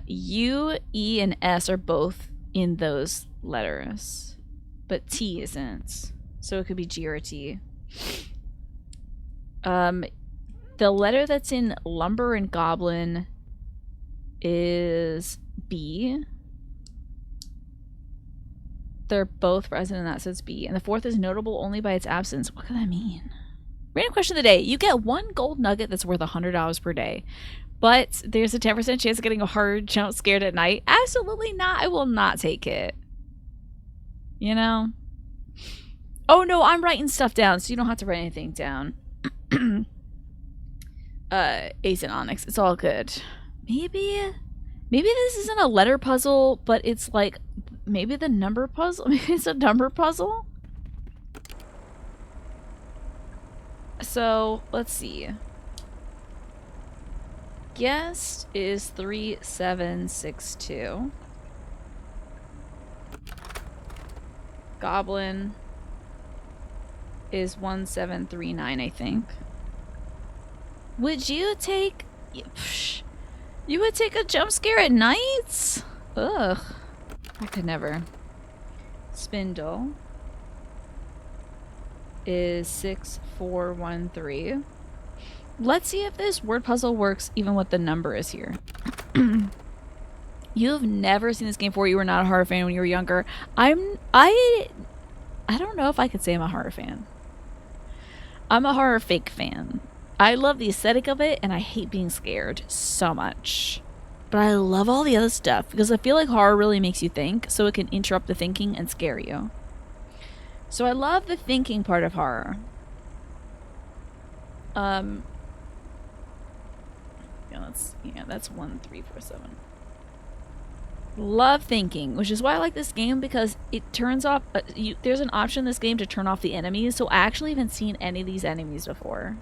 U, E, and S are both in those letters, but T isn't. So it could be G or T. The letter that's in Lumber and Goblin is B. They're both present in that, so it's B. And the fourth is notable only by its absence. What could that mean? Random question of the day. You get 1 gold nugget that's worth $100 per day. But there's a 10% chance of getting a hard jump scared at night. Absolutely not. I will not take it. You know? Oh no, I'm writing stuff down, so you don't have to write anything down. Ace and Onyx. It's all good. Maybe this isn't a letter puzzle, but it's like maybe the number puzzle. Maybe it's a number puzzle. So let's see. Guest is 3762. Goblin is 1739, I think. Would you take... You would take a jump scare at night? Ugh. I could never. Spindle is 6413. Let's see if this word puzzle works even what the number is here. You've never seen this game before. You were not a horror fan when you were younger. I don't know if I could say I'm a horror fan. I'm a horror fake fan. I love the aesthetic of it, and I hate being scared so much. But I love all the other stuff, because I feel like horror really makes you think, so it can interrupt the thinking and scare you. So I love the thinking part of horror. Yeah, that's 1347. Love thinking, which is why I like this game, because it turns off... there's an option in this game to turn off the enemies, so I actually haven't seen any of these enemies before.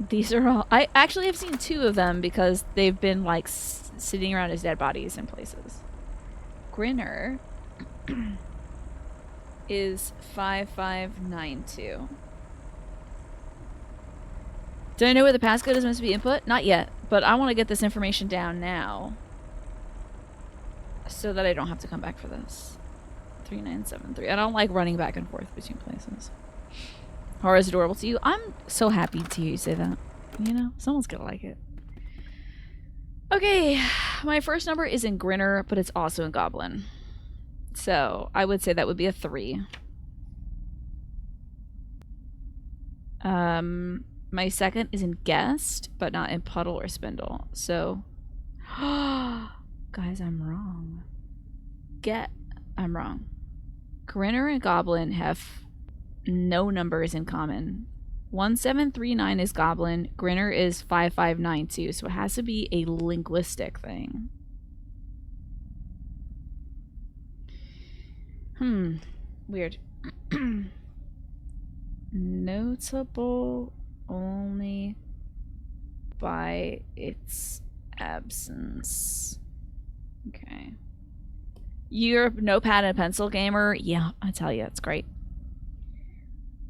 These are all... I actually have seen 2 of them, because they've been, like, sitting around as dead bodies in places. Grinner is 5592. Do I know where the passcode is meant to be input? Not yet, but I want to get this information down now so that I don't have to come back for this. 3973. I don't like running back and forth between places. Horror is adorable to you. I'm so happy to hear you say that. You know, someone's gonna like it. Okay, my first number is in Grinner, but it's also in Goblin. So I would say that would be a 3. My second is in Guest, but not in Puddle or Spindle. So, guys, I'm wrong. I'm wrong. Grinner and Goblin have no numbers in common. 1739 is Goblin. Grinner is 5592. So it has to be a linguistic thing. Weird. Notable only by its absence. Okay. You're a notepad and pencil gamer? Yeah, I tell you, it's great.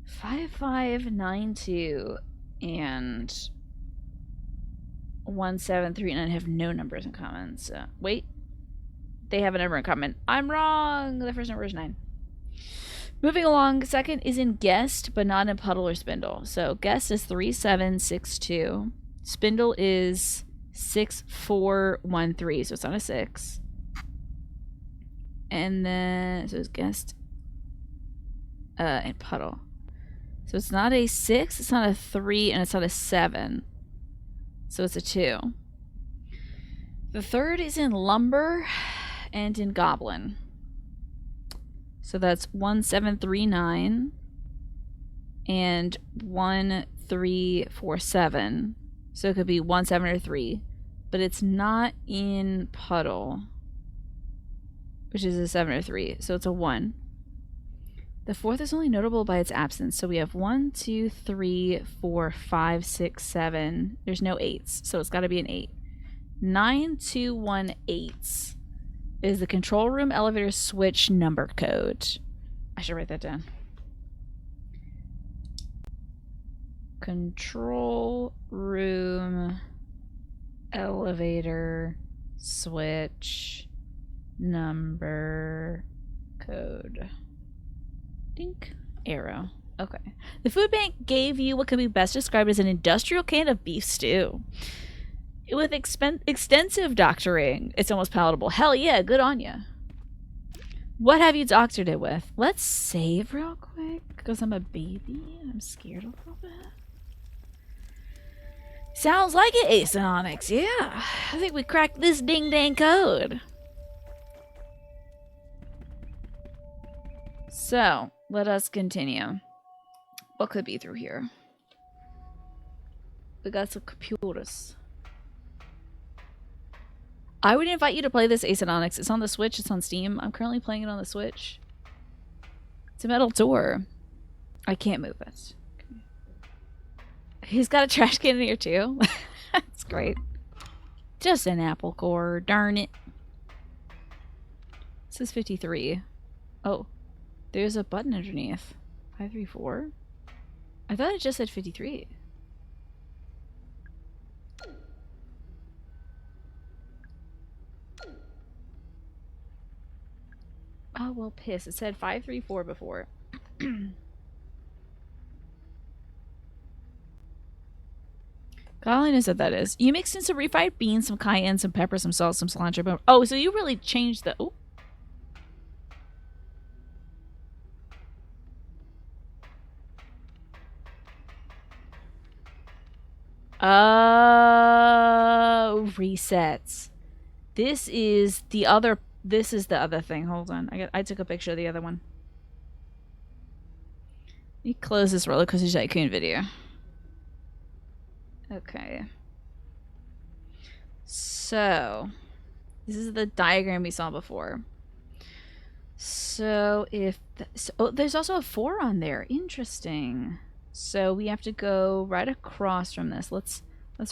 5592 and 1739 have no numbers in common. So wait, they have a number in common. I'm wrong. The first number is 9. Moving along, second is in guest, but not in puddle or spindle. So guest is 3762. Spindle is 6413, so it's not a 6. And then so it's guest and puddle. So it's not a 6, it's not a 3, and it's not a 7. So it's a 2. The third is in lumber and in goblin. So that's 1739 and 1347. So it could be 1, 7, or 3. But it's not in puddle, which is a 7 or 3. So it's a 1. The fourth is only notable by its absence. So we have 1, 2, 3, 4, 5, 6, 7. There's no 8s, so it's got to be an 8. 9218 is the control room elevator switch number code. I should write that down. Control room elevator switch number code. Dink. Arrow. Okay. The food bank gave you what can be best described as an industrial can of beef stew. With extensive doctoring, it's almost palatable. Hell yeah, good on ya. What have you doctored it with? Let's save real quick, because I'm a baby and I'm scared a little bit. Sounds like it, Ace and Onyx. Yeah, I think we cracked this ding-dang code. So, let us continue. What could be through here? We got some computers. I would invite you to play this Ace and Onyx. It's on the Switch. It's on Steam. I'm currently playing it on the Switch. It's a metal door. I can't move it. Okay. He's got a trash can in here too. That's great. Just an apple core. Darn it. This is 53. Oh. There's a button underneath. 534? I thought it just said 53. Oh, well, piss. It said 534 before. God only knows what that is. You mixed in some refried beans, some cayenne, some pepper, some salt, some cilantro. Oh, so you really changed the... Oh. Resets. This is the other thing. Hold on. I took a picture of the other one. Let me close this Roller Coaster Tycoon video. Okay. So, this is the diagram we saw before. So, oh, there's also a 4 on there. Interesting. So we have to go right across from this. Let's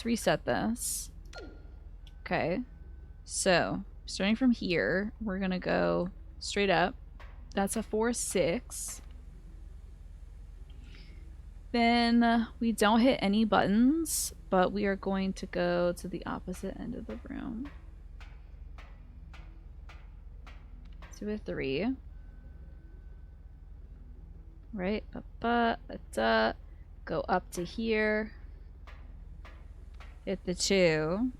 reset this. Okay. So, starting from here, we're going to go straight up. That's a 4, 6. Then we don't hit any buttons, but we are going to go to the opposite end of the room. To a 3. Right, go up to here, hit the 2,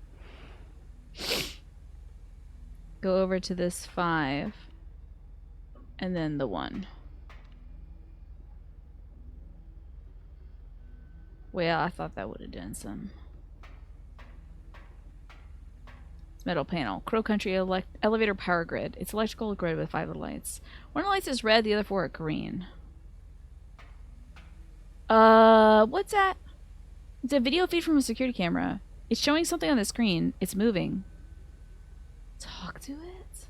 go over to this 5, and then the 1. Well, I thought that would have done some. It's metal panel. Crow Country elevator power grid. It's electrical grid with 5 lights. One of the lights is red, the other 4 are green. What's that? It's a video feed from a security camera. It's showing something on the screen. It's moving. Talk to it?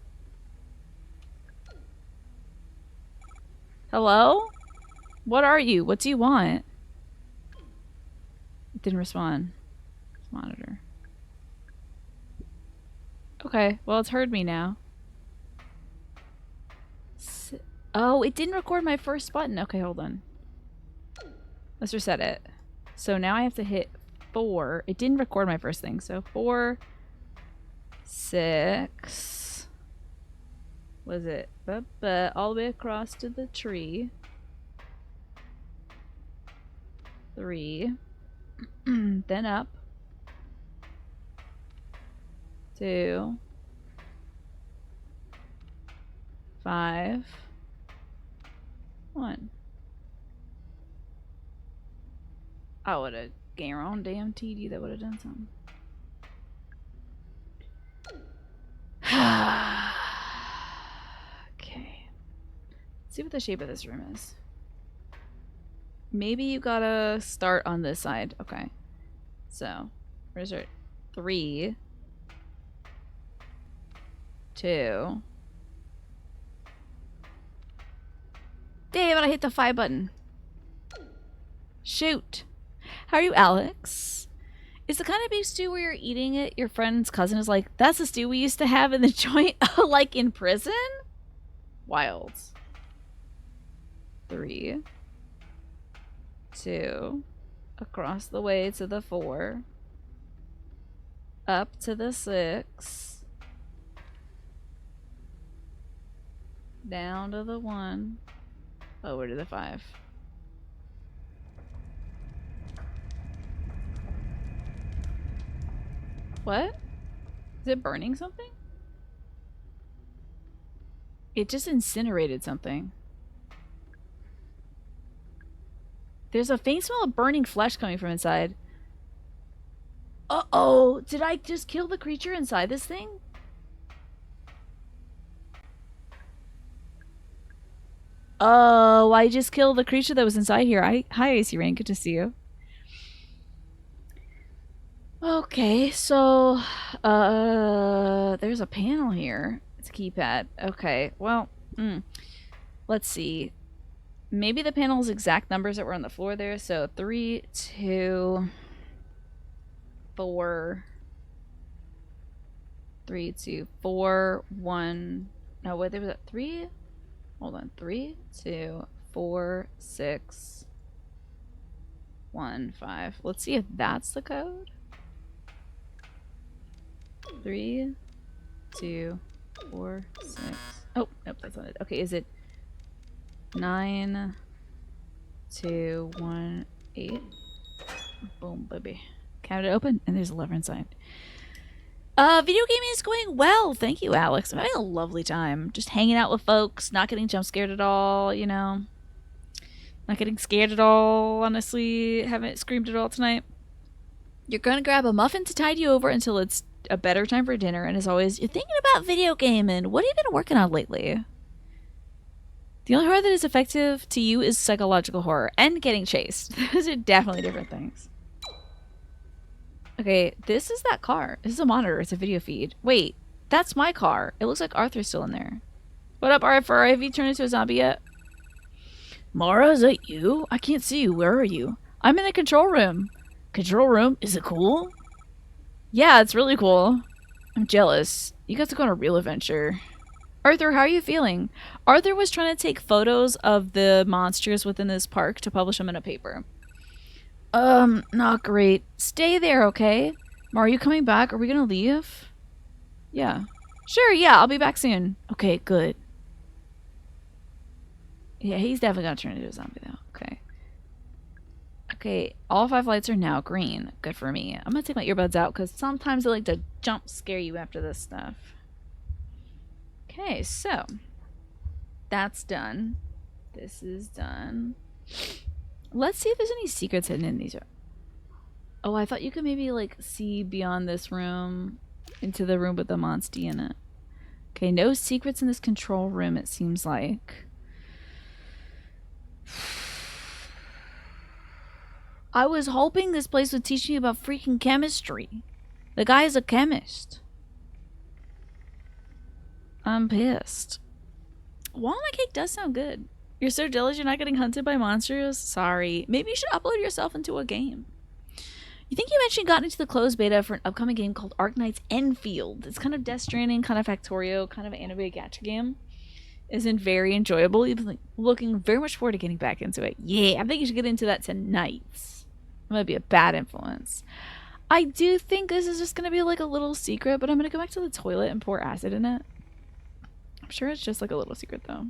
Hello? What are you? What do you want? It didn't respond. Monitor. Okay, well, it's heard me now. Oh, it didn't record my first button. Okay, hold on. Let's reset it. So now I have to hit 4. It didn't record my first thing. So 4, 6. Was it? All the way across to the tree. 3. Then up. 2. 5. 1. I would have guaranteed damn TD that would have done something. Okay. Let's see what the shape of this room is. Maybe you gotta start on this side. Okay. So, where's it? 3. 2. Damn it, I hit the 5 button. Shoot. How are you, Alex? Is the kind of beef stew where you're eating it, your friend's cousin is like, that's the stew we used to have in the joint, like in prison? Wild. 3. 2. Across the way to the 4. Up to the 6. Down to the 1. Over to the 5. What? Is it burning something? It just incinerated something. There's a faint smell of burning flesh coming from inside. Uh-oh! Did I just kill the creature inside this thing? Oh, I just killed the creature that was inside here. Hi, AC Rain. Good to see you. Okay, so, there's a panel here. It's a keypad. Okay, well, let's see. Maybe the panel's exact numbers that were on the floor there. So 3, 2, 4, 3, 2, 4, 1. No, wait, there was a 3. Hold on. 3, 2, 4, 6, 1, 5. Let's see if that's the code. 3, 2, 4, 6. Oh, nope, that's not it. Okay, is it 9, 2, 1, 8? Boom, baby. Count it open, and there's a lever inside. Video gaming is going well. Thank you, Alex. I'm having a lovely time. Just hanging out with folks, not getting jump scared at all, you know. Not getting scared at all, honestly. Haven't screamed at all tonight. You're gonna grab a muffin to tide you over until it's a better time for dinner, and as always, you're thinking about video gaming. What have you been working on lately? The only horror that is effective to you is psychological horror and getting chased. Those are definitely different things. Okay, this is that car. This is a monitor. It's a video feed. Wait, that's my car. It looks like Arthur's still in there. What up, RFR? Have you turned into a zombie yet? Mara, is that you? I can't see you. Where are you? I'm in the control room. Control room? Is it cool? Yeah, it's really cool. I'm jealous. You got to go on a real adventure. Arthur, how are you feeling? Arthur was trying to take photos of the monsters within this park to publish them in a paper. Not great. Stay there, okay? Are you coming back? Are we gonna leave? Yeah. Sure, yeah, I'll be back soon. Okay, good. Yeah, he's definitely gonna turn into a zombie, though. Okay. Okay, all 5 lights are now green. Good for me. I'm gonna take my earbuds out, because sometimes they like to jump scare you after this stuff. Okay, so. That's done. This is done. Let's see if there's any secrets hidden in these. Oh, I thought you could maybe, like, see beyond this room into the room with the monster in it. Okay, no secrets in this control room, it seems like. I was hoping this place would teach me about freaking chemistry. The guy is a chemist. I'm pissed. Walnut cake does sound good. You're so jealous you're not getting hunted by monsters? Sorry. Maybe you should upload yourself into a game. You think you mentioned got into the closed beta for an upcoming game called Arknights Enfield. It's kind of Death Stranding, kind of Factorio, kind of an anime gacha game. Isn't very enjoyable. You've been looking very much forward to getting back into it. Yeah, I think you should get into that tonight. It might be a bad influence. I do think this is just going to be like a little secret, but I'm going to go back to the toilet and pour acid in it. I'm sure it's just like a little secret though.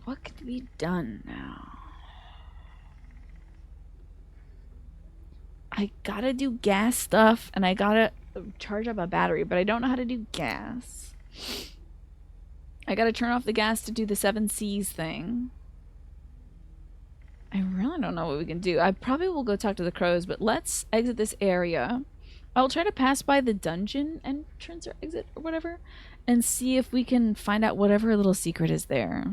What could be done now? I gotta do gas stuff and I gotta charge up a battery, but I don't know how to do gas. I gotta turn off the gas to do the 7 C's thing. I really don't know what we can do. I probably will go talk to the crows, but let's exit this area. I'll try to pass by the dungeon entrance or exit or whatever and see if we can find out whatever little secret is there.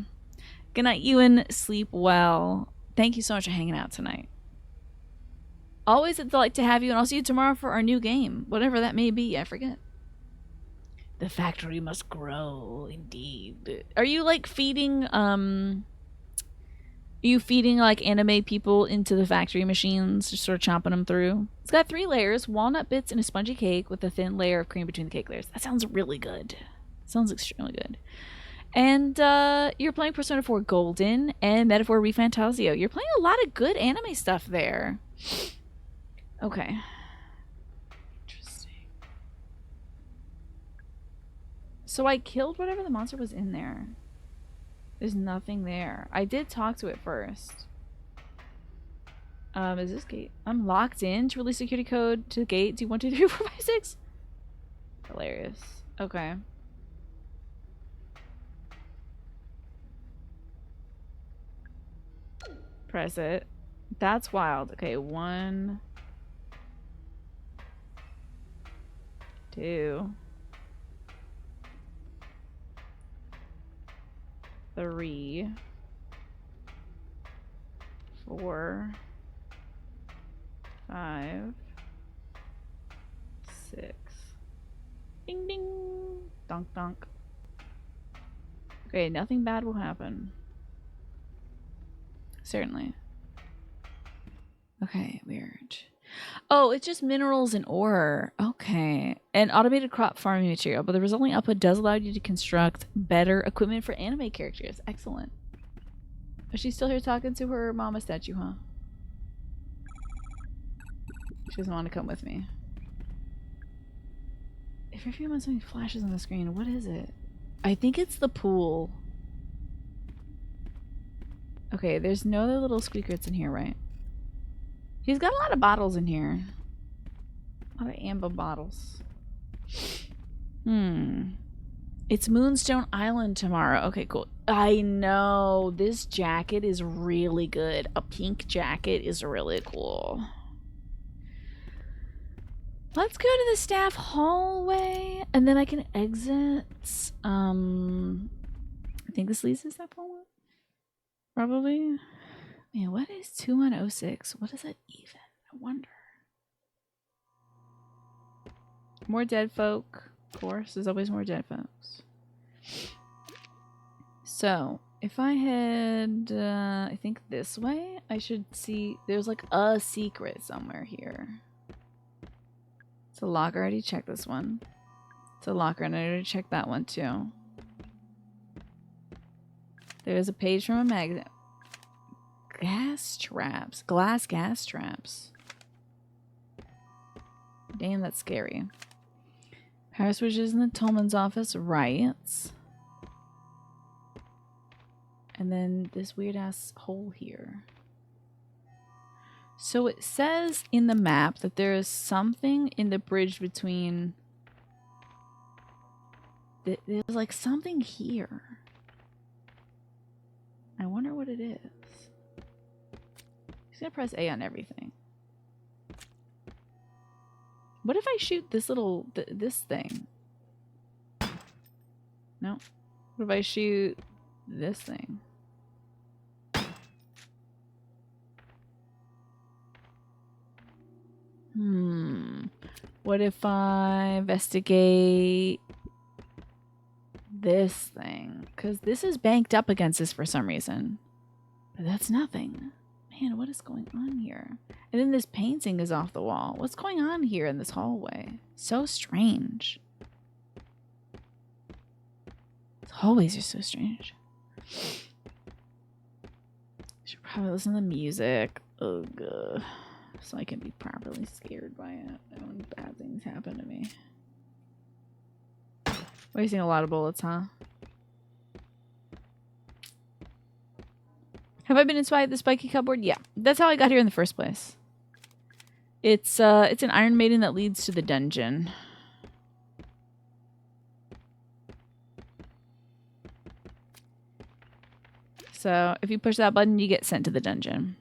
Good night, Ewan. Sleep well. Thank you so much for hanging out tonight. Always a delight to have you, and I'll see you tomorrow for our new game. Whatever that may be, I forget. The factory must grow, indeed. Are you, like, feeding, like, anime people into the factory machines, just sort of chomping them through? It's got 3 layers, walnut bits and a spongy cake with a thin layer of cream between the cake layers. That sounds really good. Sounds extremely good. And you're playing Persona 4 Golden and Metaphor ReFantazio. You're playing a lot of good anime stuff there. Okay. Interesting. So I killed whatever the monster was in there. There's nothing there. I did talk to it first. Is this gate? I'm locked in to release security code to the gate. Do 1, 2, 3, 4, 5, 6. Hilarious. Okay. Press it. That's wild. Okay, 1, 2, 3, 4, 5, 6. Ding ding. Donk donk. Okay, nothing bad will happen. Certainly. Okay, weird. Oh, it's just minerals and ore. Okay. And automated crop farming material, but the resulting output does allow you to construct better equipment for anime characters. Excellent. Is she still here talking to her mama statue, huh? She doesn't want to come with me. If every few months something flashes on the screen, what is it? I think it's the pool. Okay, there's no other little squeakers in here, right? He's got a lot of bottles in here. A lot of amber bottles. It's Moonstone Island tomorrow. Okay, cool. I know. This jacket is really good. A pink jacket is really cool. Let's go to the staff hallway, and then I can exit. I think this leads to the staff hallway. Probably. Man, what is 2106? What is that even? I wonder. More dead folk. Of course, there's always more dead folks. So, if I head, I think this way, I should see, there's like a secret somewhere here. It's a locker. I already checked this one. It's a locker, and I already checked that one too. There's a page from a magazine. Gas traps. Glass gas traps. Damn, that's scary. Power switches in the Tolman's office. Right. And then this weird ass hole here. So it says in the map that there is something in the bridge between... There's like something here. I wonder what it is. He's gonna press A on everything. What if I shoot this little... this thing? No. What if I shoot this thing? What if I investigate this thing? Because this is banked up against this for some reason. But that's nothing. Man, what is going on here? And then this painting is off the wall. What's going on here in this hallway? So strange. The hallways are so strange. Should probably listen to the music. Ugh. So I can be properly scared by it when bad things happen to me. Wasting a lot of bullets, huh? Have I been inside the spiky cupboard? Yeah. That's how I got here in the first place. It's an Iron Maiden that leads to the dungeon. So if you push that button, you get sent to the dungeon.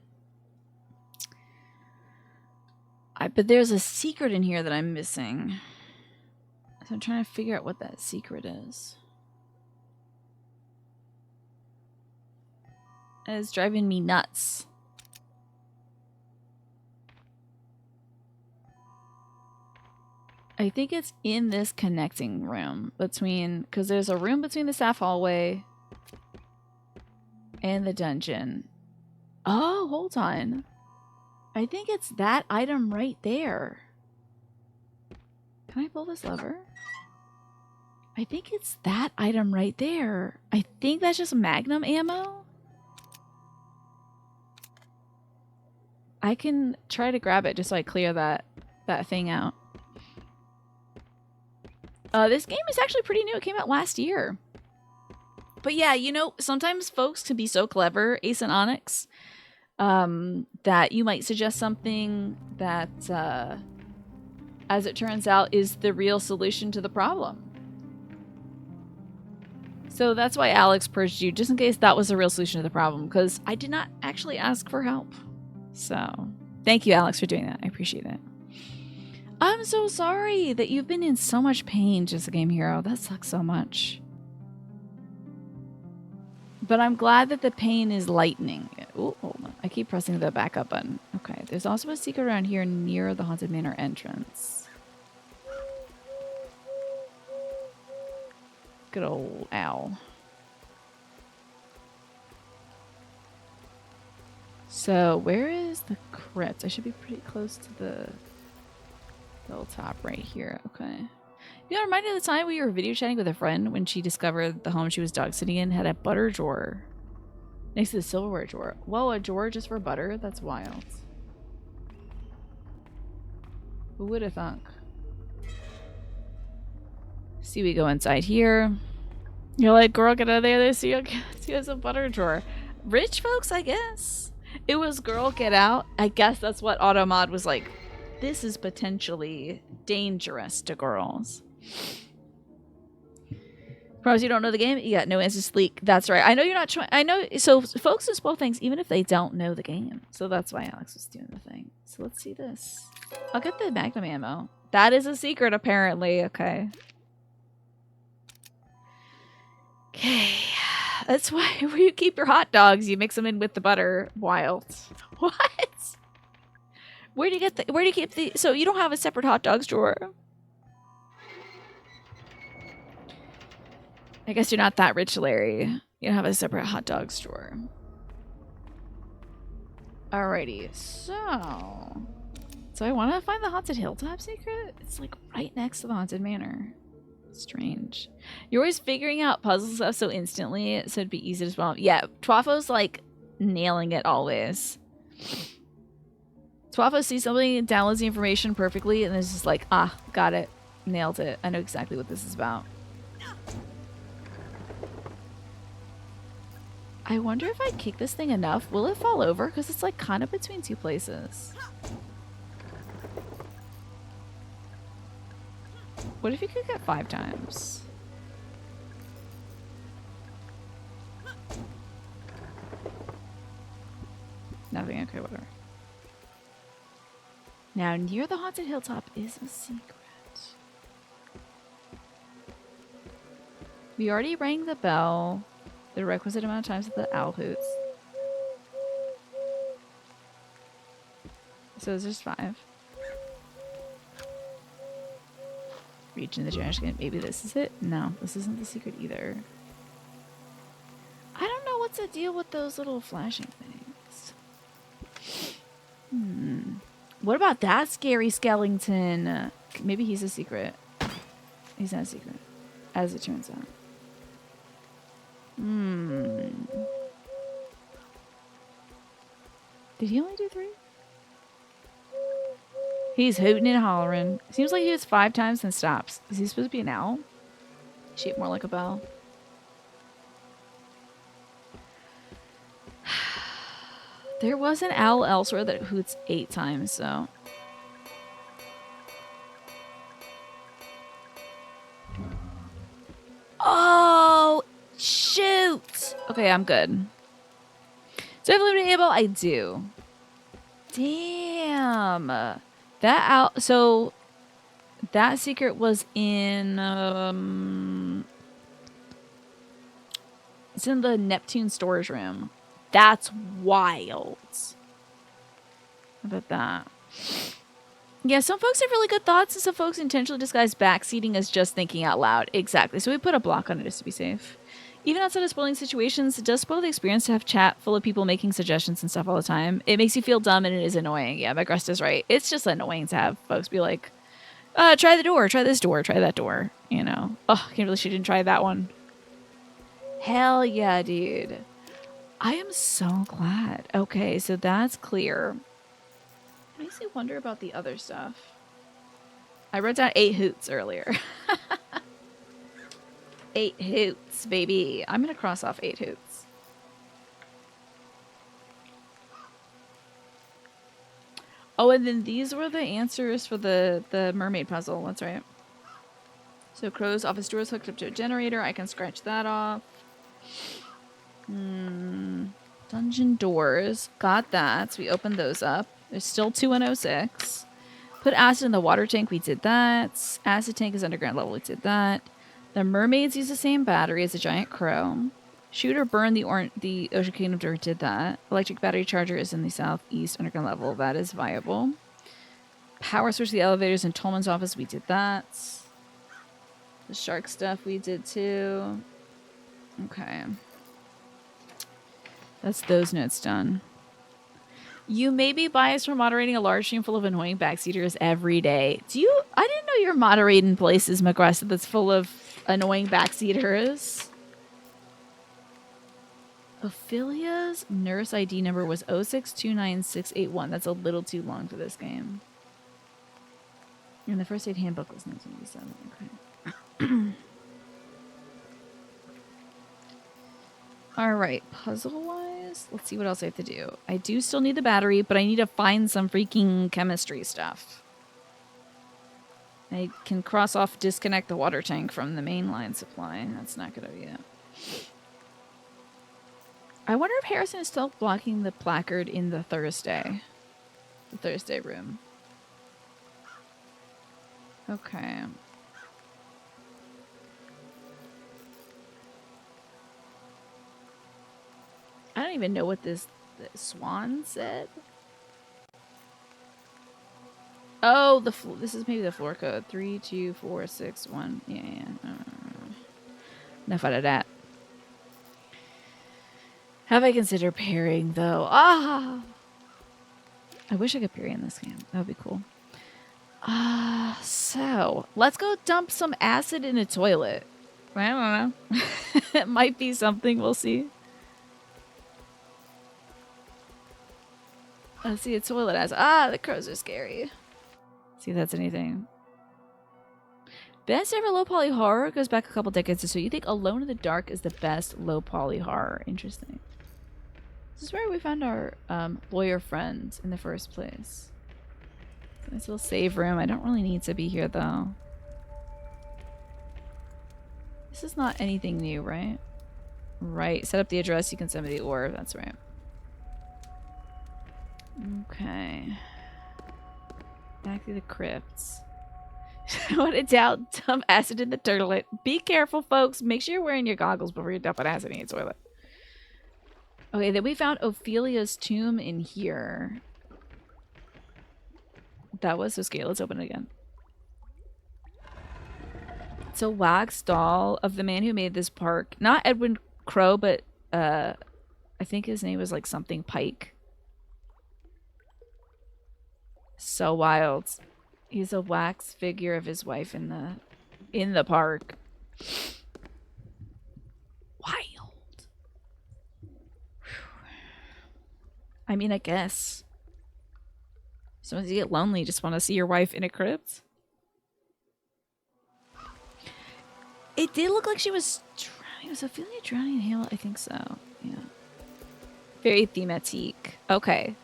But there's a secret in here that I'm missing. So I'm trying to figure out what that secret is. And it's driving me nuts. I think it's in this connecting room between, because there's a room between the staff hallway and the dungeon. Oh, hold on. I think it's that item right there. Can I pull this lever? I think it's that item right there. I think that's just Magnum ammo. I can try to grab it just so I clear that thing out. This game is actually pretty new. It came out last year. But yeah, you know, sometimes folks can be so clever, Ace and Onyx, that you might suggest something that, as it turns out, is the real solution to the problem. So that's why Alex purged you, just in case that was the real solution to the problem, because I did not actually ask for help. So thank you, Alex, for doing that. I appreciate it. I'm so sorry that you've been in so much pain, Just a Game Hero. That sucks so much. But I'm glad that the pain is lightening. Ooh, hold on. I keep pressing the backup button. Okay, there's also a secret around here near the Haunted Manor entrance. Good old owl. So, where is the crypt? I should be pretty close to the hilltop right here. Okay. You know, reminded of the time we were video chatting with a friend when she discovered the home she was dog sitting in had a butter drawer next to the silverware drawer. Whoa, a drawer just for butter? That's wild. Who would have thunk? See, we go inside here. You're like, girl, get out of there. See, has a butter drawer. Rich folks, I guess. It was girl, get out. I guess that's what Automod was like. This is potentially dangerous to girls. Promise you don't know the game? You got no answers leak. That's right. I know you're not trying. I know. So folks will spoil things even if they don't know the game. So that's why Alex was doing the thing. So let's see this. I'll get the Magnum ammo. That is a secret, apparently. Okay. Okay. That's why where you keep your hot dogs, you mix them in with the butter. Wild. What? Where do you get the? Where do you keep the? So you don't have a separate hot dogs drawer? I guess you're not that rich, Larry. You don't have a separate hot dogs drawer. Alrighty, so I want to find the Haunted Hilltop secret. It's like right next to the Haunted Manor. Strange. You're always figuring out puzzle stuff so instantly, so it'd be easy to spell. Yeah, Twafo's like nailing it always. Twafo sees something, downloads the information perfectly, and is just like, ah, got it. Nailed it. I know exactly what this is about. I wonder if I kick this thing enough, will it fall over? Because it's like kind of between two places. What if you kick it 5 times? Nothing. Okay, whatever. Now, near the Haunted Hilltop is a secret. We already rang the bell the requisite amount of times at the owl hoots. So there's just 5. region of the Dragon Skin. Maybe this is it? No, this isn't the secret either. I don't know what's the deal with those little flashing things. What about that scary skeleton? Maybe he's a secret. He's not a secret, as it turns out. Did he only do 3? He's hooting and hollering. Seems like he hits 5 times and stops. Is he supposed to be an owl? Shaped more like a bell. There was an owl elsewhere that hoots 8 times, so. Oh, shoot! Okay, I'm good. Do I have limited able? I do. Damn. That out. So that secret was in. It's in the Neptune storage room. That's wild. How about that? Yeah, some folks have really good thoughts, and some folks intentionally disguise backseating as just thinking out loud. Exactly. So we put a block on it just to be safe. Even outside of spoiling situations, it does spoil the experience to have chat full of people making suggestions and stuff all the time. It makes you feel dumb, and it is annoying. Yeah, Megresta's right. It's just annoying to have folks be like, try the door, try this door, try that door. You know? Oh, I can't believe she didn't try that one. Hell yeah, dude. I am so glad. Okay, so that's clear. It makes me wonder about the other stuff. I wrote down 8 hoots earlier. 8 hoots, baby. I'm going to cross off 8 hoots. Oh, and then these were the answers for the mermaid puzzle. That's right. So Crow's office door is hooked up to a generator. I can scratch that off. Dungeon doors. Got that. So we opened those up. There's still 2 in 06. Put acid in the water tank. We did that. Acid tank is underground level. We did that. The mermaids use the same battery as a giant crow. Shoot or burn the Ocean Kingdom door. Did that. Electric battery charger is in the southeast underground level. That is viable. Power switch the elevators in Tolman's office. We did that. The shark stuff we did too. Okay. That's those notes done. You may be biased for moderating a large stream full of annoying backseaters every day. I didn't know you're moderating places, Megresta, that's full of annoying backseaters. Ophelia's nurse ID number was 0629681. That's a little too long for this game. And the first aid handbook was 1987. Okay. Alright, puzzle-wise, let's see what else I have to do. I do still need the battery, but I need to find some freaking chemistry stuff. I can cross off disconnect the water tank from the main line supply. That's not good idea. I wonder if Harrison is still blocking the placard in the Thursday room. Okay. I don't even know what the swan said. Oh, this is maybe the floor code. 32461. Yeah. Enough out of that. Have I considered parrying though? I wish I could parry in this game. That would be cool. So let's go dump some acid in a toilet. I don't know. It might be something. We'll see. Let's see a toilet acid. The crows are scary. See if that's anything. Best ever low poly horror goes back a couple decades or so. You think Alone in the Dark is the best low poly horror? Interesting. This is where we found our lawyer friend in the first place. It's a nice little save room. I don't really need to be here though. This is not anything new, right? Right. Set up the address. You can send me the orb. That's right. Okay. Back to the crypts. What a doubt. Dump acid in the toilet. Be careful, folks. Make sure you're wearing your goggles before you dump an acid in your toilet. Okay, then we found Ophelia's tomb in here. That was so scary. Let's open it again. It's a wax doll of the man who made this park. Not Edwin Crowe, but I think his name was like something Pike. So wild. He's a wax figure of his wife in the park. Wild. I mean, I guess. Sometimes you get lonely, just want to see your wife in a crypt. It did look like she was drowning. Was Ophelia drowning in Halo? I think so. Yeah. Very thematique. Okay.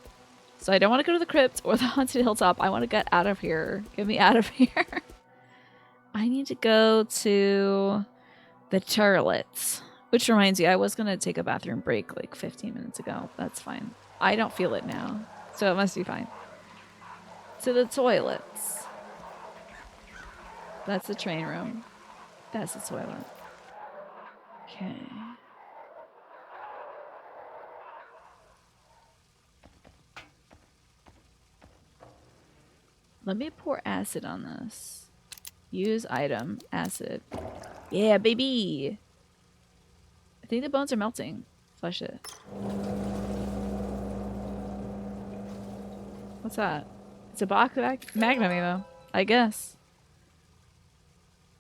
So I don't want to go to the crypt or the haunted hilltop. I want to get out of here. Get me out of here. I need to go to the toilets. Which reminds me, I was going to take a bathroom break like 15 minutes ago. That's fine. I don't feel it now. So it must be fine. To the toilets. That's the train room. That's the toilet. Okay. Let me pour acid on this. Use item. Acid. Yeah, baby! I think the bones are melting. Flush it. What's that? It's a box of Magnum ammo. I guess.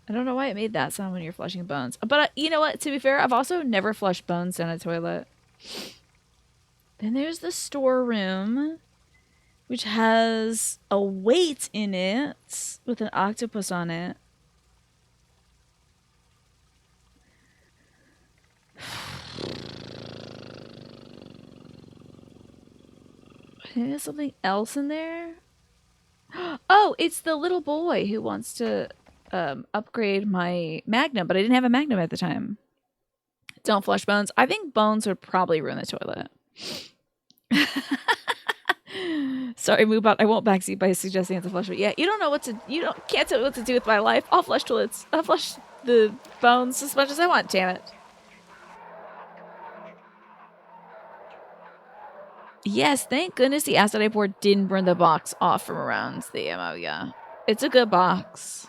I don't know why it made that sound when you're flushing bones. But you know what? To be fair, I've also never flushed bones down a toilet. Then there's the storeroom, which has a weight in it with an octopus on it. I think there's something else in there. Oh, it's the little boy who wants to upgrade my Magnum, but I didn't have a Magnum at the time. Don't flush bones. I think bones would probably ruin the toilet. Sorry, Moobot. I won't backseat by suggesting it's a flush. But yeah, you don't know what to. Can't tell me what to do with my life. I'll flush toilets. I'll flush the bones as much as I want. Damn it. Yes, thank goodness the acid board didn't burn the box off from around the ammo. Yeah, it's a good box.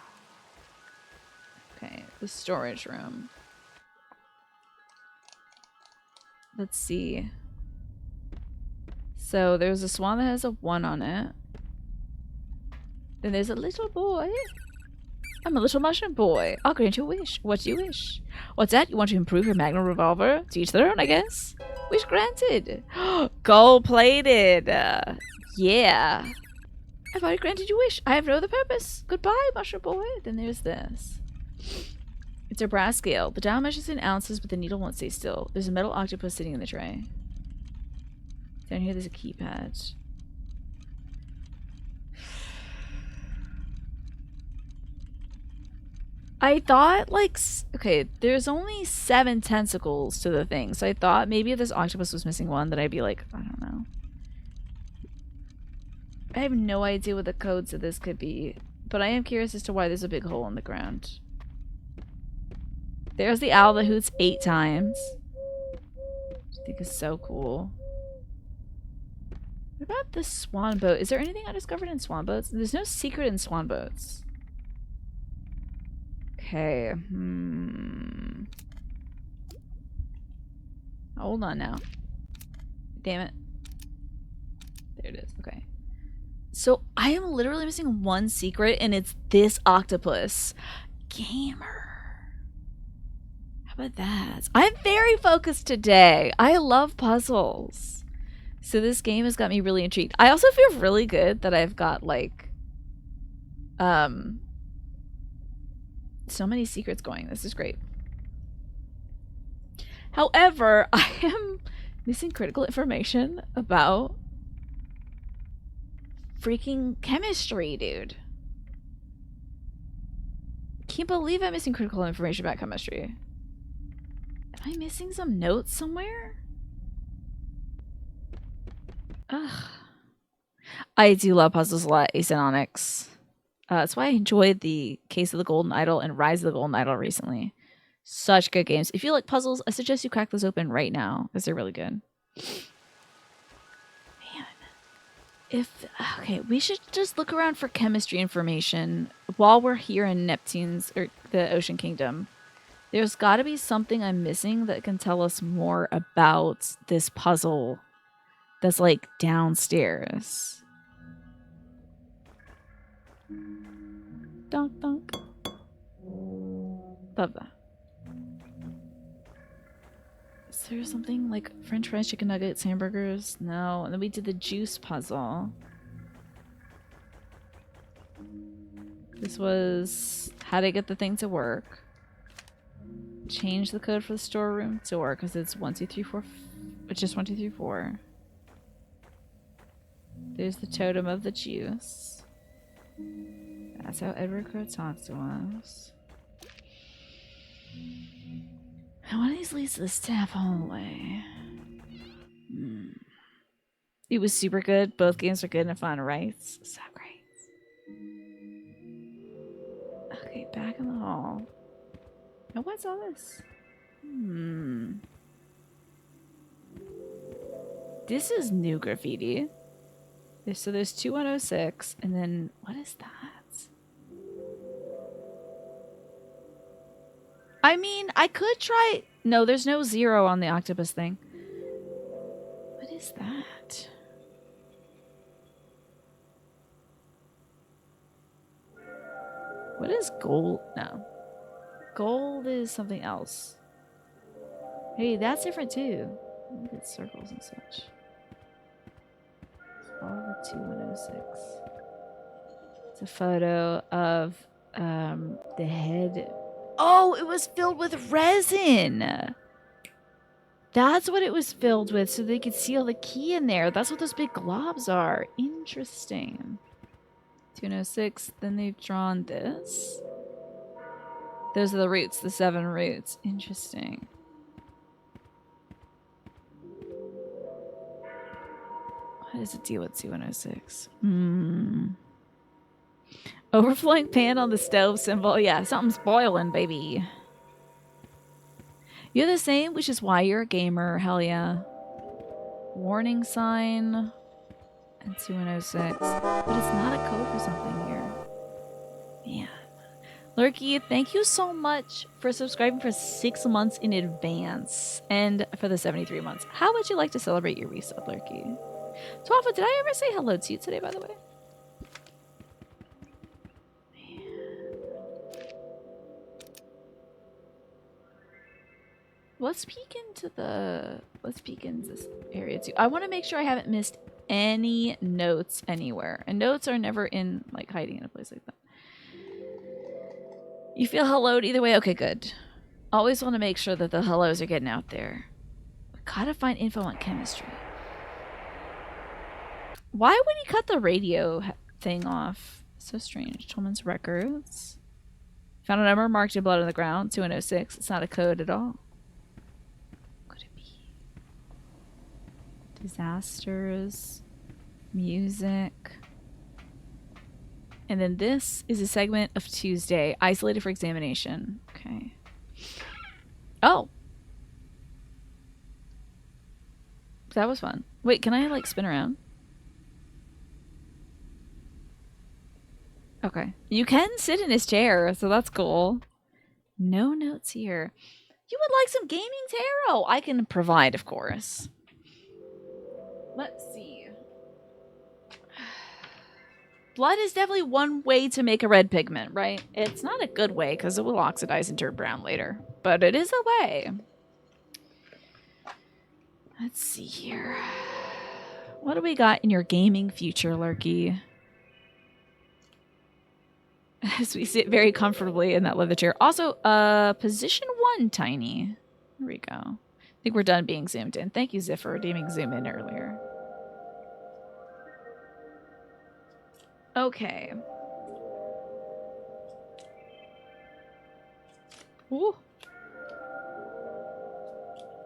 Okay, the storage room. Let's see. So there's a swan that has a 1 on it. Then there's a little boy. I'm a little mushroom boy. I'll grant you a wish. What do you wish? What's that? You want to improve your Magnum revolver? To each their own, I guess. Wish granted. Gold-plated. Yeah. I've already granted your wish. I have no other purpose. Goodbye, mushroom boy. Then there's this. It's a brass scale. The dial measures in ounces, but the needle won't stay still. There's a metal octopus sitting in the tray. Down here, there's a keypad. I thought, like, okay, there's only 7 tentacles to the thing, so I thought maybe if this octopus was missing one, that I'd be like, I don't know. I have no idea what the codes of this could be, but I am curious as to why there's a big hole in the ground. There's the owl that hoots 8 times. Which I think is so cool. What about the swan boat? Is there anything I discovered in swan boats? There's no secret in swan boats. Okay. Hold on now. Damn it. There it is. Okay. So I am literally missing one secret, and it's this octopus. Gamer. How about that? I'm very focused today. I love puzzles. So this game has got me really intrigued. I also feel really good that I've got, like, so many secrets going. This is great. However, I am missing critical information about freaking chemistry, dude. Can't believe I'm missing critical information about chemistry. Am I missing some notes somewhere? Ugh. I do love puzzles a lot, Ace and Onyx. That's why I enjoyed the Case of the Golden Idol and Rise of the Golden Idol recently. Such good games. If you like puzzles, I suggest you crack those open right now because they're really good. Man. Okay, we should just look around for chemistry information while we're here in Neptune's or the Ocean Kingdom. There's got to be something I'm missing that can tell us more about this puzzle that's like downstairs. Dunk dunk. Love that. Is there something like French fries, chicken nuggets, hamburgers? No. And then we did the juice puzzle. This was how to get the thing to work. Change the code for the storeroom to work because it's 1, 2, 3, 4. It's just 1, 2, 3, 4. There's the totem of the juice. That's how Edward Crow talks to us. And one of these leads to the staff hallway. It was super good. Both games are good and fun, right? So great. Okay, back in the hall. Oh, what's all this? This is new graffiti. So there's 2106, and then what is that? I mean, I could try. No, there's no 0 on the octopus thing. What is that? What is gold? No. Gold is something else. Hey, that's different too. Look at circles and such. All the 2106. It's a photo of the head. Oh, it was filled with resin. That's what it was filled with, so they could seal the key in there. That's what those big globs are. Interesting. 206. Then they've drawn this. Those are the roots, the 7 roots. Interesting. What is the deal with 2106? Overflowing pan on the stove symbol. Yeah, something's boiling, baby. You're the same, which is why you're a gamer. Hell yeah. Warning sign. And 2106. But it's not a code for something here. Man. Lurky, thank you so much for subscribing for 6 months in advance. And for the 73 months. How would you like to celebrate your resub, Lurky? Twafa, did I ever say hello to you today, by the way? Let's peek into this area too. I want to make sure I haven't missed any notes anywhere. And notes are never in like hiding in a place like that. You feel helloed either way? Okay, good. Always want to make sure that the hellos are getting out there. We gotta find info on chemistry. Why would he cut the radio thing off? So strange. Tolman's records. Found a number marked in blood on the ground. 2106. It's not a code at all. Disasters, music. And then this is a segment of Tuesday, isolated for examination. Okay. Oh. That was fun. Wait, can I like spin around? Okay. You can sit in his chair, so that's cool. No notes here. You would like some gaming tarot? I can provide, of course. Let's see. Blood is definitely one way to make a red pigment, right? It's not a good way because it will oxidize and turn brown later. But it is a way. Let's see here. What do we got in your gaming future, Lurky? As we sit very comfortably in that leather chair. Also, position 1, Tiny. There we go. I think we're done being zoomed in. Thank you, Ziff, for redeeming zoom in earlier. Okay. Ooh.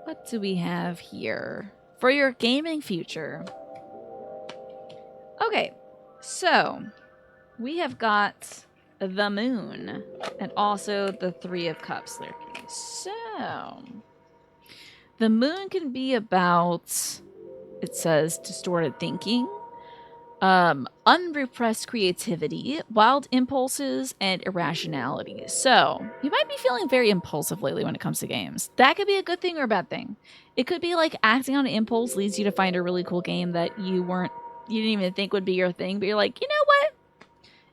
What do we have here for your gaming future? Okay, so we have got the moon and also the 3 of cups, Lurky. So the moon can be about, it says, distorted thinking. Unrepressed creativity, wild impulses, and irrationality. So, you might be feeling very impulsive lately when it comes to games. That could be a good thing or a bad thing. It could be like acting on an impulse leads you to find a really cool game that you didn't even think would be your thing, but you're like, you know what?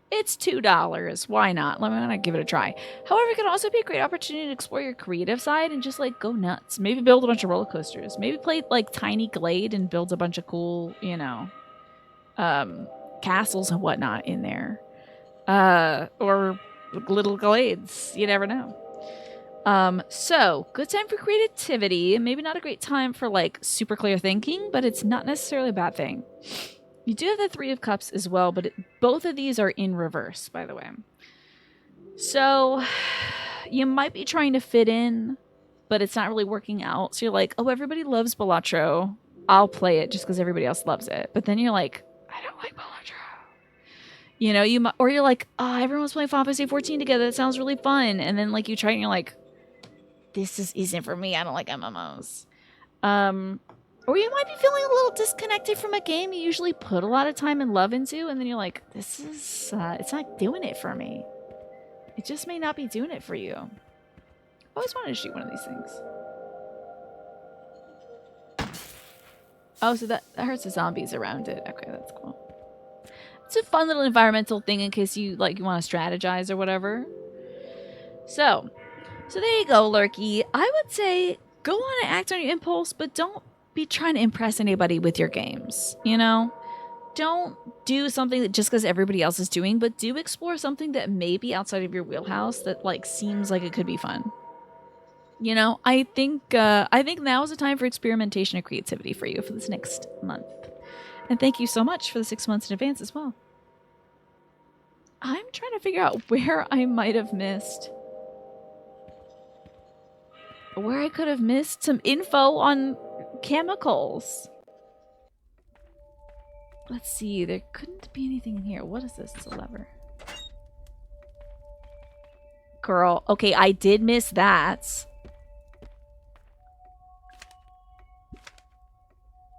It's $2. Why not? Let me give it a try. However, it can also be a great opportunity to explore your creative side and just like go nuts. Maybe build a bunch of roller coasters. Maybe play like Tiny Glade and build a bunch of cool, castles and whatnot in there. Or little glades. You never know. So good time for creativity. Maybe not a great time for like super clear thinking, but it's not necessarily a bad thing. You do have the Three of Cups as well, but both of these are in reverse, by the way. So you might be trying to fit in, but it's not really working out. So you're like, oh, everybody loves Balatro. I'll play it just because everybody else loves it. But then you're like, I don't like Balatro. Or you're like, oh, everyone's playing Final Fantasy 14 together. That sounds really fun. And then like you try and you're like, this isn't for me. I don't like MMOs. Or you might be feeling a little disconnected from a game you usually put a lot of time and love into, and then you're like, this is, it's not doing it for me. It just may not be doing it for you. I always wanted to shoot one of these things. Oh, so that hurts the zombies around it. Okay, that's cool. It's a fun little environmental thing in case you want to strategize or whatever. So there you go, Lurky. I would say go on and act on your impulse, but don't be trying to impress anybody with your games. Don't do something that just because everybody else is doing, but do explore something that may be outside of your wheelhouse that like seems like it could be fun. I think now is the time for experimentation and creativity for you for this next month. And thank you so much for the 6 months in advance as well. I'm trying to figure out where I might have missed. Where I could have missed some info on chemicals. Let's see. There couldn't be anything in here. What is this? It's a lever. Girl. Okay, I did miss that.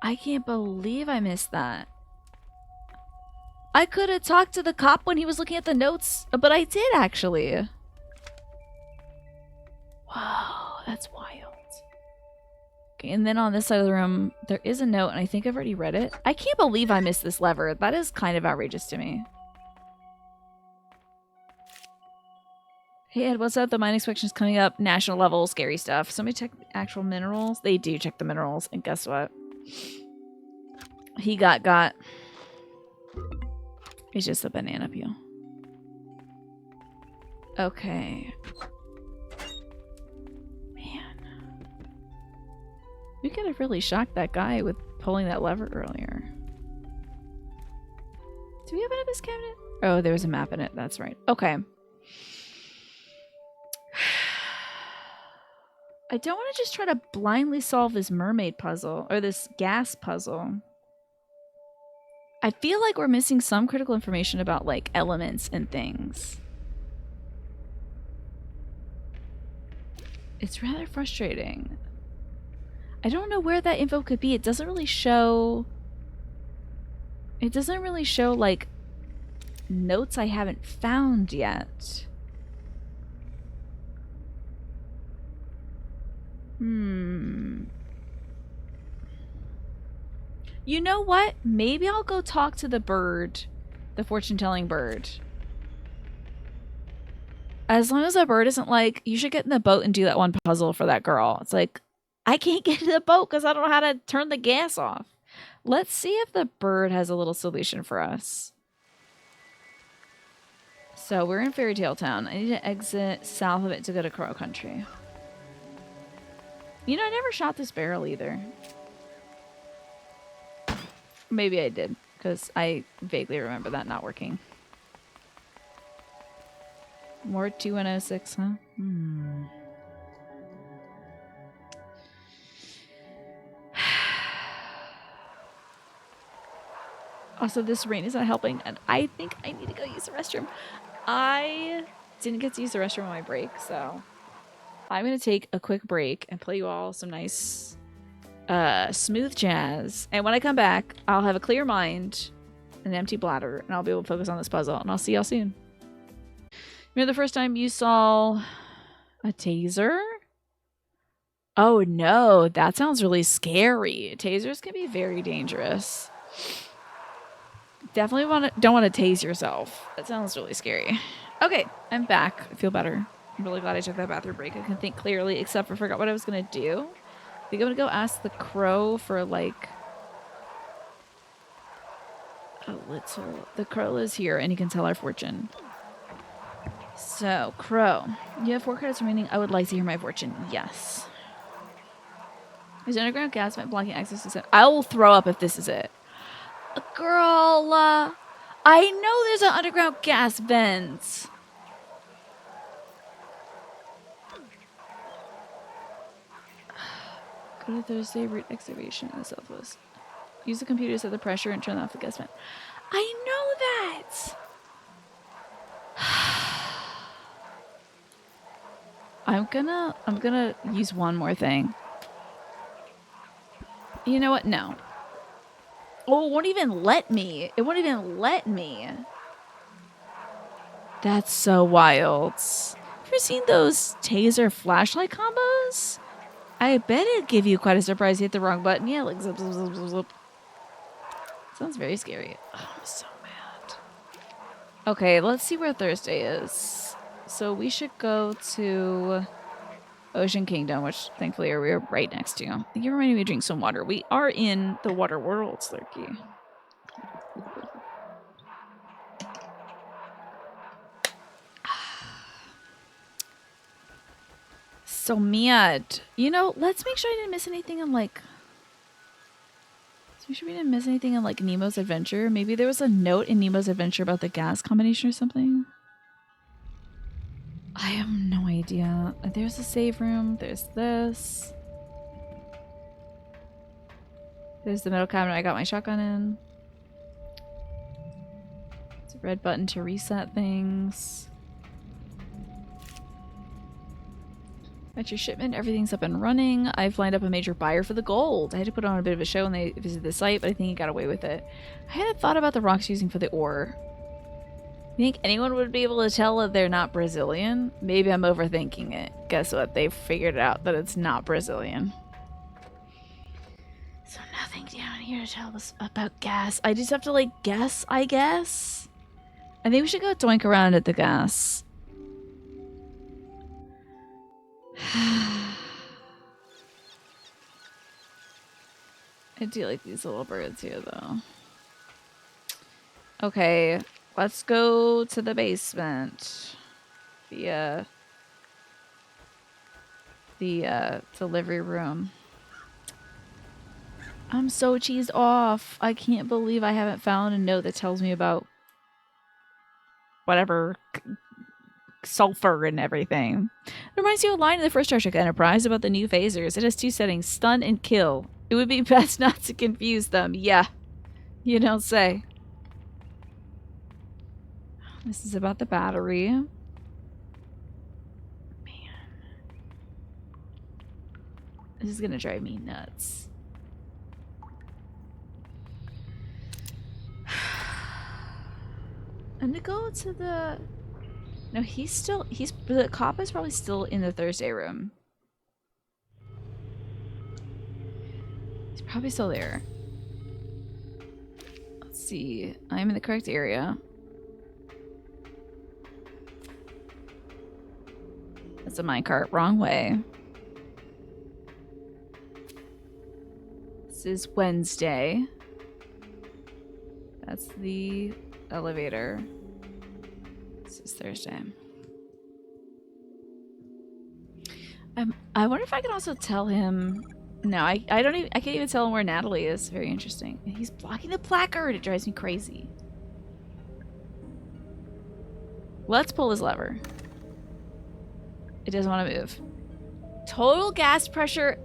I can't believe I missed that. I could have talked to the cop when he was looking at the notes, but I did actually. Wow, that's wild. Okay, and then on this side of the room, there is a note, and I think I've already read it. I can't believe I missed this lever. That is kind of outrageous to me. Hey Ed, what's up? The mining inspection's coming up. National level, scary stuff. Somebody check the actual minerals. They do check the minerals, and guess what? He got. It's just a banana peel. Okay. We could have really shocked that guy with pulling that lever earlier. Do we have it in this cabinet? Oh, there was a map in it. That's right. Okay. I don't want to just try to blindly solve this mermaid puzzle or this gas puzzle. I feel like we're missing some critical information about like elements and things. It's rather frustrating. I don't know where that info could be. It doesn't really show... It doesn't really show, like, notes I haven't found yet. You know what? Maybe I'll go talk to the bird. The fortune-telling bird. As long as that bird isn't like, you should get in the boat and do that one puzzle for that girl. It's like... I can't get in the boat because I don't know how to turn the gas off. Let's see if the bird has a little solution for us. So we're in Fairy Tale Town. I need to exit south of it to go to Crow Country. I never shot this barrel either. Maybe I did because I vaguely remember that not working. More 2106, huh? Also, this rain is not helping, and I think I need to go use the restroom. I didn't get to use the restroom on my break, so I'm going to take a quick break and play you all some nice smooth jazz. And when I come back, I'll have a clear mind, an empty bladder, and I'll be able to focus on this puzzle, and I'll see y'all soon. Remember the first time you saw a taser? Oh no, that sounds really scary. Tasers can be very dangerous. Definitely don't want to tase yourself. That sounds really scary. Okay, I'm back. I feel better. I'm really glad I took that bathroom break. I can think clearly, except for forgot what I was gonna do. I think I'm gonna go ask the crow for like a little. The crow is here, and he can tell our fortune. So, crow, you have 4 credits remaining. I would like to hear my fortune. Yes. There's an underground gas vent blocking access to. I will throw up if this is it. Girl, I know there's an underground gas vent. Go to Thursday route excavation in the southwest. Use the computer to set the pressure and turn off the gas vent. I know that. I'm gonna use one more thing. You know what? No. Oh, it won't even let me. It won't even let me. That's so wild. Ever seen those taser flashlight combos? I bet it'd give you quite a surprise. You hit the wrong button. Yeah, like zip, zip, zip, zip, zip. Sounds very scary. Oh, I'm so mad. Okay, let's see where Thursday is. So we should go to Ocean Kingdom, which thankfully we're right next to. I think you reminded me to drink some water. We are in the water world, Slurky. So mad. You know, let's make sure I didn't miss anything in like... Let's make sure we didn't miss anything in like Nemo's Adventure. Maybe there was a note in Nemo's Adventure about the gas combination or something. I have no idea. There's a save room. There's this. There's the metal cabinet I got my shotgun in. It's a red button to reset things. At your shipment, everything's up and running. I've lined up a major buyer for the gold. I had to put on a bit of a show when they visited the site, but I think he got away with it. I hadn't thought about the rocks using for the ore. You think anyone would be able to tell that they're not Brazilian? Maybe I'm overthinking it. Guess what? They figured out that it's not Brazilian. So nothing down here to tell us about gas. I just have to like guess, I guess. I think we should go doink around at the gas. I do like these little birds here though. Okay. Let's go to the basement via the delivery room. I'm so cheesed off. I can't believe I haven't found a note that tells me about whatever sulfur and everything. It reminds you of a line in the first Star Trek Enterprise about the new phasers. It has 2 settings, stun and kill. It would be best not to confuse them. Yeah, you don't say. This is about the battery. Man. This is gonna drive me nuts. I'm gonna go to the... No, the cop is probably still in the Thursday room. He's probably still there. Let's see. I'm in the correct area. That's a minecart. Wrong way. This is Wednesday. That's the elevator. This is Thursday. I wonder if I can also tell him... No, I can't even tell him where Natalie is. Very interesting. He's blocking the placard. It drives me crazy. Let's pull this lever. It doesn't want to move. Total gas pressure.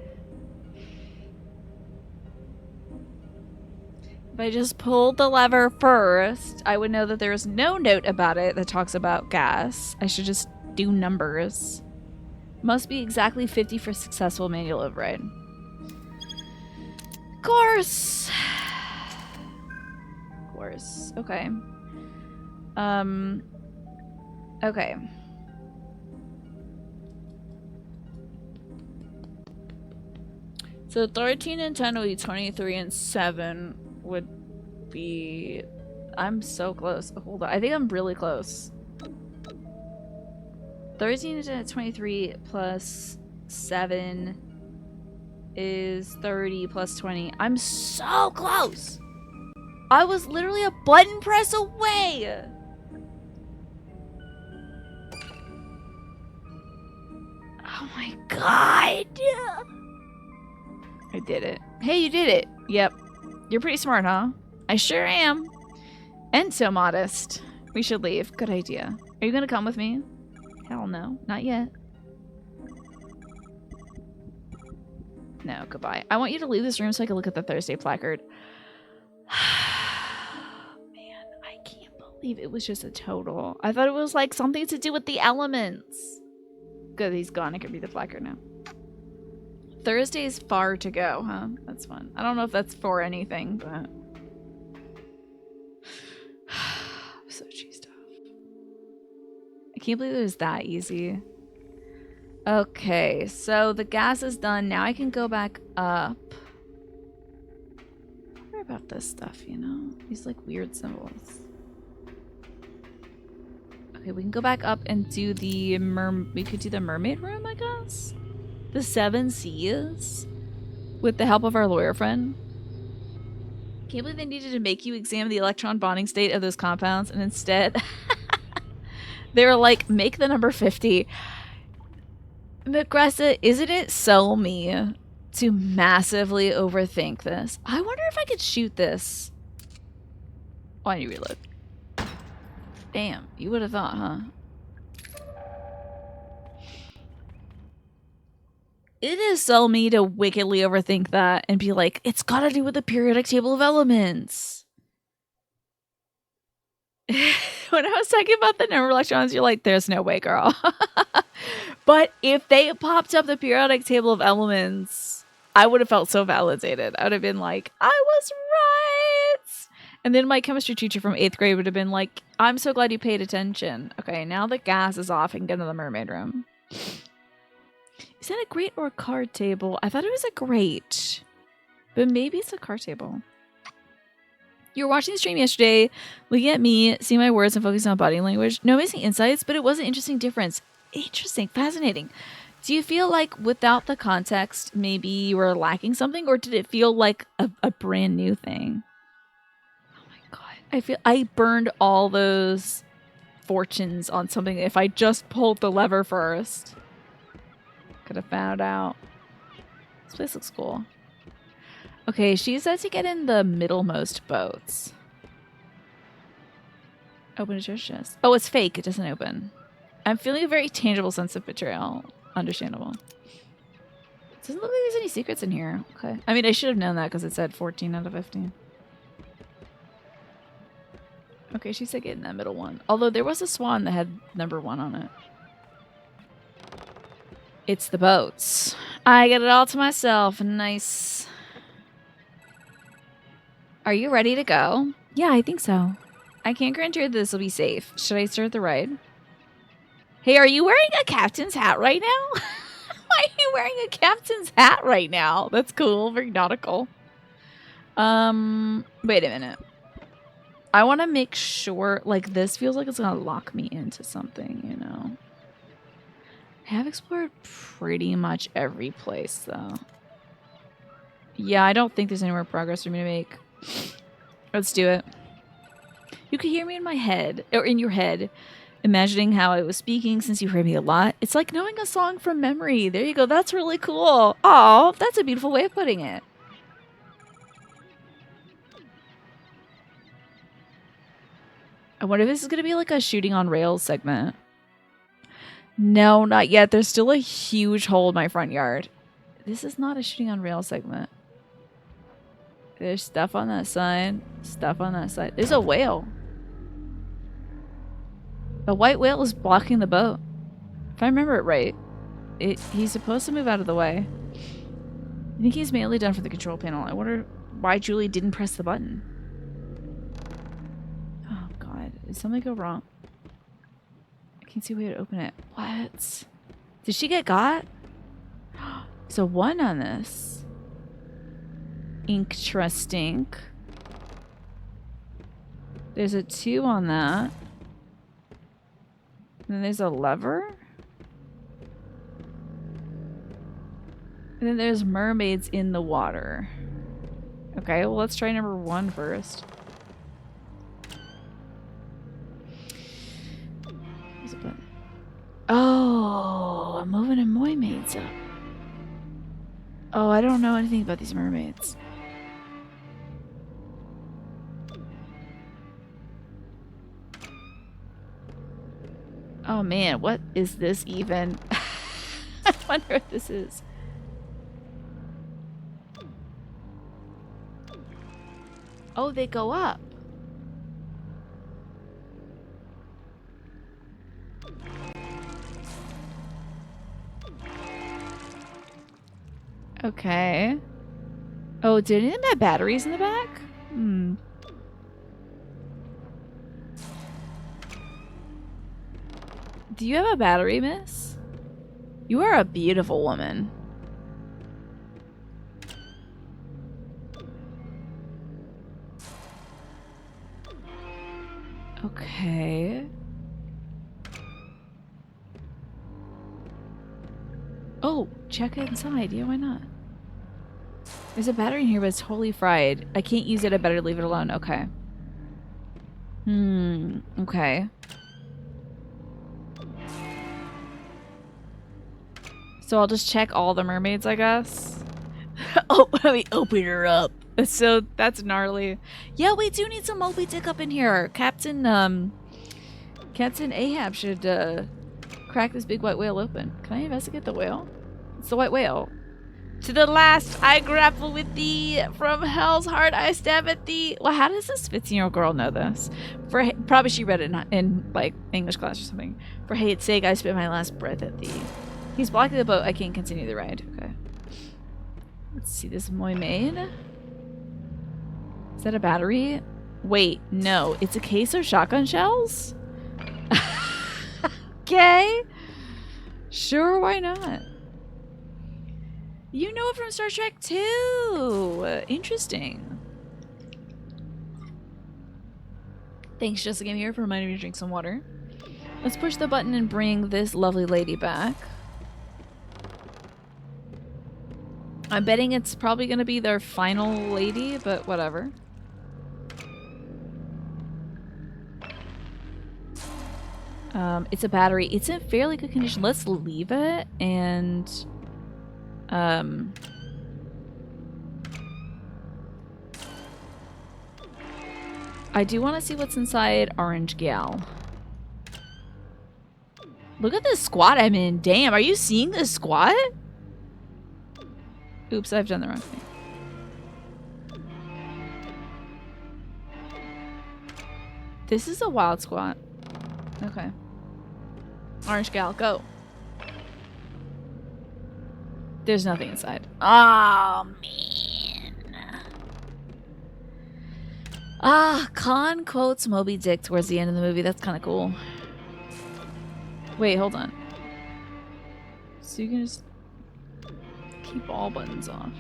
If I just pulled the lever first, I would know that there is no note about it that talks about gas. I should just do numbers. Must be exactly 50 for successful manual override. Of course. worse. Okay. Okay. So 13 and 10 would be 23 and 7 would be... I'm so close. Hold on. I think I'm really close. 13 and 10 is 23 plus 7 is 30 plus 20. I'm so close! I was literally a button press away! Oh my god! I did it. Hey, you did it! Yep. You're pretty smart, huh? I sure am. And so modest. We should leave. Good idea. Are you gonna come with me? Hell no. Not yet. No, goodbye. I want you to leave this room so I can look at the Thursday placard. Man, I can't believe it was just a total. I thought it was like something to do with the elements. Good, he's gone. I can read the placard now. Thursday is far to go, huh? That's fun. I don't know if that's for anything, but... I'm so cheesed off. I can't believe it was that easy. Okay, so the gas is done. Now I can go back up. Don't worry about this stuff, you know? These like weird symbols. Okay, we can go back up and do the we could do the mermaid room, I guess? The 7 Seas? With the help of our lawyer friend. Can't believe they needed to make you examine the electron bonding state of those compounds, and instead they were like, make the number 50. Magressa, isn't it so me to massively overthink this? I wonder if I could shoot this. Oh, I need to reload. Damn, you would have thought, huh? It is so me to wickedly overthink that and be like, it's gotta do with the periodic table of elements. When I was talking about the number of electrons, you're like, there's no way, girl. But if they popped up the periodic table of elements, I would have felt so validated. I would have been like, I was right. And then my chemistry teacher from 8th grade would have been like, I'm so glad you paid attention. Okay, now the gas is off. I can get into the mermaid room. Is that a grate or a card table? I thought it was a grate. But maybe it's a card table. You were watching the stream yesterday, looking at me, seeing my words, and focusing on body language. No amazing insights, but it was an interesting difference. Interesting, fascinating. Do you feel like without the context, maybe you were lacking something, or did it feel like a brand new thing? Oh my god. I burned all those fortunes on something if I just pulled the lever first. Could have found out. This place looks cool. Okay, she said to get in the middlemost boats. Open a chest. Oh, it's fake. It doesn't open. I'm feeling a very tangible sense of betrayal. Understandable. Doesn't look like there's any secrets in here. Okay. I mean, I should have known that because it said 14 out of 15. Okay, she said get in that middle one. Although there was a swan that had number 1 on it. It's the boats. I get it all to myself. Nice. Are you ready to go? Yeah, I think so. I can't guarantee this will be safe. Should I start the ride? Hey, are you wearing a captain's hat right now? Why are you wearing a captain's hat right now? That's cool. Very nautical. Wait a minute. I want to make sure, like, this feels like it's going to lock me into something, you know? I have explored pretty much every place, though. Yeah, I don't think there's any more progress for me to make. Let's do it. You could hear me in my head, or in your head, imagining how I was speaking since you heard me a lot. It's like knowing a song from memory. There you go. That's really cool. Oh, that's a beautiful way of putting it. I wonder if this is going to be like a shooting on rails segment. No, not yet. There's still a huge hole in my front yard. This is not a shooting on rails segment. There's stuff on that side. Stuff on that side. There's a whale. A white whale is blocking the boat. If I remember it right, he's supposed to move out of the way. I think he's mainly done for the control panel. I wonder why Julie didn't press the button. Did something go wrong? I can't see a way to open it. What? Did she get got? There's a 1 on this. Interesting. There's a 2 on that. And then there's a lever. And then there's mermaids in the water. Okay, well let's try number 1 first. There's a button. Oh, I'm moving a mermaids up. Oh, I don't know anything about these mermaids. Oh man, what is this even? I wonder what this is. Oh, they go up. Okay. Oh, did any of them have batteries in the back? Hmm. Do you have a battery, miss? You are a beautiful woman. Okay. Oh, check inside. Yeah, why not? There's a battery in here, but it's totally fried. I can't use it. I better leave it alone. Okay. Okay. So I'll just check all the mermaids, I guess. Oh, let me open her up. So that's gnarly. Yeah, we do need some Moby Dick up in here. Captain Ahab should crack this big white whale open. Can I investigate the whale? It's the white whale. To the last I grapple with thee, from hell's heart I stab at thee. Well, how does this 15-year-old girl know this? Probably she read it in like English class or something. For hate's sake, I spit my last breath at thee. He's blocking the boat. I can't continue the ride. Okay. Let's see this mermaid. Is that a battery? Wait, no. It's a case of shotgun shells? Okay. Sure, why not? You know it from Star Trek too. Interesting. Thanks, Jessica. I'm here for reminding me to drink some water. Let's push the button and bring this lovely lady back. I'm betting it's probably going to be their final lady, but whatever. It's a battery. It's in fairly good condition. Let's leave it and... I do want to see what's inside Orange Gal. Look at this squat I'm in. Damn, are you seeing this squat? Oops, I've done the wrong thing. This is a wild squat. Okay. Orange Gal, go. There's nothing inside. Oh, man. Ah, Khan quotes Moby Dick towards the end of the movie. That's kind of cool. Wait, hold on. So you can just keep all buttons off.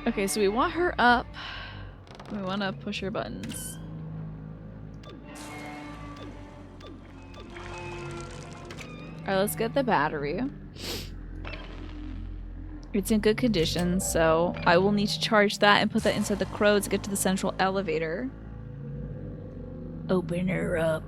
Okay, so we want her up. We want to push her buttons. Alright, let's get the battery. It's in good condition, so I will need to charge that and put that inside the crow to get to the central elevator. Open her up.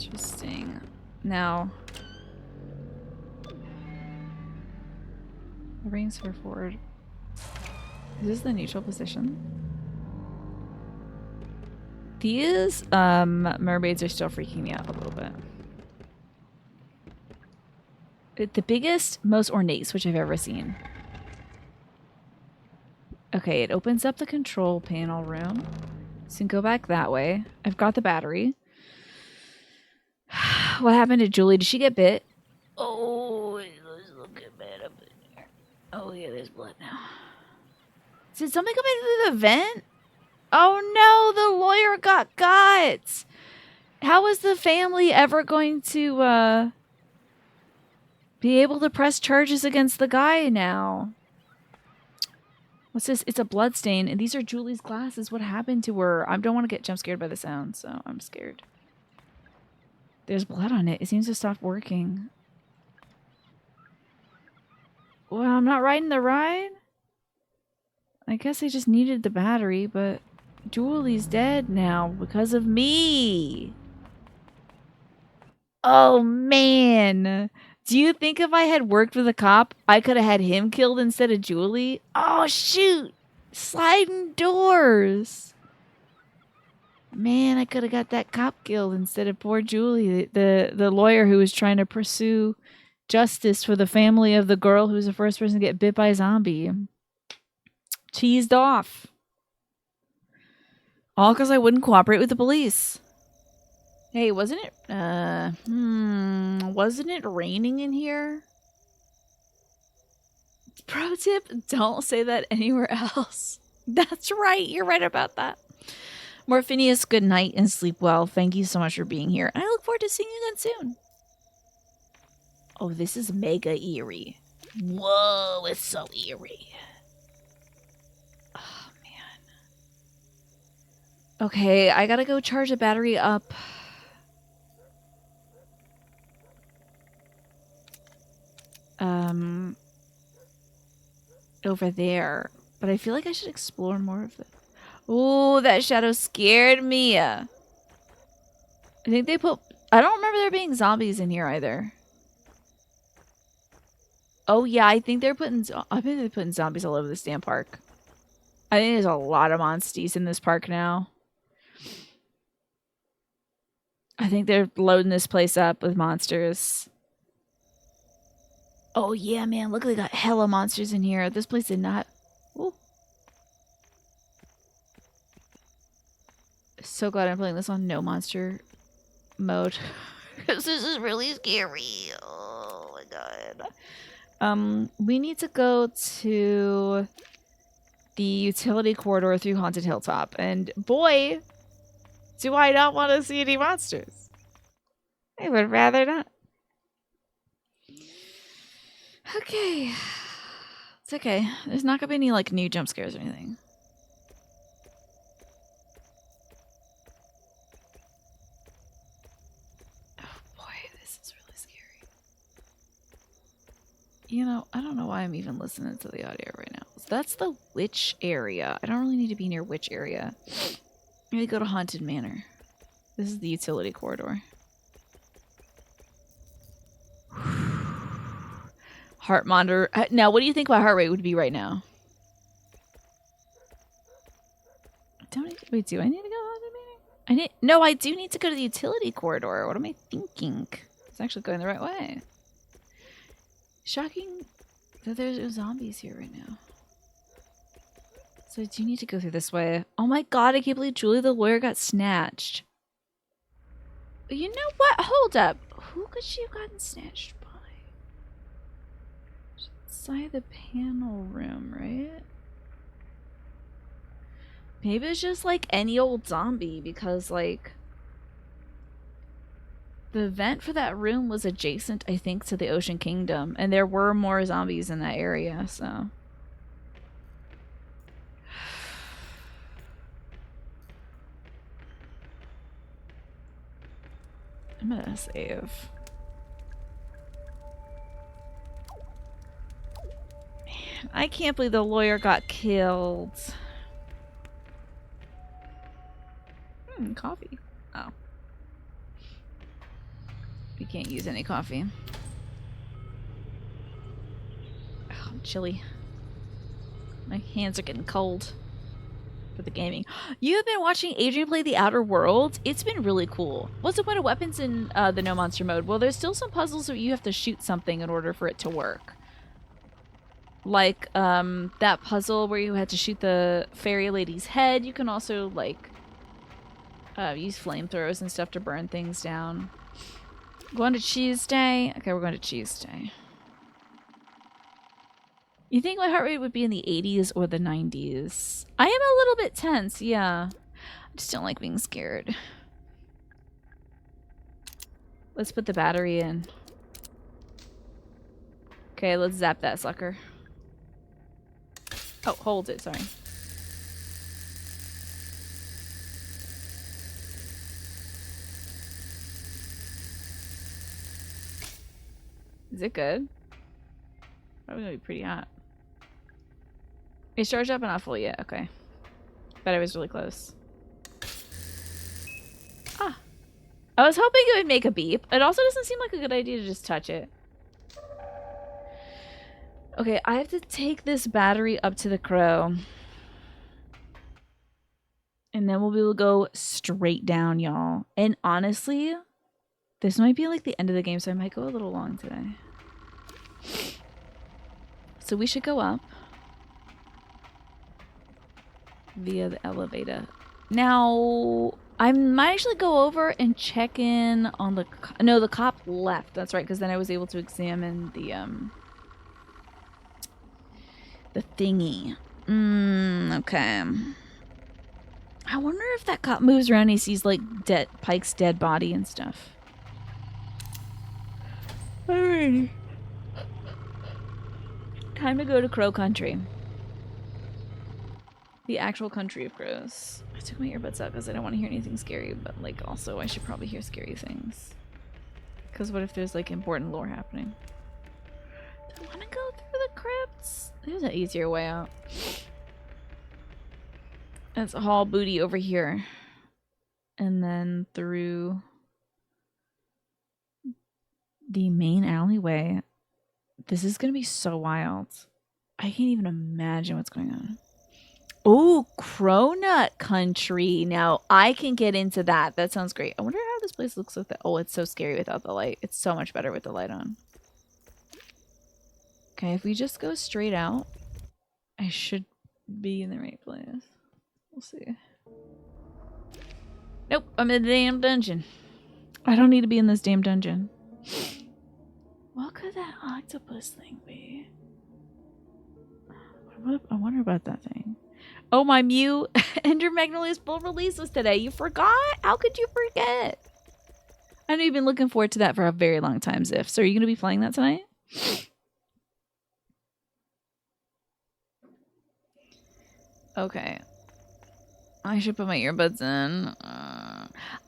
Interesting. Now, brings her forward. Is this the neutral position? These mermaids are still freaking me out a little bit. The biggest, most ornate switch I've ever seen. Okay, it opens up the control panel room. So you can go back that way. I've got the battery. What happened to Julie? Did she get bit? Oh. blood now. Did something come in through the vent? Oh no, the lawyer got. How is the family ever going to be able to press charges against the guy now? What's this? It's a blood stain, and these are Julie's glasses. What happened to her? I don't want to get jump scared by the sound, so I'm scared. There's blood on it. It seems to stop working. Well, I'm not riding the ride. I guess I just needed the battery, but Julie's dead now because of me. Oh, man. Do you think if I had worked with a cop, I could have had him killed instead of Julie? Oh, shoot. Sliding doors. Man, I could have got that cop killed instead of poor Julie, the lawyer who was trying to pursue justice for the family of the girl who was the first person to get bit by a zombie. Cheesed off. All because I wouldn't cooperate with the police. Hey, wasn't it raining in here? Pro tip, don't say that anywhere else. That's right, you're right about that. Morphinius, good night and sleep well. Thank you so much for being here. And I look forward to seeing you again soon. Oh, this is mega eerie. Whoa, it's so eerie. Oh, man. Okay, I gotta go charge the battery up. Over there. But I feel like I should explore more of it. Ooh, that shadow scared me. I think they put... I don't remember there being zombies in here either. Oh, yeah, I think they're putting zombies all over this damn park. I think there's a lot of monsties in this park now. I think they're loading this place up with monsters. Oh, yeah, man. Look, they got hella monsters in here. This place did not... Ooh. So glad I'm playing this on no monster mode. Because this is really scary. Oh, my God. We need to go to the utility corridor through Haunted Hilltop. And boy, do I not want to see any monsters. I would rather not. Okay. It's okay. There's not gonna be any, like, new jump scares or anything. Oh boy, this is really scary. You know, I don't know why I'm even listening to the audio right now. So that's the witch area. I don't really need to be near witch area. Maybe go to Haunted Manor. This is the utility corridor. Heart monitor. Now, what do you think my heart rate would be right now? Wait, do I need to go to Haunted Manor? No, I do need to go to the utility corridor. What am I thinking? It's actually going the right way. Shocking that there's zombies here right now. So I do need to go through this way. Oh my God, I can't believe Julie the lawyer got snatched. You know what? Hold up. Who could she have gotten snatched by? Inside the panel room, right? Maybe it's just like any old zombie because, like, the vent for that room was adjacent, I think, to the Ocean Kingdom, and there were more zombies in that area, so. I'm gonna save. Man, I can't believe the lawyer got killed. Coffee. Oh. We can't use any coffee. Oh, I'm chilly. My hands are getting cold for the gaming. You have been watching Adrian play The Outer Worlds. It's been really cool. What's the point of weapons in the No Monster mode? Well, there's still some puzzles where you have to shoot something in order for it to work. Like that puzzle where you had to shoot the fairy lady's head. You can also, like, use flamethrowers and stuff to burn things down. Going to Cheese Day? Okay, we're going to Cheese Day. You think my heart rate would be in the 80s or the 90s? I am a little bit tense, yeah. I just don't like being scared. Let's put the battery in. Okay, let's zap that sucker. Oh, hold it, sorry. Is it good? Probably gonna be pretty hot. It's charged up and not full yet. Okay. Bet I was really close. Ah. I was hoping it would make a beep. It also doesn't seem like a good idea to just touch it. Okay, I have to take this battery up to the crow. And then we'll be able to go straight down, y'all. And honestly, this might be like the end of the game, so I might go a little long today. So we should go up via the elevator. Now, I might actually go over and check in on the... No, the cop left. That's right, because then I was able to examine the thingy. Okay. I wonder if that cop moves around and he sees, like, Pike's dead body and stuff. Alrighty. Time to go to Crow Country. The actual country of crows. I took my earbuds out because I don't want to hear anything scary, but, like, also I should probably hear scary things. Because what if there's, like, important lore happening? Do I want to go through the crypts? There's an easier way out. That's Hall Booty over here. And then through the main alleyway. This is going to be so wild. I can't even imagine what's going on. Oh, Cronut Country. Now, I can get into that. That sounds great. I wonder how this place looks with the... Oh, it's so scary without the light. It's so much better with the light on. Okay, if we just go straight out, I should be in the right place. We'll see. Nope, I'm in the damn dungeon. I don't need to be in this damn dungeon. What could that octopus thing be? I wonder about that thing. Oh, my Mew Ender Magnolia's full release was today. You forgot? How could you forget? I know you've been looking forward to that for a very long time, Ziff. So are you going to be playing that tonight? Okay. I should put my earbuds in.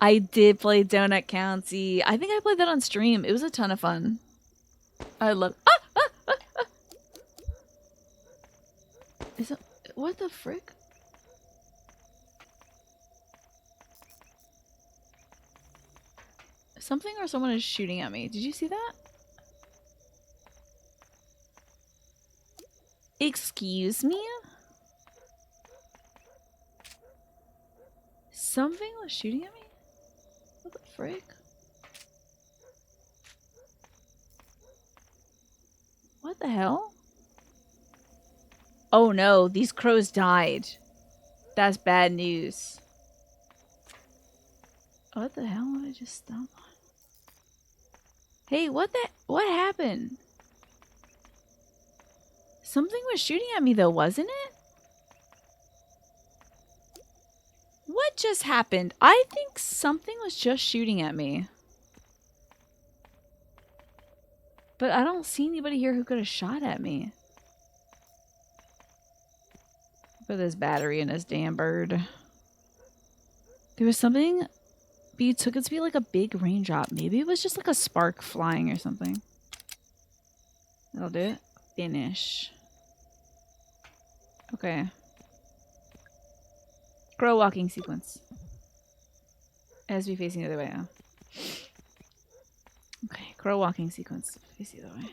I did play Donut County. I think I played that on stream. It was a ton of fun. I love... Is it... What the frick? Something or someone is shooting at me. Did you see that? Excuse me? Something was shooting at me? What the frick? What the hell? Oh no, these crows died. That's bad news. What the hell did I just stump on? Hey, what happened? Something was shooting at me though, wasn't it? What just happened? I think something was just shooting at me. But I don't see anybody here who could have shot at me. Put this battery in this damn bird. There was something, but you took it to be like a big raindrop. Maybe it was just like a spark flying or something. That'll do it. Finish. Okay. Crow walking sequence. As we facing the other way now. Okay, crow walking sequence. Face the other way.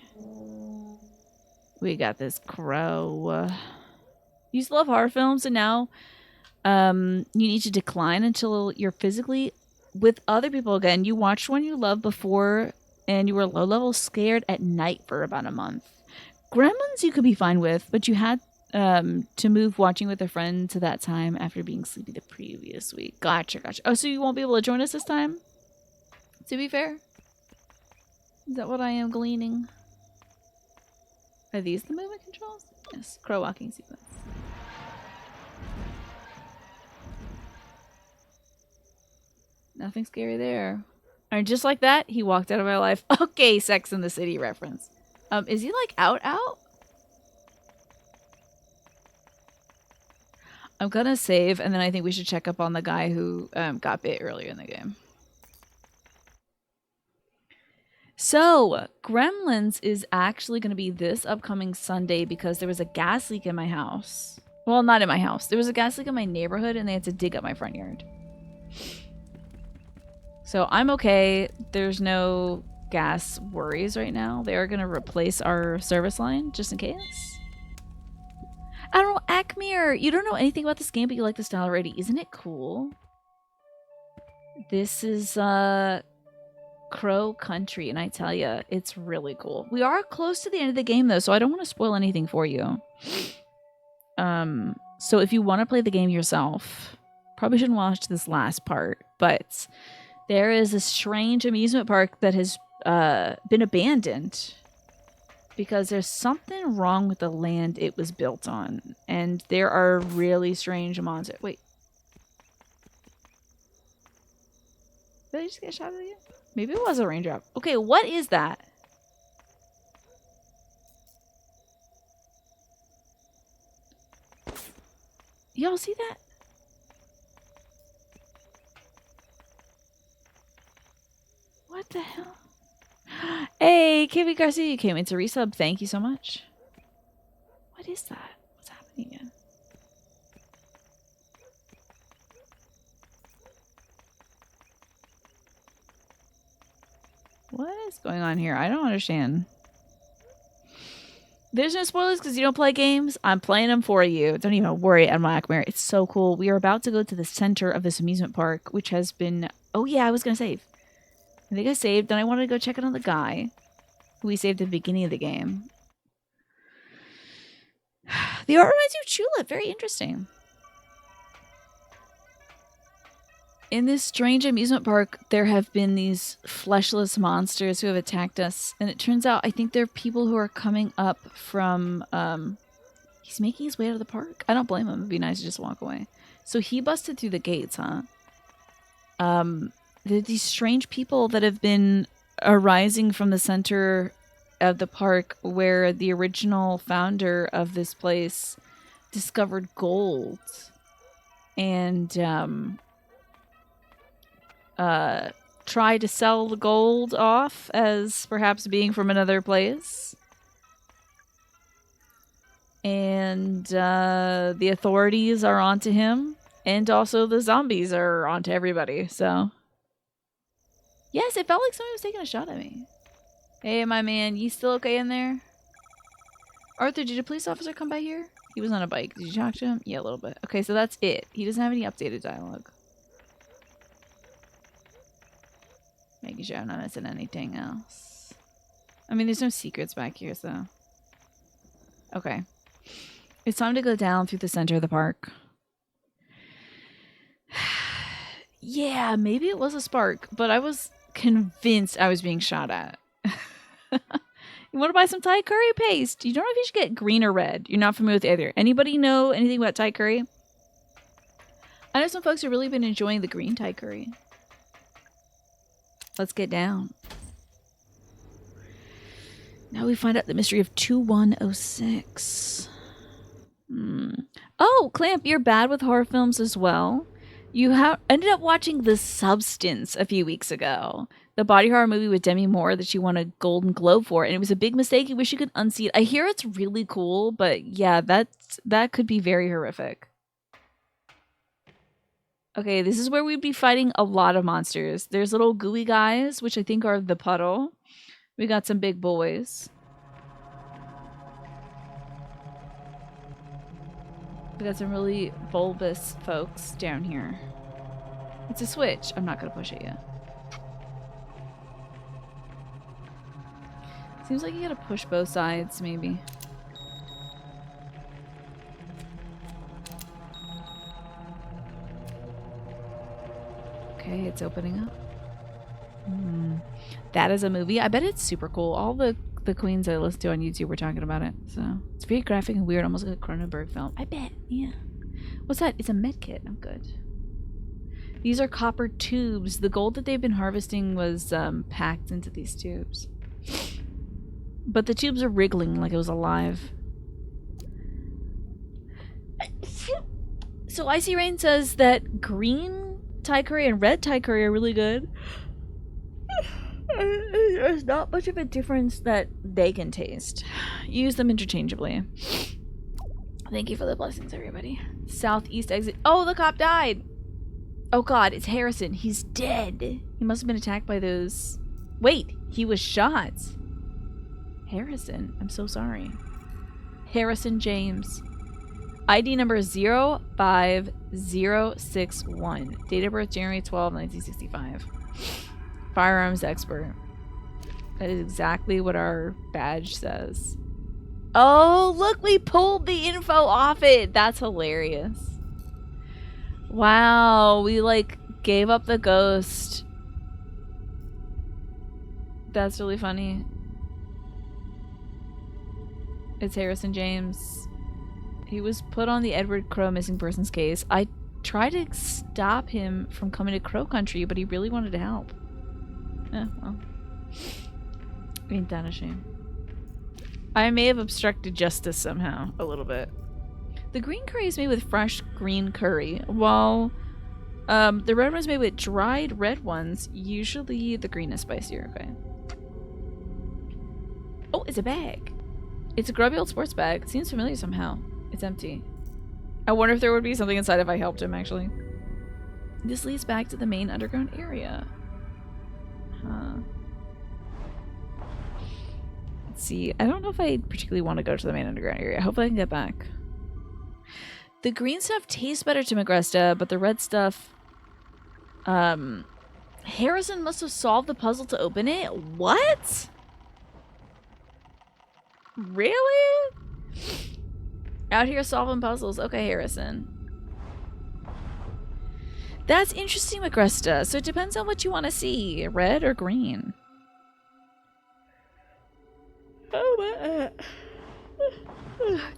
We got this crow. You used to love horror films and now you need to decline until you're physically with other people again. You watched one you loved before and you were low level scared at night for about a month. Gremlins you could be fine with, but you had to move watching with a friend to that time after being sleepy the previous week. Gotcha. Oh, so you won't be able to join us this time? To be fair? Is that what I am gleaning? Are these the movement controls? Yes, crow walking sequence. Nothing scary there. And just like that, he walked out of my life. Okay, Sex in the City reference. Is he like out? I'm gonna save, and then I think we should check up on the guy who got bit earlier in the game. So, Gremlins is actually going to be this upcoming Sunday because there was a gas leak in my house. Well, not in my house. There was a gas leak in my neighborhood, and they had to dig up my front yard. So, I'm okay. There's no gas worries right now. They are going to replace our service line, just in case. I don't know, Akmir, you don't know anything about this game, but you like the style already. Isn't it cool? This is, Crow Country, and I tell you, it's really cool. We are close to the end of the game, though, so I don't want to spoil anything for you. So if you want to play the game yourself, probably shouldn't watch this last part, but there is a strange amusement park that has been abandoned because there's something wrong with the land it was built on, and there are really strange monsters. Wait. Did I just get shot at again? Maybe it was a raindrop. Okay, what is that? Y'all see that? What the hell? Hey, KB Garcia, you came into resub. Thank you so much. What is that? What's happening again? What is going on here? I don't understand. There's no spoilers because you don't play games. I'm playing them for you. Don't even worry, Admiral Akmir. It's so cool. We are about to go to the center of this amusement park, which has been... Oh, yeah, I was going to save. I think I saved. Then I wanted to go check in on the guy who we saved at the beginning of the game. The art reminds you of Chulip. Very interesting. In this strange amusement park, there have been these fleshless monsters who have attacked us. And it turns out, I think they're people who are coming up from... he's making his way out of the park. I don't blame him. It'd be nice to just walk away. So he busted through the gates, huh? There are these strange people that have been arising from the center of the park where the original founder of this place discovered gold. And... try to sell the gold off as perhaps being from another place. And the authorities are onto him. And also the zombies are onto everybody, so... Yes, it felt like somebody was taking a shot at me. Hey, my man, you still okay in there? Arthur, did a police officer come by here? He was on a bike. Did you talk to him? Yeah, a little bit. Okay, so that's it. He doesn't have any updated dialogue. Making sure I'm not missing anything else. I mean, there's no secrets back here, so... Okay. It's time to go down through the center of the park. Yeah, maybe it was a spark, but I was convinced I was being shot at. You want to buy some Thai curry paste? You don't know if you should get green or red. You're not familiar with either. Anybody know anything about Thai curry? I know some folks have really been enjoying the green Thai curry. Let's get down. Now we find out the mystery of 2106. Oh, Clamp, you're bad with horror films as well. You ended up watching The Substance a few weeks ago. The body horror movie with Demi Moore that she won a Golden Globe for. And it was a big mistake. You wish you could unsee it. I hear it's really cool, but yeah, that could be very horrific. Okay, this is where we'd be fighting a lot of monsters. There's little gooey guys, which I think are the puddle. We got some big boys. We got some really bulbous folks down here. It's a switch. I'm not going to push it yet. Seems like you got to push both sides, maybe. Okay, it's opening up. That is a movie. I bet it's super cool. All the the queens I listen to on YouTube were talking about it. So it's very graphic and weird, almost like a Cronenberg film. I bet. Yeah. What's that? It's a med kit. I'm good. These are copper tubes. The gold that they've been harvesting was packed into these tubes. But the tubes are wriggling like it was alive. So Icy Rain says that green Thai curry and red Thai curry are really good. There's not much of a difference that they can taste. Use them interchangeably. Thank you for the blessings, everybody. Southeast exit. Oh, the cop died! Oh god, it's Harrison. He's dead. He must have been attacked by those... Wait, he was shot. Harrison, I'm so sorry. Harrison James. ID number 05061. Date of birth January 12, 1965. Firearms expert. That is exactly what our badge says. Oh, look, we pulled the info off it. That's hilarious. Wow, we like gave up the ghost. That's really funny. It's Harrison James. He was put on the Edward Crow missing persons case. I tried to stop him from coming to Crow Country, but he really wanted to help. Well. Ain't that a shame. I may have obstructed justice somehow, a little bit. The green curry is made with fresh green curry, while the red one is made with dried red ones. Usually the green is spicier, okay. Oh, it's a bag. It's a grubby old sports bag. It seems familiar somehow. It's empty. I wonder if there would be something inside if I helped him, actually. This leads back to the main underground area. Huh. Let's see. I don't know if I particularly want to go to the main underground area. Hopefully I can get back. The green stuff tastes better to Magresta, but the red stuff... Harrison must have solved the puzzle to open it? What? Really? Out here solving puzzles. Okay, Harrison. That's interesting, Magresta. So it depends on what you want to see. Red or green? Oh,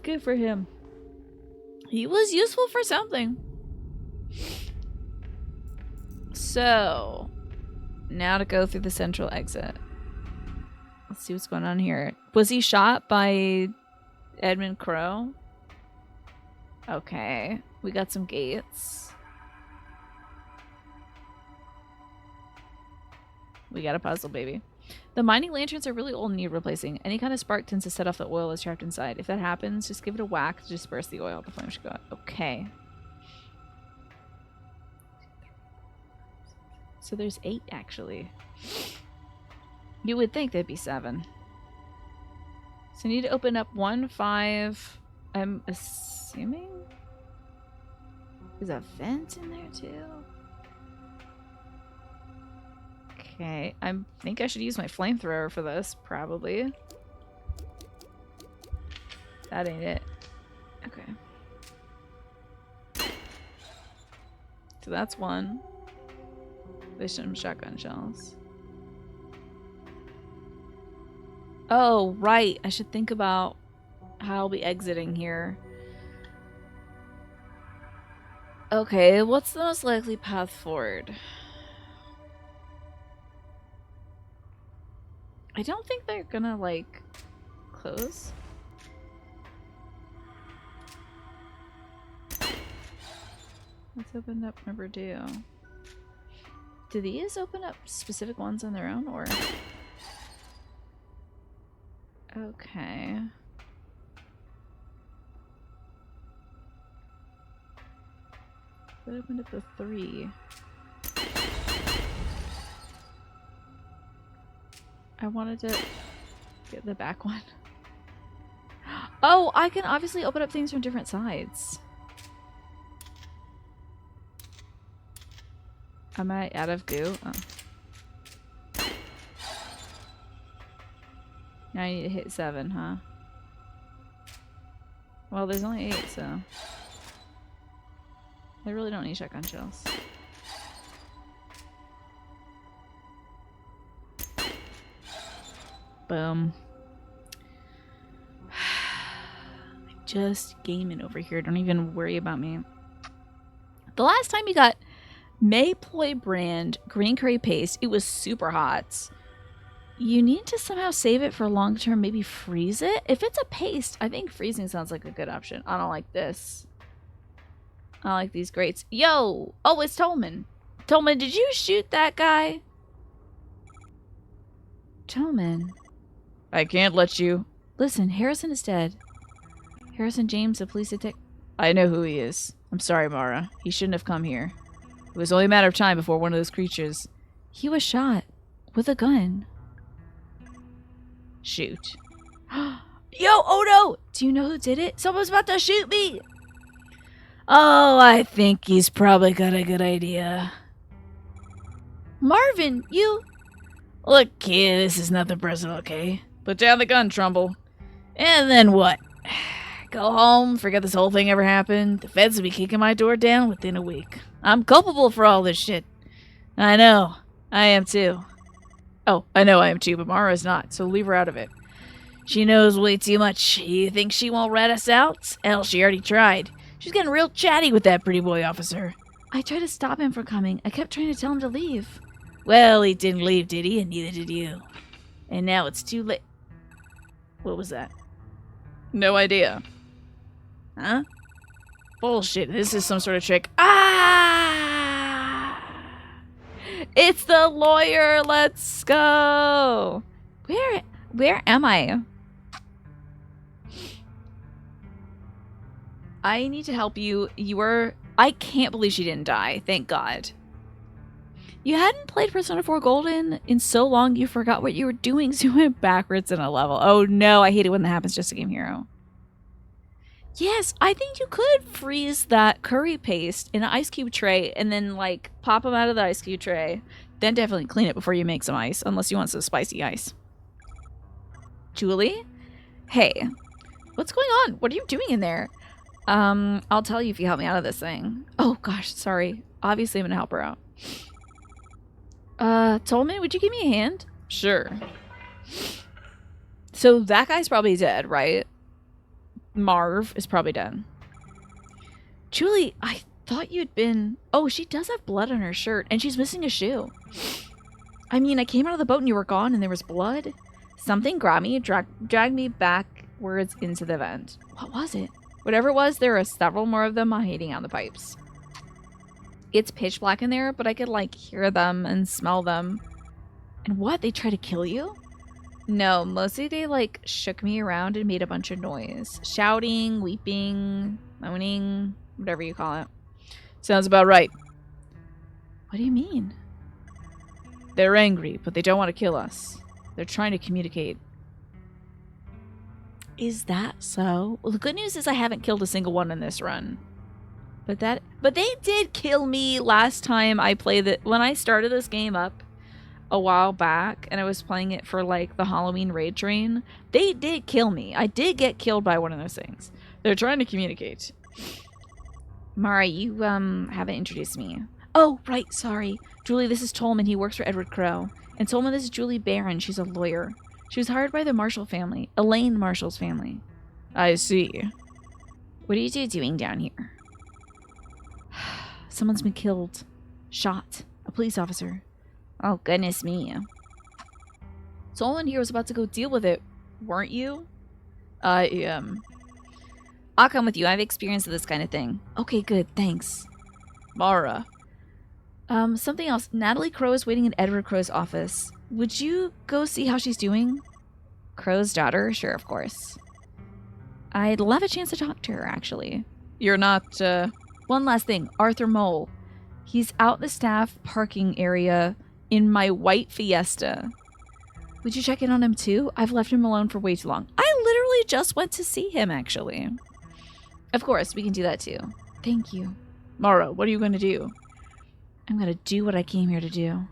good for him. He was useful for something. So, now to go through the central exit. Let's see what's going on here. Was he shot by Edmund Crow? Okay. We got some gates. We got a puzzle, baby. The mining lanterns are really old and need replacing. Any kind of spark tends to set off the oil that's trapped inside. If that happens, just give it a whack to disperse the oil. The flame should go out. Okay. So there's 8, actually. You would think there'd be 7. So I need to open up 1, 5. I'm assuming there's a vent in there too. Okay, I think I should use my flamethrower for this, probably. That ain't it. Okay. So that's 1. There's some shotgun shells. Oh, right. I should think about how I'll be exiting here. Okay, what's the most likely path forward? I don't think they're gonna, like, close. Let's open up number 2. Do these open up specific ones on their own, or...? Okay. That opened up the 3. I wanted to get the back one. Oh, I can obviously open up things from different sides. Am I out of goo? Oh. Now I need to hit 7, huh? Well, there's only 8, so... I really don't need shotgun shells. Boom. just gaming over here. Don't even worry about me. The last time you got Mayploy brand green curry paste, it was super hot. You need to somehow save it for long term, maybe freeze it. If it's a paste, I think freezing sounds like a good option. I don't like this. I don't like these grates. Yo! Oh, it's Tolman. Tolman, did you shoot that guy? Tolman. I can't let you. Listen, Harrison is dead. Harrison James, a police detective. I know who he is. I'm sorry, Mara. He shouldn't have come here. It was only a matter of time before one of those creatures. He was shot. With a gun. Shoot. Yo, oh no! Do you know who did it? Someone's about to shoot me! Oh, I think he's probably got a good idea. Marvin, you... Look, kid, this is nothing personal, okay? Put down the gun, Trumbull. And then what? Go home, forget this whole thing ever happened. The feds will be kicking my door down within a week. I'm culpable for all this shit. I know. I am too. Oh, I know I am too, but Mara's not, so leave her out of it. She knows way too much. You think she won't rat us out? Hell, she already tried. She's getting real chatty with that pretty boy officer. I tried to stop him from coming. I kept trying to tell him to leave. Well, he didn't leave, did he? And neither did you. And now it's too late. What was that? No idea. Huh? Bullshit. This is some sort of trick. Ah! It's the lawyer. Let's go. Where am I? I need to help you. I can't believe she didn't die. Thank God. You hadn't played Persona 4 Golden in so long you forgot what you were doing, so you went backwards in a level. Oh no, I hate it when that happens just a game hero. Yes, I think you could freeze that curry paste in an ice cube tray and then like pop them out of the ice cube tray. Then definitely clean it before you make some ice, unless you want some spicy ice. Julie? Hey, what's going on? What are you doing in there? I'll tell you if you help me out of this thing. Oh gosh, sorry. Obviously I'm gonna help her out. Tolman, would you give me a hand? Sure. So that guy's probably dead, right? Marv is probably dead. Julie, I thought you'd been... Oh, she does have blood on her shirt, and she's missing a shoe. I mean, I came out of the boat and you were gone and there was blood. Something grabbed me, dragged me backwards into the vent. What was it? Whatever it was, there are several more of them hiding on the pipes. It's pitch black in there, but I could, like, hear them and smell them. And what? They try to kill you? No, mostly they, like, shook me around and made a bunch of noise. Shouting, weeping, moaning, whatever you call it. Sounds about right. What do you mean? They're angry, but they don't want to kill us. They're trying to communicate. Is that so? Well, the good news is I haven't killed a single one in this run. But they did kill me last time I played it. When I started this game up a while back and I was playing it for like the Halloween raid train, they did kill me. I did get killed by one of those things. They're trying to communicate. Mara, you haven't introduced me. Oh, right, sorry. Julie, this is Tolman. He works for Edward Crowe. And Tolman, this is Julie Barron. She's a lawyer. She was hired by the Marshall family. Elaine Marshall's family. I see. What are you two doing down here? Someone's been killed. Shot. A police officer. Oh, goodness me. Tolman here was about to go deal with it. Weren't you? I'll come with you. I have experience with this kind of thing. Okay, good. Thanks. Mara. Something else. Natalie Crowe is waiting in Edward Crowe's office. Would you go see how she's doing? Crowe's daughter? Sure, of course. I'd love a chance to talk to her, actually. You're not, One last thing. Arthur Mole. He's out in the staff parking area in my white Fiesta. Would you check in on him too? I've left him alone for way too long. I literally just went to see him, actually. Of course, we can do that too. Thank you. Mara, what are you going to do? I'm going to do what I came here to do.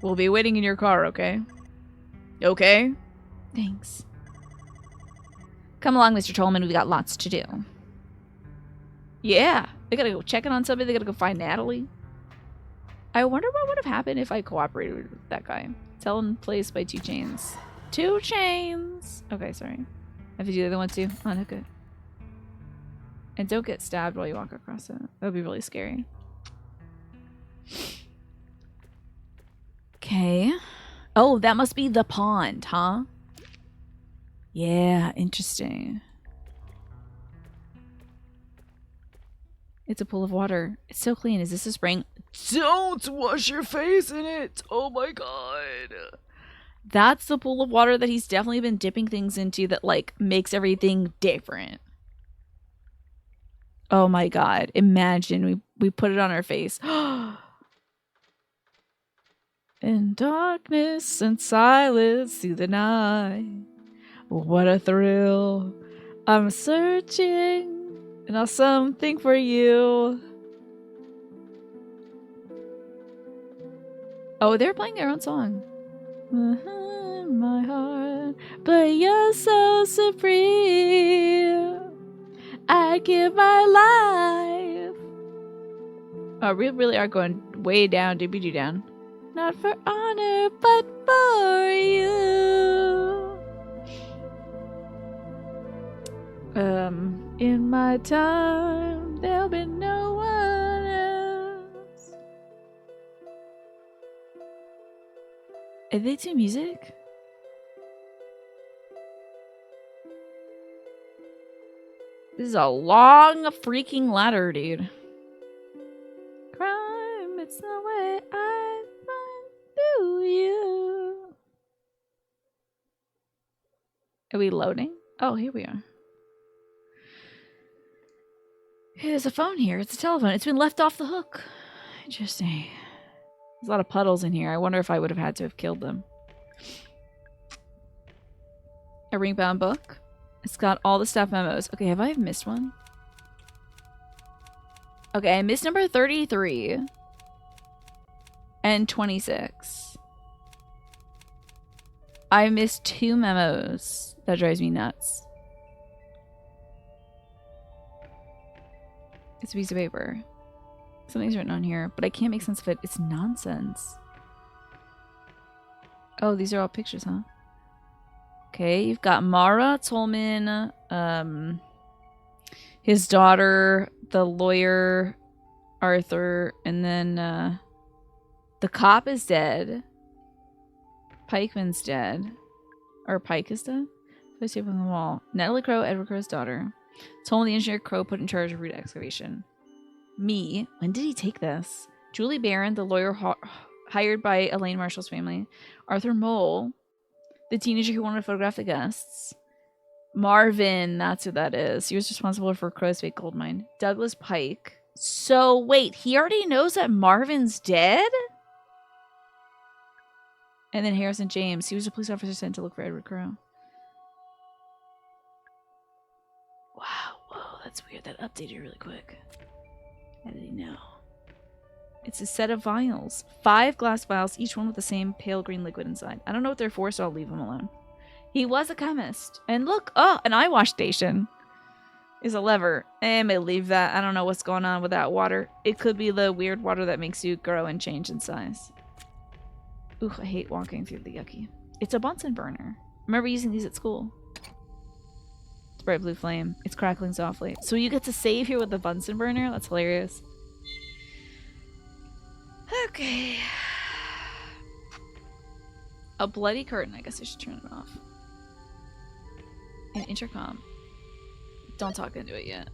We'll be waiting in your car, okay? Okay? Thanks. Come along, Mr. Tolman. We've got lots to do. Yeah. They gotta go check in on somebody. They gotta go find Natalie. I wonder what would have happened if I cooperated with that guy. Tell him plays by 2 Chainz. 2 Chainz! Okay, sorry. I have to do the other one too? Oh, no, good. And don't get stabbed while you walk across it. That would be really scary. Okay. Oh, that must be the pond, huh? Yeah, interesting. It's a pool of water. It's so clean. Is this a spring? Don't wash your face in it. Oh my god. That's the pool of water that he's definitely been dipping things into that, like, makes everything different. Oh my god. Imagine we put it on our face. In darkness and silence through the night. What a thrill. I'm searching and I'll something for you. Oh, they're playing their own song. My heart, but you're so supreme. I give my life. Oh, we really are going way down, doobie-doo down. Not for honor, but for you. In my time, there'll be no one else. Are they do music? This is a long freaking ladder, dude. Crime, it's the way I find through you. Are we loading? Oh, here we are. There's a phone here. It's a telephone. It's been left off the hook. Interesting. There's a lot of puddles in here. I wonder if I would have had to have killed them. A ring-bound book. It's got all the staff memos. Okay, have I missed one? Okay, I missed number 33 and 26. I missed 2 memos. That drives me nuts. It's a piece of paper. Something's written on here, but I can't make sense of it. It's nonsense. Oh, these are all pictures, huh? Okay, you've got Mara Tolman, his daughter, the lawyer, Arthur, and then the cop is dead. Pikeman's dead. Or Pike is dead? Place on the wall. Natalie Crow, Edward Crow's daughter. Tolman, the engineer Crow, put in charge of root excavation. Me. When did he take this? Julie Barron, the lawyer hired by Elaine Marshall's family. Arthur Mole, the teenager who wanted to photograph the guests. Marvin, that's who that is. He was responsible for Crow's fake gold mine. Douglas Pike. So, wait, he already knows that Marvin's dead? And then Harrison James. He was a police officer sent to look for Edward Crow. Wow, whoa, that's weird. That updated really quick. How did he know? It's a set of vials. 5 glass vials, each one with the same pale green liquid inside. I don't know what they're for, so I'll leave him alone. He was a chemist. And look, oh, an eye wash station is a lever. I may leave that. I don't know what's going on with that water. It could be the weird water that makes you grow and change in size. Ooh, I hate walking through the yucky. It's a Bunsen burner. Remember using these at school. It's bright blue flame. It's crackling softly. So you get to save here with the Bunsen burner? That's hilarious. Okay. A bloody curtain. I guess I should turn it off. An intercom. Don't talk into it yet.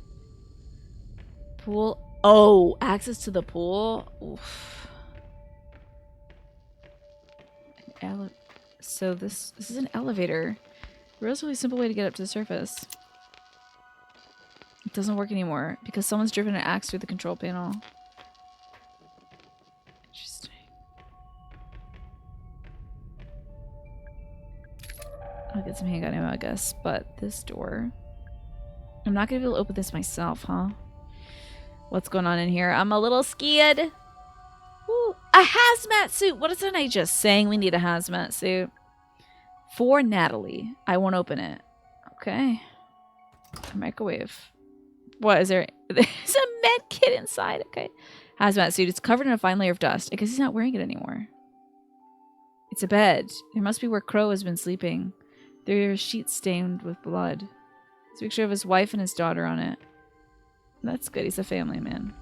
Pool. Oh, access to the pool? Oof. So this is an elevator. A relatively simple way to get up to the surface. It doesn't work anymore because someone's driven an axe through the control panel. Interesting. I'll get some handgun ammo, I guess. But this door... I'm not gonna be able to open this myself, huh? What's going on in here? I'm a little scared. Ooh, a hazmat suit! What isn't I just saying we need a hazmat suit? For Natalie. I won't open it. Okay. A microwave. What is there? There's a med kit inside. Okay. Hazmat suit. It's covered in a fine layer of dust. I guess he's not wearing it anymore. It's a bed. It must be where Crow has been sleeping. There are sheets stained with blood. There's a picture of his wife and his daughter on it. That's good. He's a family man.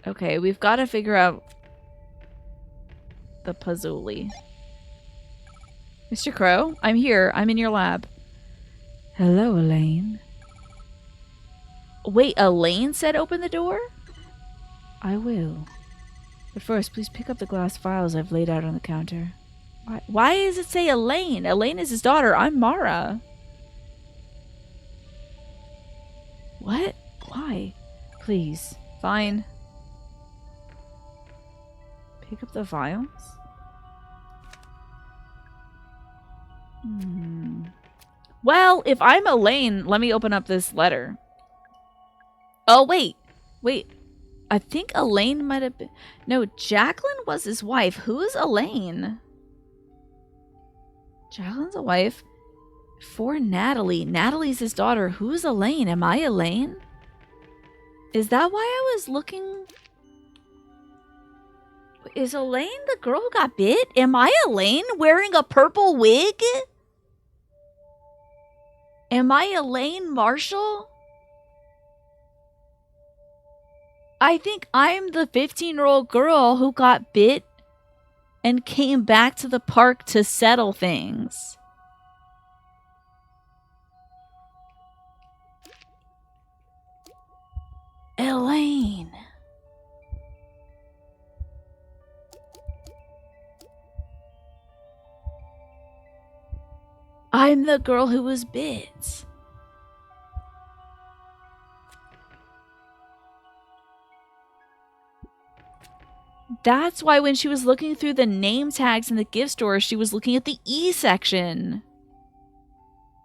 Okay, we've got to figure out the Pazzoli. Mr. Crow, I'm here. I'm in your lab. Hello, Elaine. Wait, Elaine said open the door? I will. But first, please pick up the glass vials I've laid out on the counter. Why does it say Elaine? Elaine is his daughter. I'm Mara. What? Why? Please. Fine. Pick up the vials? Well, if I'm Elaine, let me open up this letter. Oh, wait. Wait. I think Elaine might have been... No, Jacqueline was his wife. Who is Elaine? Jacqueline's a wife. For Natalie. Natalie's his daughter. Who's Elaine? Am I Elaine? Is that why I was looking... Is Elaine the girl who got bit? Am I Elaine wearing a purple wig? Am I Elaine Marshall? I think I'm the 15-year-old girl who got bit and came back to the park to settle things. Elaine. I'm the girl who was bit. That's why when she was looking through the name tags in the gift store, she was looking at the E section.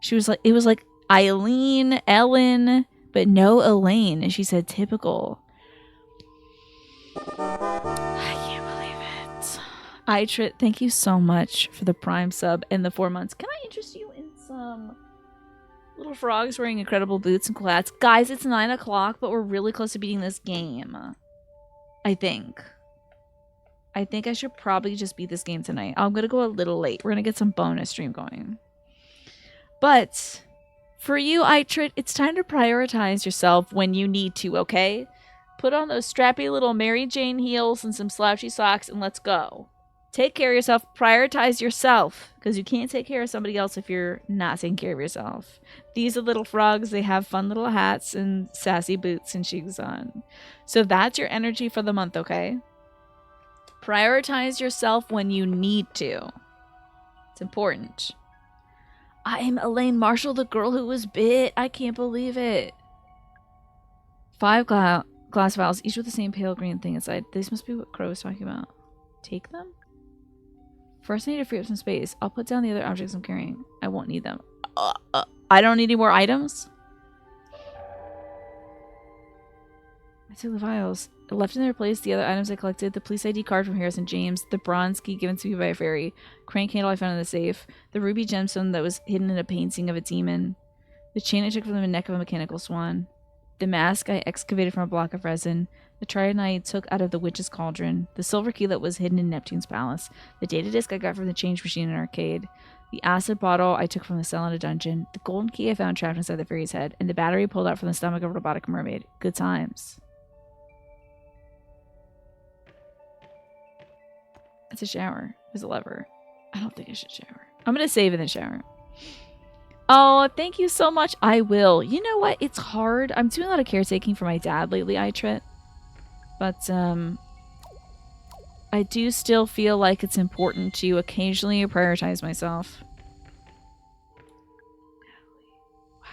She was like, it was like Eileen, Ellen, but no Elaine. And she said, typical. I can't believe it. Itrit, thank you so much for the Prime sub and the 4 months. Can I interest you in some little frogs wearing incredible boots and cool hats? Guys, it's 9 o'clock, but we're really close to beating this game. I think I should probably just beat this game tonight. I'm going to go a little late. We're going to get some bonus stream going. But for you, Itrit, it's time to prioritize yourself when you need to, okay? Put on those strappy little Mary Jane heels and some slouchy socks and let's go. Take care of yourself. Prioritize yourself because you can't take care of somebody else if you're not taking care of yourself. These are little frogs. They have fun little hats and sassy boots and shoes on. So that's your energy for the month, okay? Prioritize yourself when you need to. It's important. I am Elaine Marshall, the girl who was bit. I can't believe it. 5 glass vials, each with the same pale green thing inside. This must be what Crow was talking about. Take them? First, I need to free up some space. I'll put down the other objects I'm carrying. I won't need them. I don't need any more items? I took the vials. I left in their place the other items I collected. The police ID card from Harrison James. The bronze key given to me by a fairy. Crank handle I found in the safe. The ruby gemstone that was hidden in a painting of a demon. The chain I took from the neck of a mechanical swan. The mask I excavated from a block of resin. The trident I took out of the witch's cauldron. The silver key that was hidden in Neptune's palace. The data disc I got from the change machine in an arcade. The acid bottle I took from the cell in a dungeon. The golden key I found trapped inside the fairy's head. And the battery pulled out from the stomach of a robotic mermaid. Good times. It's a shower. There's a lever. I don't think I should shower. I'm going to save in the shower. Oh, thank you so much. I will. You know what? It's hard. I'm doing a lot of caretaking for my dad lately, Itrit. But, I do still feel like it's important to occasionally prioritize myself. Wow.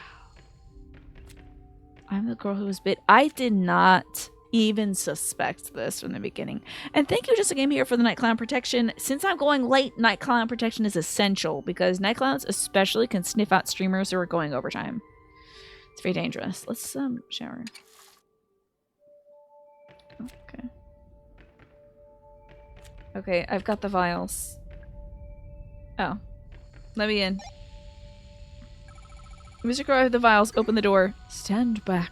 I'm the girl who was bit. I did not even suspect this from the beginning. And thank you, Just a Game, here for the Night Clown protection. Since I'm going late, Night Clown protection is essential because Night Clowns especially can sniff out streamers who are going overtime. It's very dangerous. Let's shower. Okay. Okay, I've got the vials. Oh. Let me in. Mr. Crow, I have the vials. Open the door. Stand back.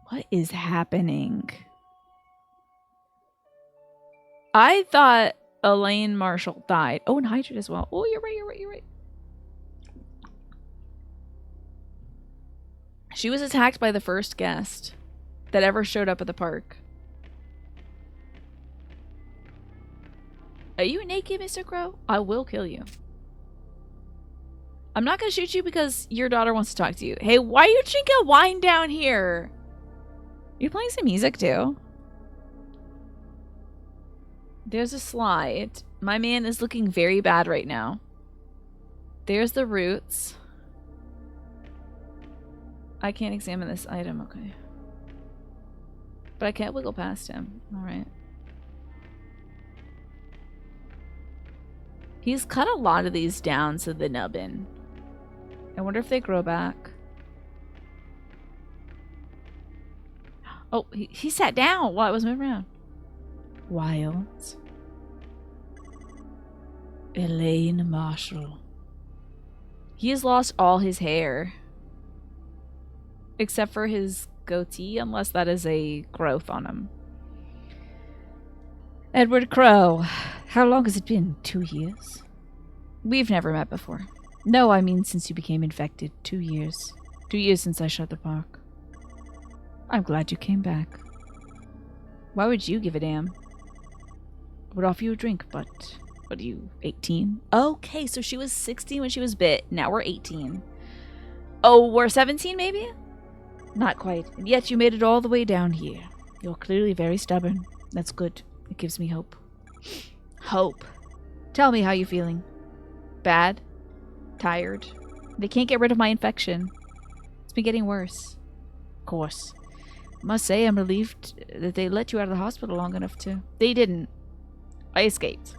What is happening? I thought Elaine Marshall died. Oh, and Hydra as well. Oh, you're right. She was attacked by the first guest that ever showed up at the park. Are you naked, Mr. Crow? I will kill you. I'm not gonna shoot you because your daughter wants to talk to you. Hey, why are you drinking wine down here? You playing some music too? There's a slide. My man is looking very bad right now. There's the roots. I can't examine this item, okay. But I can't wiggle past him. Alright. He's cut a lot of these down to the nubbin. I wonder if they grow back. Oh, he sat down while I was moving around. Wild. Elaine Marshall. He has lost all his hair. Except for his goatee, unless that is a growth on him. Edward Crow. How long has it been? 2 years? We've never met before. No, I mean since you became infected. 2 years. 2 years since I shut the park. I'm glad you came back. Why would you give a damn? I would offer you a drink, but... What are you, 18? Okay, so she was 16 when she was bit. Now we're 18. Oh, we're 17 maybe? Not quite. And yet you made it all the way down here. You're clearly very stubborn. That's good. It gives me hope. Hope. Tell me how you feeling. Bad? Tired? They can't get rid of my infection. It's been getting worse. Of course. Must say I'm relieved that they let you out of the hospital long enough to... They didn't. I escaped.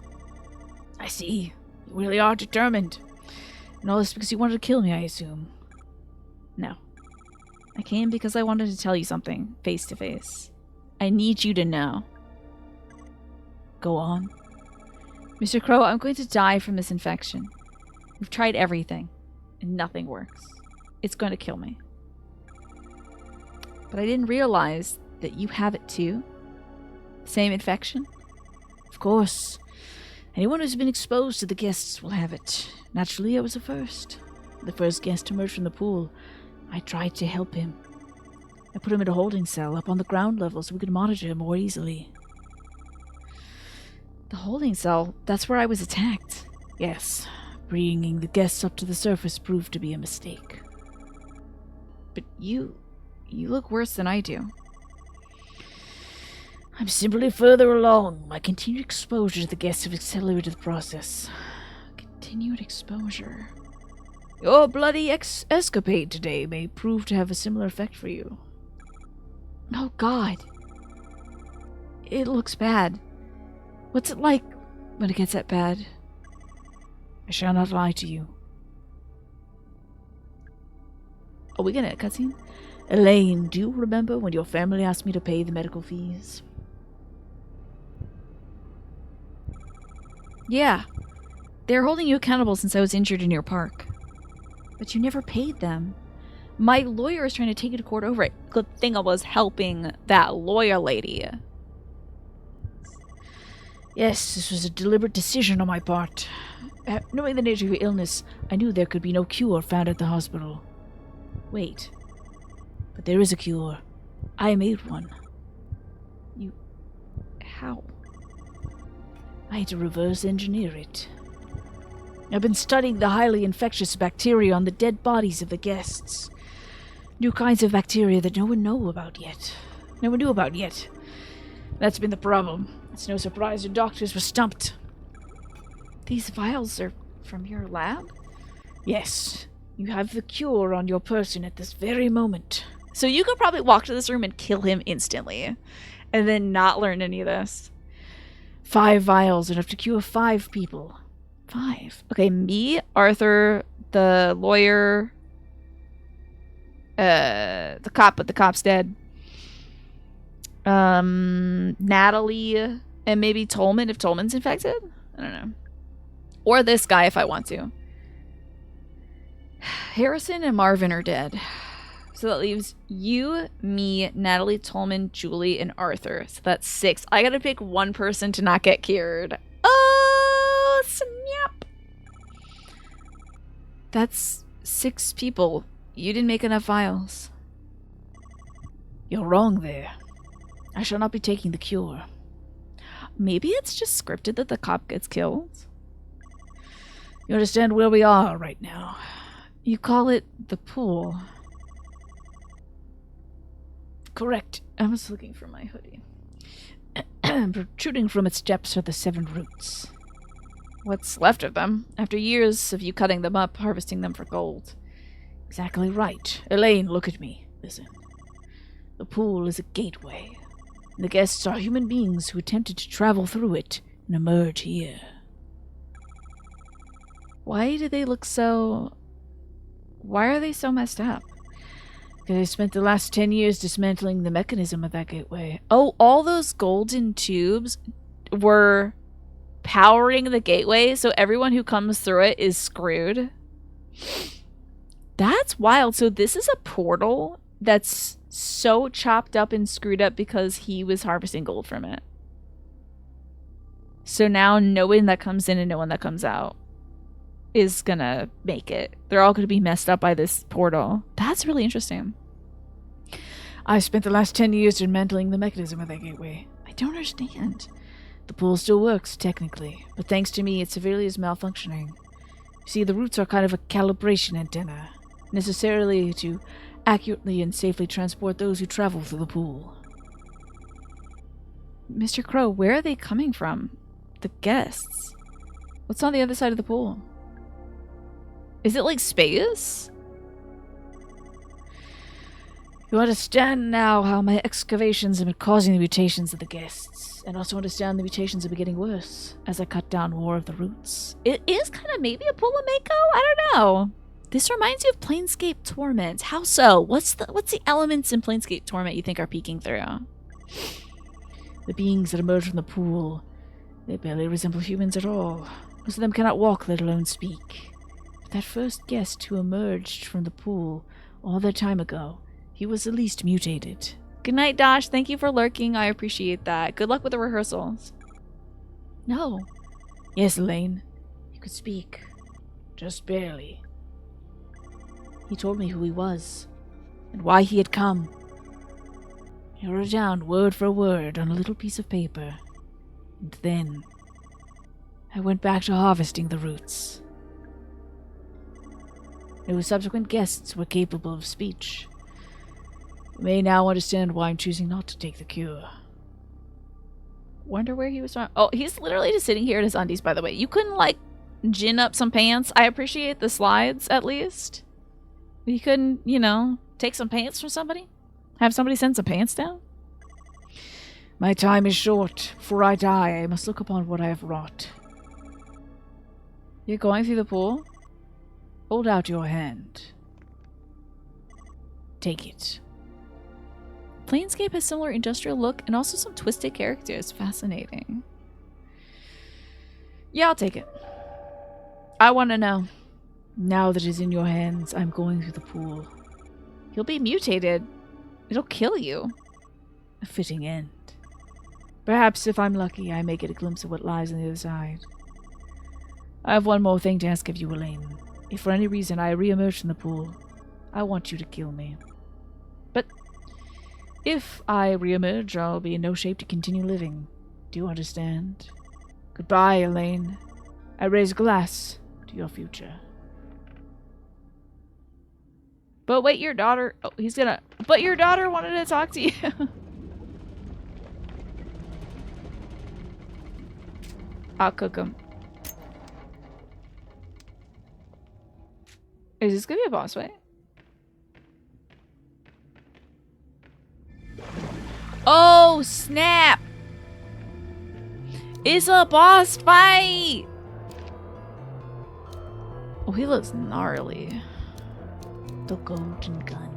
I see. You really are determined. And all this because you wanted to kill me, I assume. No. I came because I wanted to tell you something, face to face. I need you to know. Go on. Mr. Crow, I'm going to die from this infection. We've tried everything, and nothing works. It's going to kill me. But I didn't realize that you have it too. Same infection? Of course. Anyone who's been exposed to the guests will have it. Naturally, I was the first. The first guest to emerge from the pool. I tried to help him. I put him in a holding cell up on the ground level so we could monitor him more easily. The holding cell? That's where I was attacked. Yes. Bringing the guests up to the surface proved to be a mistake. But you look worse than I do. I'm simply further along. My continued exposure to the guests have accelerated the process. Continued exposure. Your bloody escapade today may prove to have a similar effect for you. Oh God. It looks bad. What's it like when it gets that bad? I shall not lie to you. Are we gonna cutscene? Elaine, do you remember when your family asked me to pay the medical fees? Yeah. They're holding you accountable since I was injured in your park. But you never paid them. My lawyer is trying to take you to court over it. Good thing I was helping that lawyer lady. Yes, this was a deliberate decision on my part. Knowing the nature of your illness, I knew there could be no cure found at the hospital. Wait. But there is a cure. I made one. You... How? I had to reverse engineer it. I've been studying the highly infectious bacteria on the dead bodies of the guests. New kinds of bacteria that no one knew about yet. That's been the problem. It's no surprise the doctors were stumped. These vials are from your lab? Yes. You have the cure on your person at this very moment. So you could probably walk to this room and kill him instantly. And then not learn any of this. 5 vials, enough to cure 5 people. 5. Okay, me, Arthur, the lawyer, the cop, but the cop's dead. Natalie, and maybe Tolman if Tolman's infected? I don't know. Or this guy if I want to. Harrison and Marvin are dead. So that leaves you, me, Natalie, Tolman, Julie, and Arthur. So that's 6. I gotta pick one person to not get cured. That's 6 people. You didn't make enough vials. You're wrong there. I shall not be taking the cure. Maybe it's just scripted that the cop gets killed. You understand where we are right now. You call it the pool. Correct. I was looking for my hoodie. Protruding from its depths are the 7 roots. What's left of them, after years of you cutting them up, harvesting them for gold. Exactly right. Elaine, look at me. Listen. The pool is a gateway. The guests are human beings who attempted to travel through it and emerge here. Why do they look so... Why are they so messed up? Because they spent the last 10 years dismantling the mechanism of that gateway. Oh, all those golden tubes were powering the gateway, so everyone who comes through it is screwed. That's wild. So this is a portal that's so chopped up and screwed up because he was harvesting gold from it. So now no one that comes in and no one that comes out is gonna make it. They're all gonna be messed up by this portal. That's really interesting. I spent the last 10 years dismantling the mechanism of that gateway. I don't understand. The pool still works, technically, but thanks to me, it severely is malfunctioning. You see, the roots are kind of a calibration antenna, necessarily to accurately and safely transport those who travel through the pool. Mr. Crow, where are they coming from? The guests? What's on the other side of the pool? Is it like space? You understand now how my excavations have been causing the mutations of the guests, and also understand the mutations have been getting worse as I cut down more of the roots. It is kind of maybe a pool of Mako? I don't know. This reminds you of Planescape Torment. How so? What's the elements in Planescape Torment you think are peeking through? The beings that emerge from the pool, they barely resemble humans at all. Most of them cannot walk, let alone speak. But that first guest who emerged from the pool all that time ago, he was at least mutated. Good night, Dash. Thank you for lurking. I appreciate that. Good luck with the rehearsals. No. Yes, Elaine. You could speak. Just barely. He told me who he was, and why he had come. He wrote it down word for word on a little piece of paper. And then I went back to harvesting the roots. There were subsequent guests were capable of speech. You may now understand why I'm choosing not to take the cure. Wonder where he was from. Oh, he's literally just sitting here in his undies, by the way. You couldn't, like, gin up some pants? I appreciate the slides, at least. You couldn't, you know, take some pants from somebody? Have somebody send some pants down? My time is short. Before I die, I must look upon what I have wrought. You're going through the pool? Hold out your hand. Take it. Planescape has similar industrial look and also some twisted characters. Fascinating. Yeah, I'll take it. I want to know. Now that it's in your hands, I'm going through the pool. You'll be mutated. It'll kill you. A fitting end. Perhaps if I'm lucky, I may get a glimpse of what lies on the other side. I have one more thing to ask of you, Elaine. If for any reason I re-emerge from the pool, I want you to kill me. But if I re-emerge, I'll be in no shape to continue living. Do you understand? Goodbye, Elaine. I raise a glass to your future. But wait, your daughter... Oh, he's gonna... But your daughter wanted to talk to you. I'll cook him. Is this gonna be a boss fight? Oh, snap! It's a boss fight! Oh, he looks gnarly. The golden gun.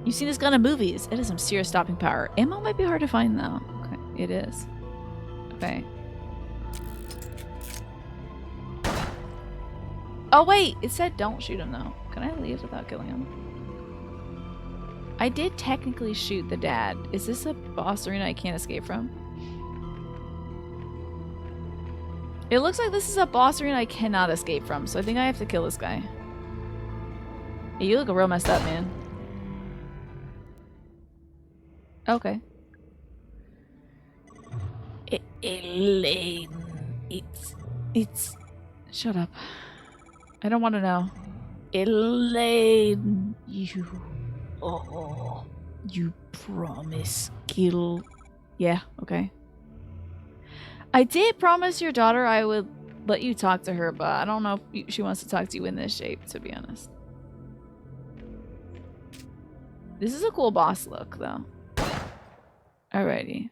You've seen this gun in movies. It has some serious stopping power. Ammo might be hard to find though. Okay, it is. Okay. Oh wait, it said don't shoot him though. Can I leave without killing him? I did technically shoot the dad. Is this a boss arena I can't escape from? It looks like this is a boss arena I cannot escape from, so I think I have to kill this guy. Hey, you look real messed up, man. Okay. Elaine. It's... Shut up. I don't want to know. Elaine, you... Oh, you promise kill... Yeah, okay. I did promise your daughter I would let you talk to her, but I don't know if she wants to talk to you in this shape, to be honest. This is a cool boss look, though. Alrighty.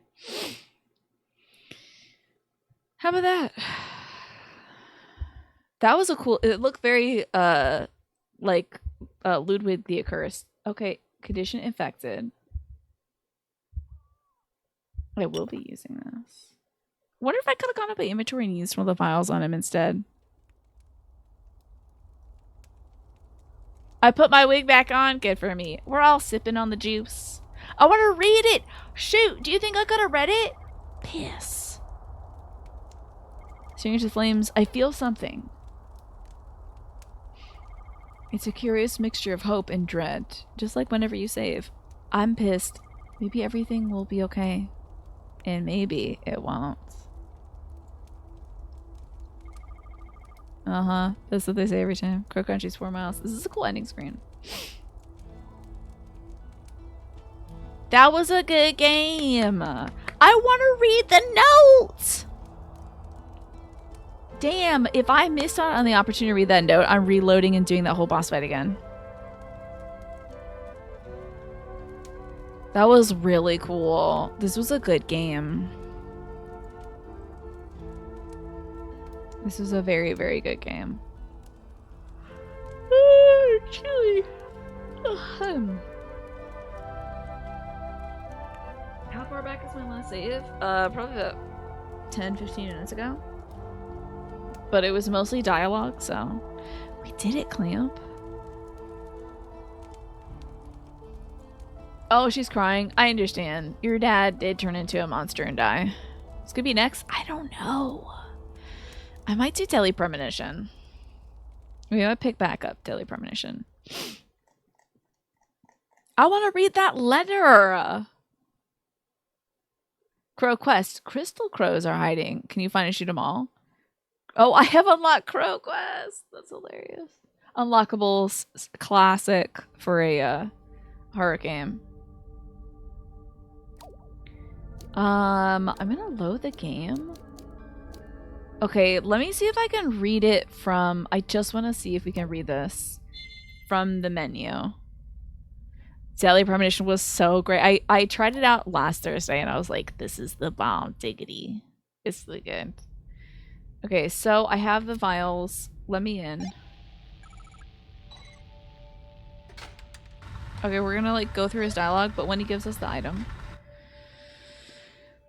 How about that? That was a cool... It looked very, like, Ludwig the Accursed. Okay, condition infected. I will be using this. Wonder if I could have gone up an inventory and used one of the files on him instead. I put my wig back on. Good for me. We're all sipping on the juice. I want to read it. Shoot, do you think I could have read it? Piss. Strange to Flames, I feel something. It's a curious mixture of hope and dread. Just like whenever you save. I'm pissed. Maybe everything will be okay. And maybe it won't. Uh-huh. That's what they say every time. Crow Country's 4 miles. This is a cool ending screen. That was a good game. I want to read the notes. Damn, if I missed out on the opportunity to read that note, I'm reloading and doing that whole boss fight again. That was really cool. This was a good game. This was a very, very good game. Chilly. How far back is my last save? Probably about 10-15 minutes ago. But it was mostly dialogue, so we did it, Clamp. Oh, she's crying. I understand. Your dad did turn into a monster and die. It's gonna be next. I don't know. I might do Daily Premonition. We might pick back up Daily Premonition. I want to read that letter. Crow Quest. Crystal crows are hiding. Can you find and shoot them all? Oh, I have unlocked Crow Quest. That's hilarious. Unlockable classic for a horror game. I'm gonna load the game. Okay, let me see if I can read it from... I just want to see if we can read this from the menu. Daily Premonition was so great. I tried it out last Thursday and I was like, this is the bomb diggity. It's really good. Okay, so I have the files. Let me in. Okay, we're gonna like go through his dialogue, but when he gives us the item,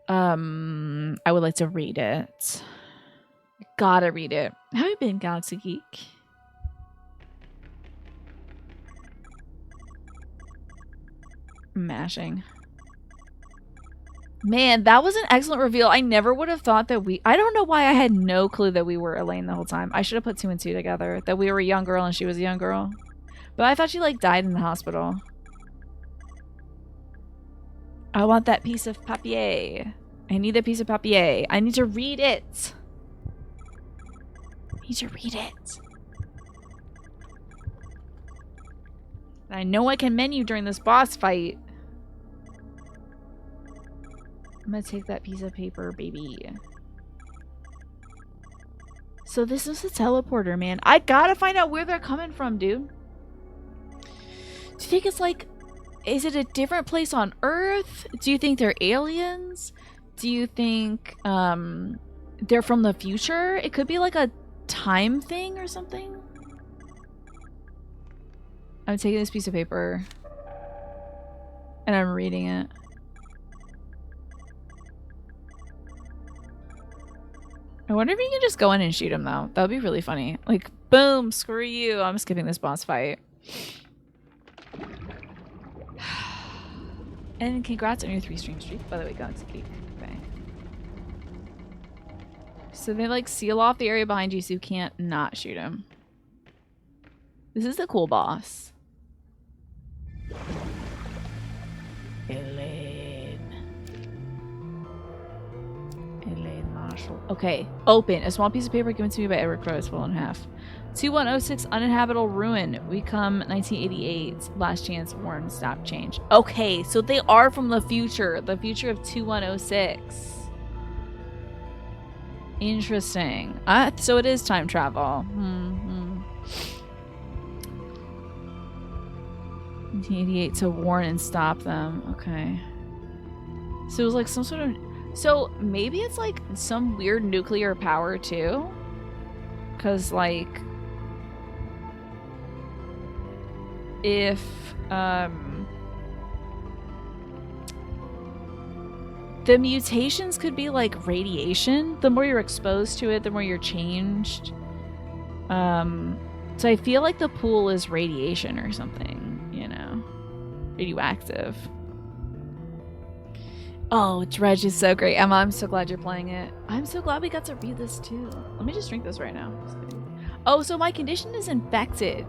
I would like to read it. Gotta read it. How you been, Galaxy Geek? Mashing. Man, that was an excellent reveal. I never would have thought that I don't know why I had no clue that we were Elaine the whole time. I should have put 2 and 2 together. That we were a young girl and she was a young girl. But I thought she like died in the hospital. I want that piece of papier. I need that piece of papier. I need to read it. I need to read it. I know I can menu during this boss fight. I'm gonna take that piece of paper, baby. So this is a teleporter, man. I gotta find out where they're coming from, dude. Do you think it's like... Is it a different place on Earth? Do you think they're aliens? Do you think they're from the future? It could be like a time thing or something. I'm taking this piece of paper and I'm reading it. I wonder if you can just go in and shoot him though. That would be really funny. Like, boom, screw you. I'm skipping this boss fight. And congrats on your 3 stream streak, by the way, Galaxy Geek. Okay. So they like seal off the area behind you so you can't not shoot him. This is a cool boss. Elaine Marshall. Okay, open. A small piece of paper given to me by Edward Crowe is fallen in half. 2106 uninhabitable ruin. We come 1988. Last chance. Warn. Stop. Change. Okay, so they are from the future. The future of 2106. Interesting. So it is time travel. 1988 to warn and stop them. Okay. So it was like some sort of... So maybe it's like some weird nuclear power too? Because like... If... The mutations could be like radiation. The more you're exposed to it, the more you're changed. So I feel like the pool is radiation or something, you know. Radioactive. Oh, Dredge is so great. Emma, I'm so glad you're playing it. I'm so glad we got to read this too. Let me just drink this right now. Oh, so my condition is infected.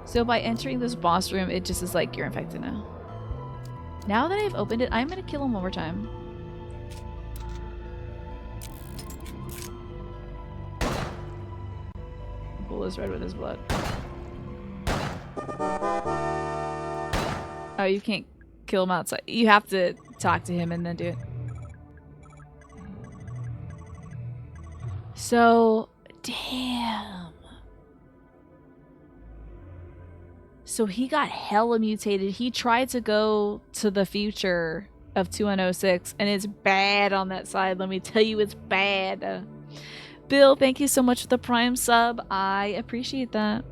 So by entering this boss room, it just is like, you're infected now. Now that I've opened it, I'm gonna kill him one more time. The pool is red with his blood. Oh, you can't kill him outside. You have to talk to him and then do it. So, damn. So he got hella mutated. He tried to go to the future of 2106 and it's bad on that side. Let me tell you, it's bad. Bill, thank you so much for the Prime sub. I appreciate that.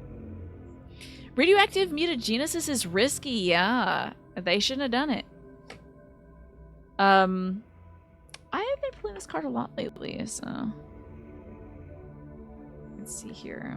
Radioactive mutagenesis is risky, yeah. They shouldn't have done it. I have been playing this card a lot lately, so... Let's see here.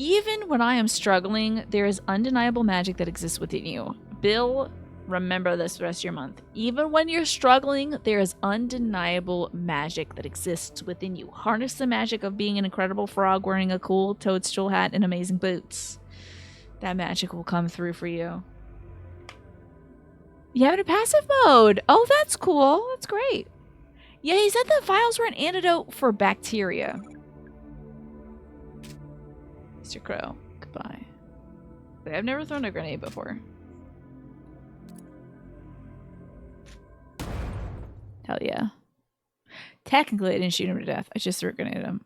Even when I am struggling, there is undeniable magic that exists within you. Bill, remember this the rest of your month. Even when you're struggling, there is undeniable magic that exists within you. Harness the magic of being an incredible frog wearing a cool toadstool hat and amazing boots. That magic will come through for you. You have it in passive mode. Oh, that's cool. That's great. Yeah, he said the vials were an antidote for bacteria. Mr. Crow, goodbye. Wait, I've never thrown a grenade before. Hell yeah. Technically, I didn't shoot him to death. I just threw a grenade at him.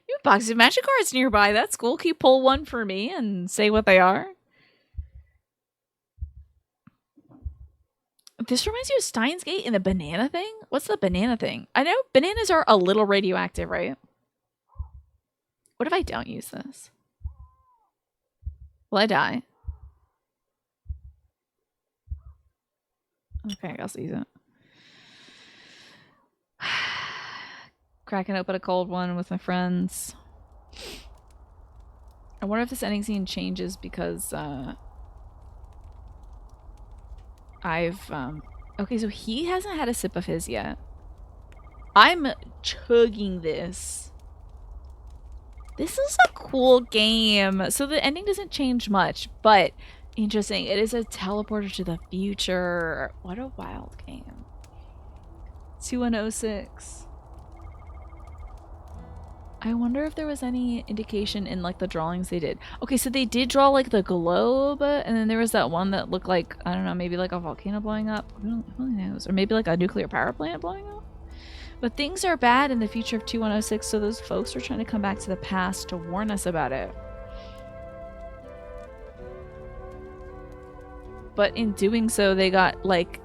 You have boxes of magic cards nearby. That's cool. Can you pull one for me and say what they are? This reminds you of Steins Gate and the banana thing? What's the banana thing? I know bananas are a little radioactive, right? What if I don't use this? Will I die? Okay, I'll use it. Cracking open a cold one with my friends. I wonder if this ending scene changes because okay, so he hasn't had a sip of his yet. I'm chugging this. This is a cool game. So the ending doesn't change much, but interesting. It is a teleporter to the future. What a wild game. 2106. I wonder if there was any indication in like the drawings they did. Okay, so they did draw like the globe, and then there was that one that looked like, I don't know, maybe like a volcano blowing up. Who knows? Or maybe like a nuclear power plant blowing up. But things are bad in the future of 2106, so those folks are trying to come back to the past to warn us about it. But in doing so, they got like,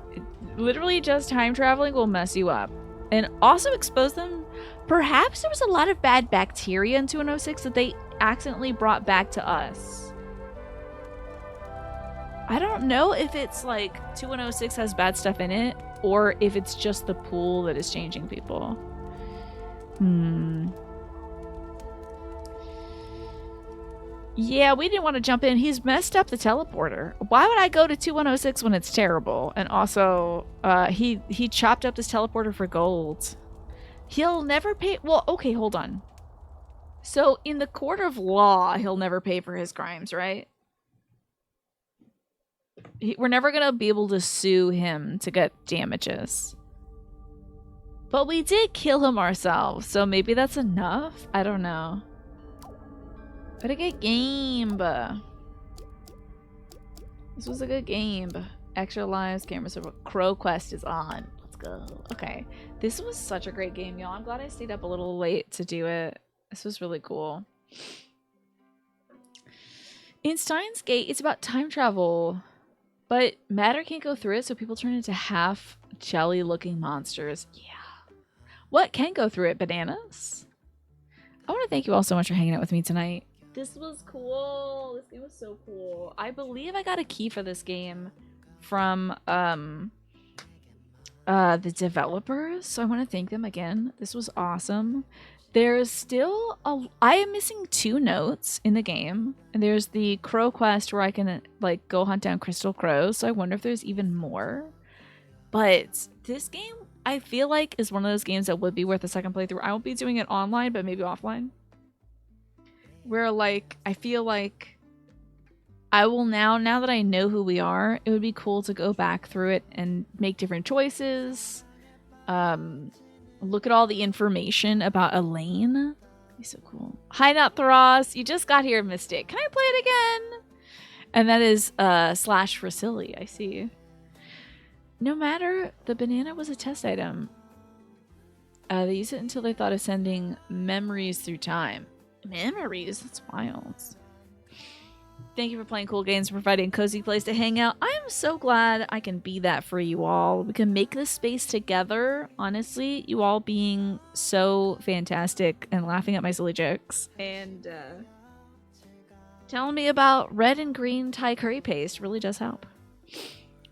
literally just time traveling will mess you up. And also expose them. Perhaps there was a lot of bad bacteria in 2106 that they accidentally brought back to us. I don't know if it's like 2106 has bad stuff in it, or if it's just the pool that is changing people. Yeah, we didn't want to jump in. He's messed up the teleporter. Why would I go to 2106 when it's terrible? And also, he chopped up this teleporter for gold. He'll never pay. Well, okay, hold on. So in the court of law, he'll never pay for his crimes, right? We're never going to be able to sue him to get damages. But we did kill him ourselves, so maybe that's enough? I don't know. But a good game. This was a good game. Extra lives, camera server. Crow Quest is on. Let's go. Okay. This was such a great game, y'all. I'm glad I stayed up a little late to do it. This was really cool. In Steins Gate, it's about time travel. But matter can't go through it, so people turn into half jelly-looking monsters. Yeah. What can go through it? Bananas? I want to thank you all so much for hanging out with me tonight. This was cool. This game was so cool. I believe I got a key for this game from the developers, so I want to thank them again. This was awesome. There's still I am missing 2 notes in the game, and there's the crow quest where I can like go hunt down crystal crows, so I wonder if there's even more. But this game, I feel like, is one of those games that would be worth a second playthrough. I won't be doing it online, but maybe offline. Where like I feel like I will now that I know who we are, it would be cool to go back through it and make different choices. Look at all the information about Elaine. That'd be so cool. Hi, Not Thras. You just got here, Mystic. Can I play it again? And that is slash for silly. I see. No matter, the banana was a test item. They used it until they thought of sending memories through time. Memories? That's wild. Thank you for playing cool games and providing a cozy place to hang out. I am so glad I can be that for you all. We can make this space together. Honestly, you all being so fantastic and laughing at my silly jokes. And telling me about red and green Thai curry paste really does help.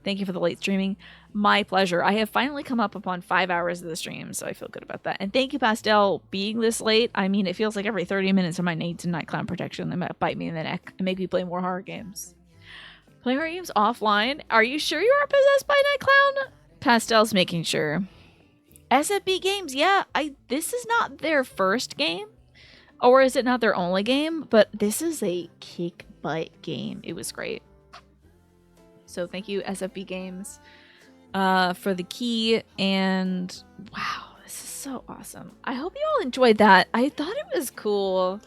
Thank you for the late streaming. My pleasure. I have finally come up upon 5 hours of the stream, so I feel good about that. And thank you, Pastel, being this late. I mean, it feels like every 30 minutes I might need some night clown protection. They might bite me in the neck and make me play more horror games. Play horror games offline? Are you sure you are possessed by Night Clown? Pastel's making sure. SFB Games, yeah. This is not their first game. Or is it not their only game? But this is a kick butt game. It was great. So thank you, SFB Games. For the key, and wow, this is so awesome. I hope you all enjoyed that. I thought it was cool.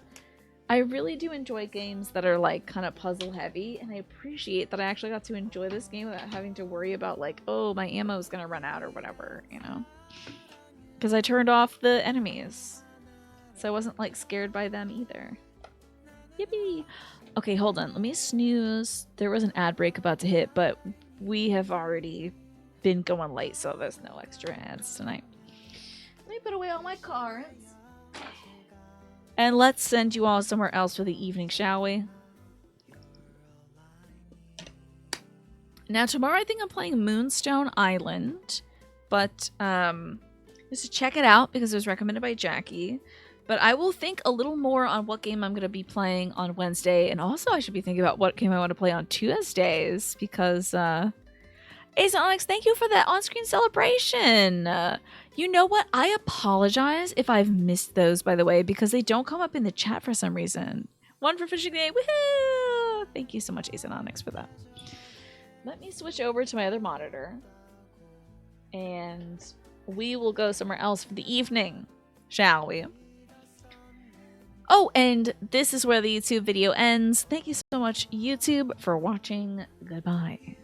I really do enjoy games that are like kind of puzzle heavy, and I appreciate that I actually got to enjoy this game without having to worry about like, oh, my ammo is gonna run out or whatever, you know, because I turned off the enemies, so I wasn't like scared by them either. Yippee! Okay, hold on, let me snooze. There was an ad break about to hit, but we have already been going late, so there's no extra ads tonight. Let me put away all my cards. And let's send you all somewhere else for the evening, shall we? Now, tomorrow I think I'm playing Moonstone Island, but just to check it out because it was recommended by Jackie. But I will think a little more on what game I'm going to be playing on Wednesday, and also I should be thinking about what game I want to play on Tuesdays because Ace Onyx, thank you for that on-screen celebration. You know what? I apologize if I've missed those, by the way, because they don't come up in the chat for some reason. One for Fishing Day. Woohoo! Thank you so much, Ace Onyx, for that. Let me switch over to my other monitor. And we will go somewhere else for the evening, shall we? Oh, and this is where the YouTube video ends. Thank you so much, YouTube, for watching. Goodbye.